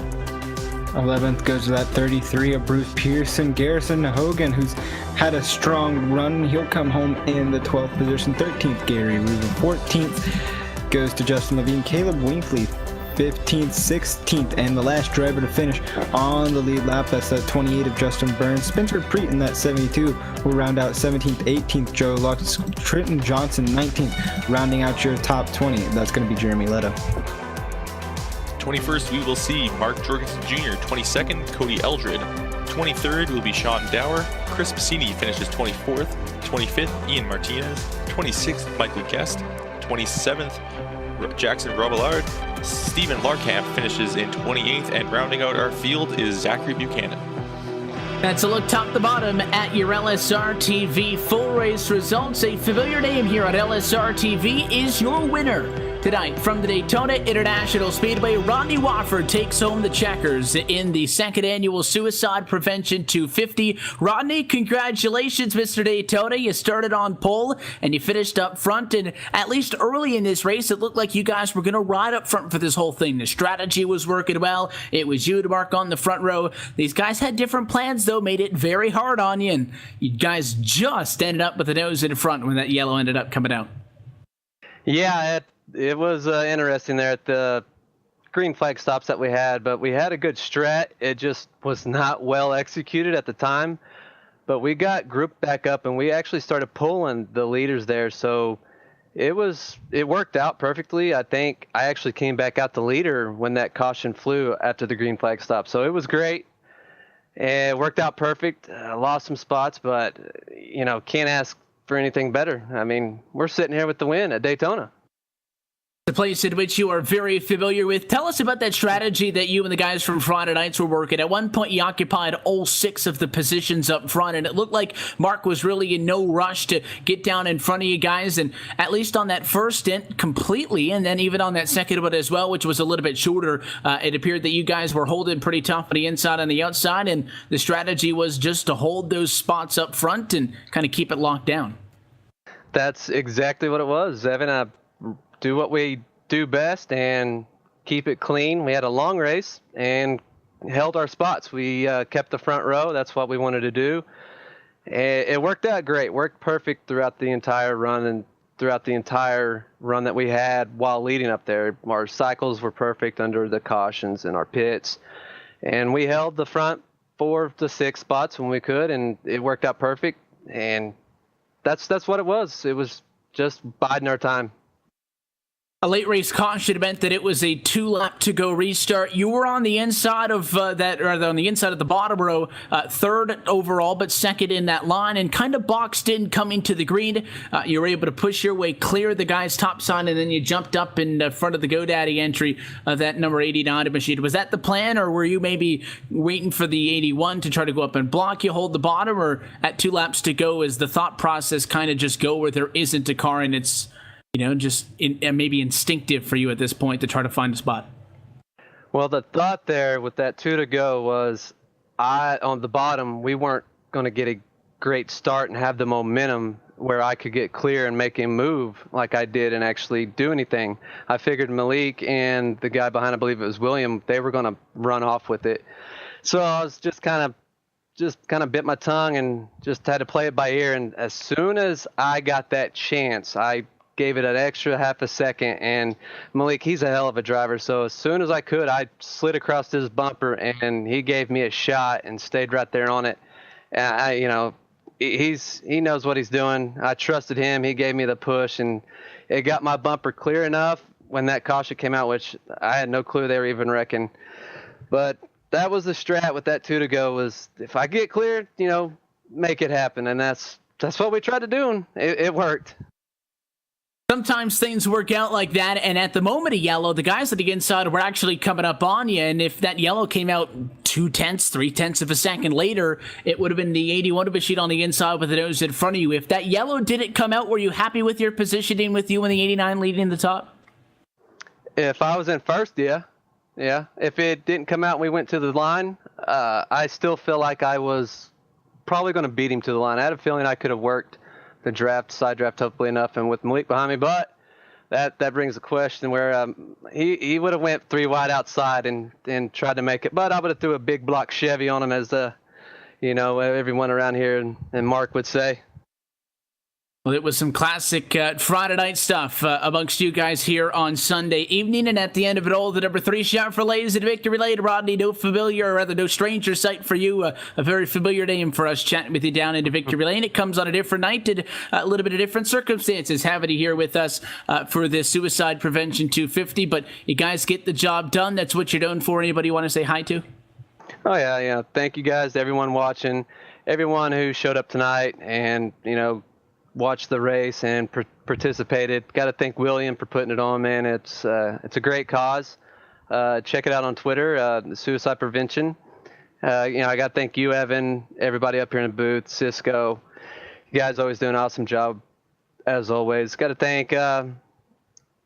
11th goes to that 33 of Bruce Pearson. Garrison Hogan, who's had a strong run, he'll come home in the 12th position. 13th, Gary Rubin. 14th goes to Justin Levine. Caleb Winkley, 15th, 16th, and the last driver to finish on the lead lap, that's that 28 of Justin Burns. Spencer Preet in that 72 will round out 17th, 18th, Joe Lux. Trenton Johnson, 19th, rounding out your top 20. That's going to be Jeremy Leto. 21st, we will see Mark Jorgensen Jr. 22nd, Cody Eldred. 23rd will be Sean Dower. Chris Piscini finishes 24th. 25th, Ian Martinez. 26th, Michael Guest. 27th, Jackson Robillard. Stephen Larkamp finishes in 28th, and rounding out our field is Zachary Buchanan. That's a look top to bottom at your LSRTV full race results. A familiar name here on LSRTV is your winner. Tonight, from the Daytona International Speedway, Rodney Wofford takes home the checkers in the second annual Suicide Prevention 250. Rodney, congratulations, Mr. Daytona. You started on pole and you finished up front. And at least early in this race, it looked like you guys were going to ride up front for this whole thing. The strategy was working well. It was you to mark on the front row. These guys had different plans, though, made it very hard on you. And you guys just ended up with the nose in front when that yellow ended up coming out. Yeah, it was interesting there at the green flag stops that we had, but we had a good strat. It just was not well executed at the time, but we got grouped back up and we actually started pulling the leaders there. So it worked out perfectly. I think I actually came back out the leader when that caution flew after the green flag stop. So it was great. It worked out perfect. I lost some spots, but can't ask for anything better. I mean, we're sitting here with the win at Daytona. The place in which you are very familiar with. Tell us about that strategy that you and the guys from Friday nights were working. At one point, you occupied all 6 of the positions up front, and it looked like Mark was really in no rush to get down in front of you guys, and at least on that first stint completely, and then even on that second one as well, which was a little bit shorter, it appeared that you guys were holding pretty tough on the inside and the outside, and the strategy was just to hold those spots up front and kind of keep it locked down. That's exactly what it was, Evan. Do what we do best and keep it clean. We had a long race and held our spots. We kept the front row. That's what we wanted to do. It worked out great. Worked perfect throughout the entire run and throughout the entire run that we had while leading up there. Our cycles were perfect under the cautions and our pits. And we held the front 4 to 6 spots when we could, and it worked out perfect. And that's what it was. It was just biding our time. A late race caution meant that it was a 2-lap to go restart. You were on the inside of on the inside of the bottom row, 3rd overall, but 2nd in that line, and kind of boxed in coming to the green. You were able to push your way clear the guy's top sign, and then you jumped up in front of the GoDaddy entry of that number 89 machine. Was that the plan, or were you maybe waiting for the 81 to try to go up and block you, hold the bottom, or at 2 laps to go is the thought process kind of just go where there isn't a car and it's maybe instinctive for you at this point to try to find a spot? Well, the thought there with that 2 to go was on the bottom, we weren't going to get a great start and have the momentum where I could get clear and make him move like I did and actually do anything. I figured Malik and the guy behind, I believe it was William, they were going to run off with it. So I was just kind of bit my tongue and just had to play it by ear. And as soon as I got that chance, I gave it an extra half a second, and Malik, he's a hell of a driver. So as soon as I could, I slid across his bumper, and he gave me a shot and stayed right there on it. He knows what he's doing. I trusted him. He gave me the push, and it got my bumper clear enough when that caution came out, which I had no clue they were even wrecking. But that was the strat with that 2 to go, was if I get cleared, make it happen. And that's what we tried to do, and it worked. Sometimes things work out like that, and at the moment of yellow, the guys at the inside were actually coming up on you, and if that yellow came out 0.2 of a second later, it would have been the 81 machine on the inside with the nose in front of you. If that yellow didn't come out, were you happy with your positioning with you and the 89 leading the top? If I was in first, yeah. If it didn't come out and we went to the line, I still feel like I was probably going to beat him to the line. I had a feeling I could have worked the side draft hopefully enough, and with Malik behind me, but that brings a question where he would have went 3 wide outside and tried to make it, but I would have threw a big block Chevy on him, as everyone around here and Mark would say. Well, it was some classic Friday night stuff amongst you guys here on Sunday evening, and at the end of it all, the number 3 shot for ladies in victory lane. Rodney, no stranger sight for you, a very familiar name for us chatting with you down into victory lane. It comes on a different night and a little bit of different circumstances having you here with us for this Suicide Prevention 250, but you guys get the job done. That's what you're known for. Anybody you want to say hi to? Oh, yeah. Thank you guys, everyone watching, everyone who showed up tonight and, watched the race and participated. Got to thank William for putting it on, man. It's a great cause. Check it out on Twitter, Suicide Prevention. I got to thank you, Evan, everybody up here in the booth, Cisco. You guys always do an awesome job, as always. Got to thank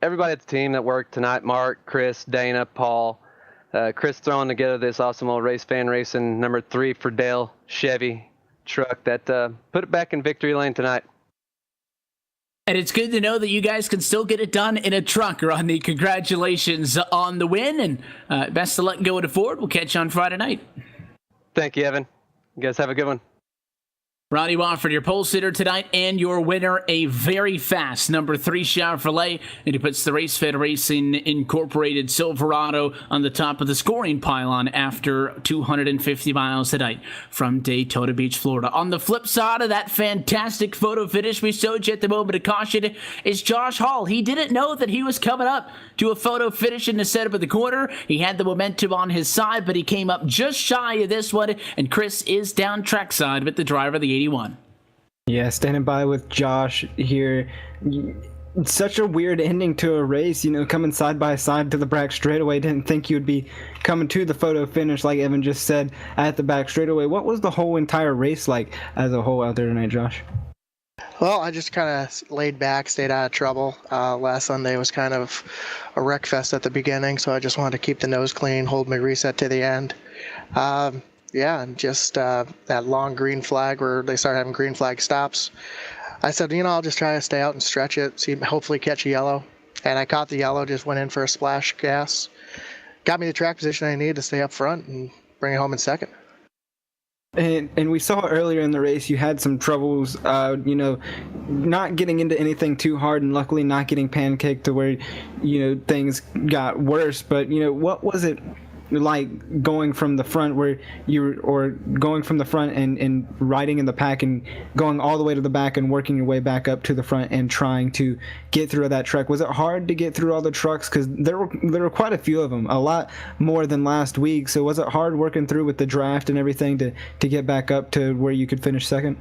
everybody at the team that worked tonight, Mark, Chris, Dana, Paul. Chris throwing together this awesome old Race Fan Racing number 3 for Dale Chevy truck that put it back in victory lane tonight. And it's good to know that you guys can still get it done in a truck, Rodney. Congratulations on the win, and best of luck going forward. We'll catch you on Friday night. Thank you, Evan. You guys have a good one. Rodney Wofford, your pole sitter tonight, and your winner, a very fast number 3 Chevrolet, and he puts the Race Fed Racing Incorporated Silverado on the top of the scoring pylon after 250 miles tonight from Daytona Beach, Florida. On the flip side of that fantastic photo finish we showed you at the moment of caution is Josh Hall. He didn't know that he was coming up to a photo finish in the setup of the corner. He had the momentum on his side, but he came up just shy of this one, and Chris is down trackside with the driver of the 81. Yeah, standing by with Josh here. Such a weird ending to a race, coming side by side to the back straightaway. Didn't think you'd be coming to the photo finish, like Evan just said, at the back straightaway. What was the whole entire race like as a whole out there tonight, Josh? Well, I just kind of laid back, stayed out of trouble. Last Sunday was kind of a wreck fest at the beginning, so I just wanted to keep the nose clean, hold my reset to the end. Yeah, and just that long green flag where they start having green flag stops. I said, I'll just try to stay out and stretch it, see, hopefully catch a yellow. And I caught the yellow, just went in for a splash gas. Got me the track position I needed to stay up front and bring it home in second. And we saw earlier in the race you had some troubles, not getting into anything too hard, and luckily not getting pancaked to where, things got worse. But, what was it like going from the front and riding in the pack and going all the way to the back and working your way back up to the front and trying to get through that truck? Was it hard to get through all the trucks? Because there were quite a few of them, a lot more than last week. So was it hard working through with the draft and everything to get back up to where you could finish second?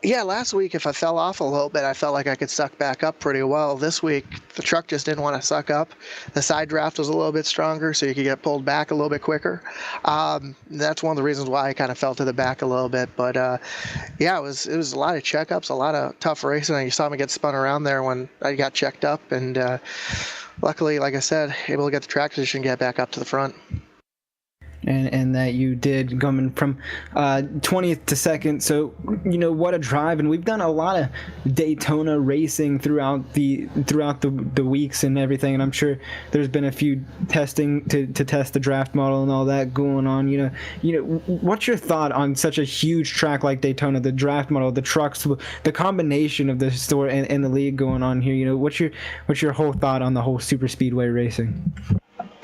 Yeah, last week, if I fell off a little bit, I felt like I could suck back up pretty well. This week, the truck just didn't want to suck up. The side draft was a little bit stronger, so you could get pulled back a little bit quicker. That's one of the reasons why I kind of fell to the back a little bit. But, yeah, it was a lot of checkups, a lot of tough racing. And you saw me get spun around there when I got checked up. And luckily, like I said, able to get the track position and get back up to the front. And that you did, coming from 20th to 2nd. So, what a drive. And we've done a lot of Daytona racing throughout the weeks and everything. And I'm sure there's been a few testing to test the draft model and all that going on. What's your thought on such a huge track like Daytona, the draft model, the trucks, the combination of the store and the league going on here? What's your whole thought on the whole super speedway racing?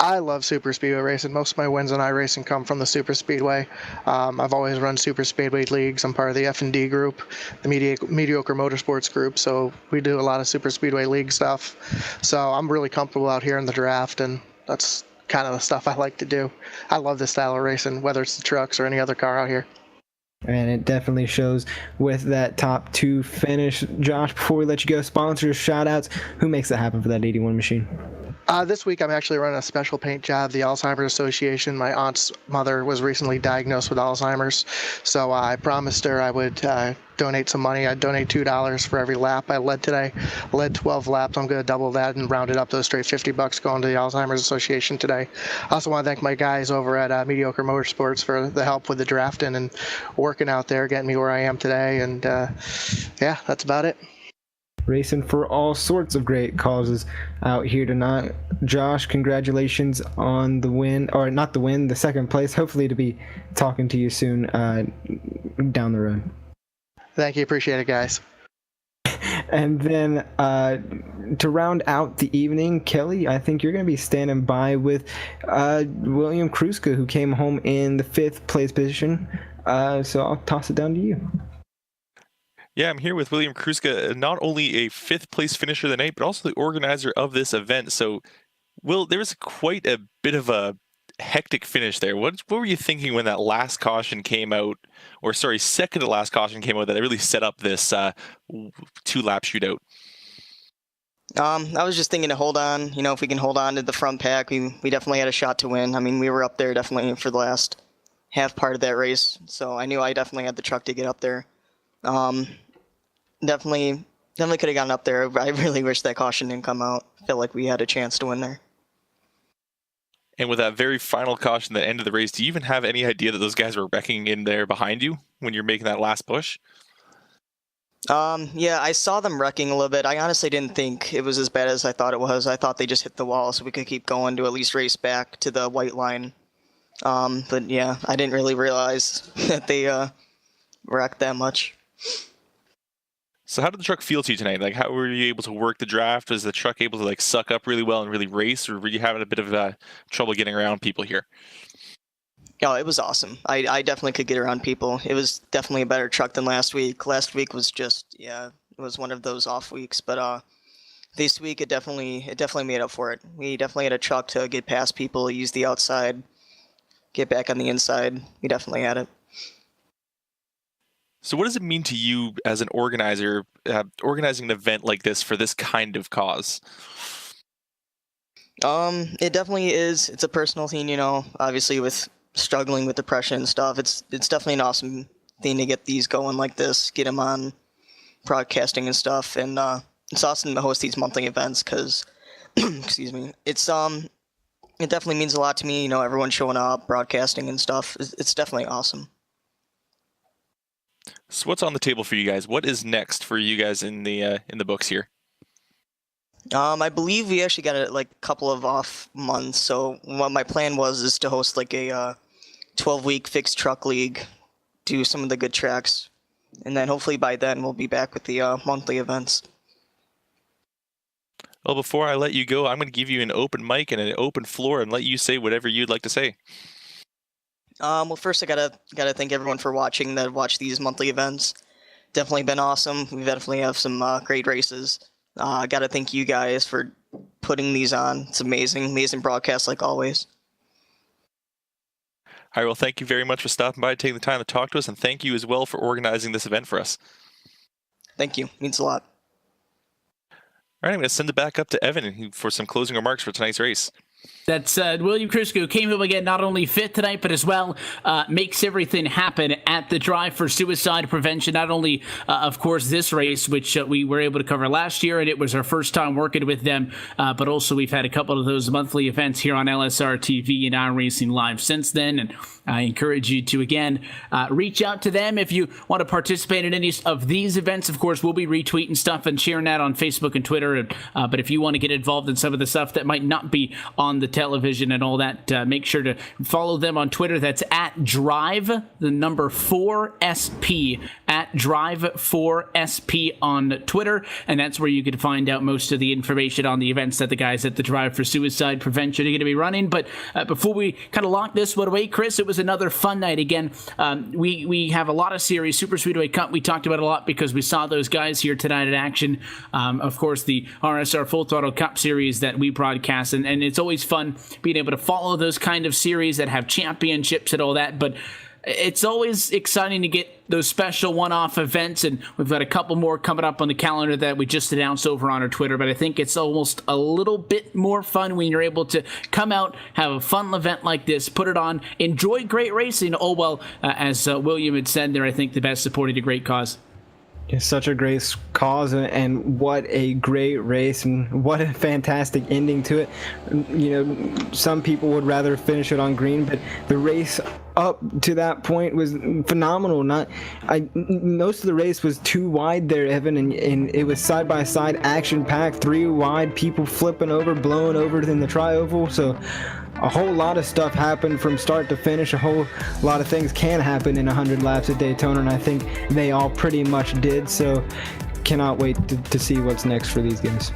I love super speedway racing. Most of my wins in iRacing come from the super speedway. I've always run super speedway leagues. I'm part of the F&D group, the mediocre motorsports group. So we do a lot of super speedway league stuff. So I'm really comfortable out here in the draft, and that's kind of the stuff I like to do. I love this style of racing, whether it's the trucks or any other car out here. And it definitely shows with that top 2 finish. Josh, before we let you go, sponsors, shout-outs, who makes that happen for that 81 machine? This week I'm actually running a special paint job, the Alzheimer's Association. My aunt's mother was recently diagnosed with Alzheimer's, so I promised her I would donate some money. I'd donate $2 for every lap I led today. I led 12 laps. I'm going to double that and round it up to a straight $50 going to the Alzheimer's Association today. I also want to thank my guys over at Mediocre Motorsports for the help with the drafting and working out there, getting me where I am today. And yeah, that's about it. Racing for all sorts of great causes out here tonight. Josh, congratulations on the win, or not the win, the 2nd place. Hopefully to be talking to you soon down the road. Thank you. Appreciate it, guys. And then to round out the evening, Kelly, I think you're going to be standing by with William Kruska, who came home in the 5th place position. So I'll toss it down to you. Yeah, I'm here with William Kruska, not only a 5th place finisher of the night, but also the organizer of this event. So, Will, there was quite a bit of a hectic finish there. What were you thinking when that last caution came out, or sorry, second to last caution came out, that really set up this 2-lap shootout? I was just thinking to hold on. If we can hold on to the front pack, we definitely had a shot to win. I mean, we were up there definitely for the last half part of that race, so I knew I definitely had the truck to get up there. Definitely could have gotten up there. I really wish that caution didn't come out. I felt like we had a chance to win there. And with that very final caution at the end of the race, do you even have any idea that those guys were wrecking in there behind you when you're making that last push? Yeah, I saw them wrecking a little bit. I honestly didn't think it was as bad as I thought it was. I thought they just hit the wall so we could keep going to at least race back to the white line. But yeah, I didn't really realize that they wrecked that much. So how did the truck feel to you tonight? Like, how were you able to work the draft? Was the truck able to like suck up really well and really race, or were you having a bit of trouble getting around people here? Oh, it was awesome. I definitely could get around people. It was definitely a better truck than last week. Last week was just, yeah, it was one of those off weeks. But this week it definitely made up for it. We definitely had a truck to get past people, use the outside, get back on the inside. We definitely had it. So what does it mean to you as an organizer, organizing an event like this for this kind of cause? It definitely is. It's a personal thing, you know, obviously with struggling with depression and stuff. It's definitely an awesome thing to get these going like this, get them on broadcasting and stuff. And it's awesome to host these monthly events because, excuse me, it definitely means a lot to me, you know, everyone showing up, broadcasting and stuff. It's definitely awesome. So what's on the table for you guys? What is next for you guys in the books here? I believe we actually got a couple of off months. So what my plan is to host like a 12-week fixed truck league, do some of the good tracks, and then hopefully by then we'll be back with the monthly events. Well, before I let you go, I'm going to give you an open mic and an open floor and let you say whatever you'd like to say. Well, first I gotta thank everyone for watching that watch these monthly events. Definitely been awesome. We definitely have some great races. I gotta thank you guys for putting these on. It's amazing broadcast like always. All right, well, thank you very much for stopping by, taking the time to talk to us, and thank you as well for organizing this event for us. Thank you. Means a lot. All right, I'm going to send it back up to Evan for some closing remarks for tonight's race. That's William Crisco came up again, not only fit tonight, but as well makes everything happen at the Drive for Suicide Prevention. Not only, of course, this race, which we were able to cover last year, and it was our first time working with them, but also we've had a couple of those monthly events here on LSRTV and iRacing Live since then, and I encourage you to, again, reach out to them if you want to participate in any of these events. Of course, we'll be retweeting stuff and sharing that on Facebook and Twitter, but if you want to get involved in some of the stuff that might not be on the television and all that, make sure to follow them on Twitter. That's at Drive, the number 4SP, at Drive4SP on Twitter, and that's where you can find out most of the information on the events that the guys at the Drive for Suicide Prevention are going to be running. But before we kind of lock this one away, Chris, it was another fun night again. We have a lot of series. Super Speedway Cup we talked about a lot because we saw those guys here tonight in action. Of course, the RSR Full Throttle Cup series that we broadcast, and it's always fun being able to follow those kind of series that have championships and all that, but it's always exciting to get those special one-off events, and we've got a couple more coming up on the calendar that we just announced over on our Twitter, but I think it's almost a little bit more fun when you're able to come out, have a fun event like this, put it on, enjoy great racing. Oh, well, as William had said there, I think the best supporting a great cause. It's such a great cause, and what a great race, and what a fantastic ending to it. You know, some people would rather finish it on green, but the race up to that point was phenomenal. Most of the race was too wide there, Evan, and it was side by side, action packed, 3 wide, people flipping over, blowing over in the tri-oval. So a whole lot of stuff happened from start to finish. A whole lot of things can happen in 100 laps at Daytona, and I think they all pretty much did. So cannot wait to see what's next for these guys.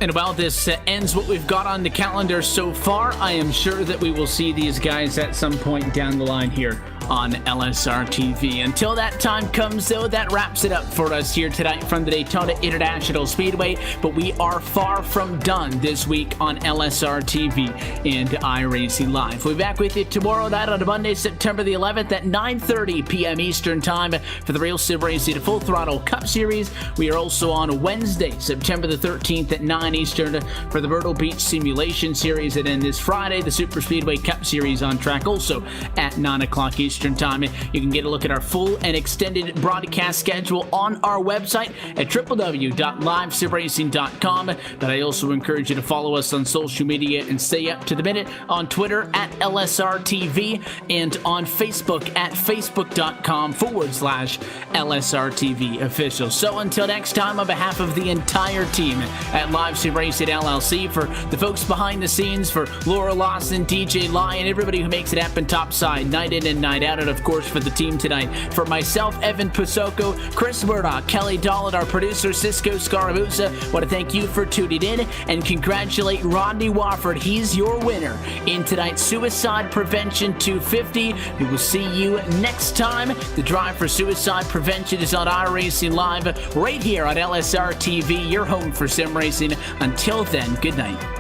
And while this ends what we've got on the calendar so far, I am sure that we will see these guys at some point down the line here on LSRTV. Until that time comes, though, that wraps it up for us here tonight from the Daytona International Speedway. But we are far from done this week on LSRTV and iRacing Live. We'll be back with you tomorrow night on Monday, September the 11th at 9:30 p.m. Eastern Time for the Real Sim Racing Full Throttle Cup Series. We are also on Wednesday, September the 13th at 9 9 Eastern for the Myrtle Beach Simulation Series. And then this Friday, the Super Speedway Cup Series on track, also at 9 o'clock Eastern Time. You can get a look at our full and extended broadcast schedule on our website at www.livesimracing.com. But I also encourage you to follow us on social media and stay up to the minute on Twitter at LSRTV and on Facebook at facebook.com/LSRTV official. So until next time, on behalf of the entire team at Live Sim Racing LLC, for the folks behind the scenes, for Laura Lawson, DJ Lyon, everybody who makes it happen topside, night in and night out, and of course for the team tonight, for myself, Evan Pusoko, Chris Murdoch, Kelly Dollard, our producer, Cisco Scaramuza, want to thank you for tuning in and congratulate Rodney Wofford. He's your winner in tonight's Suicide Prevention 250. We will see you next time. The drive for suicide prevention is on iRacing Live right here on LSR TV, your home for sim racing. Until then, good night.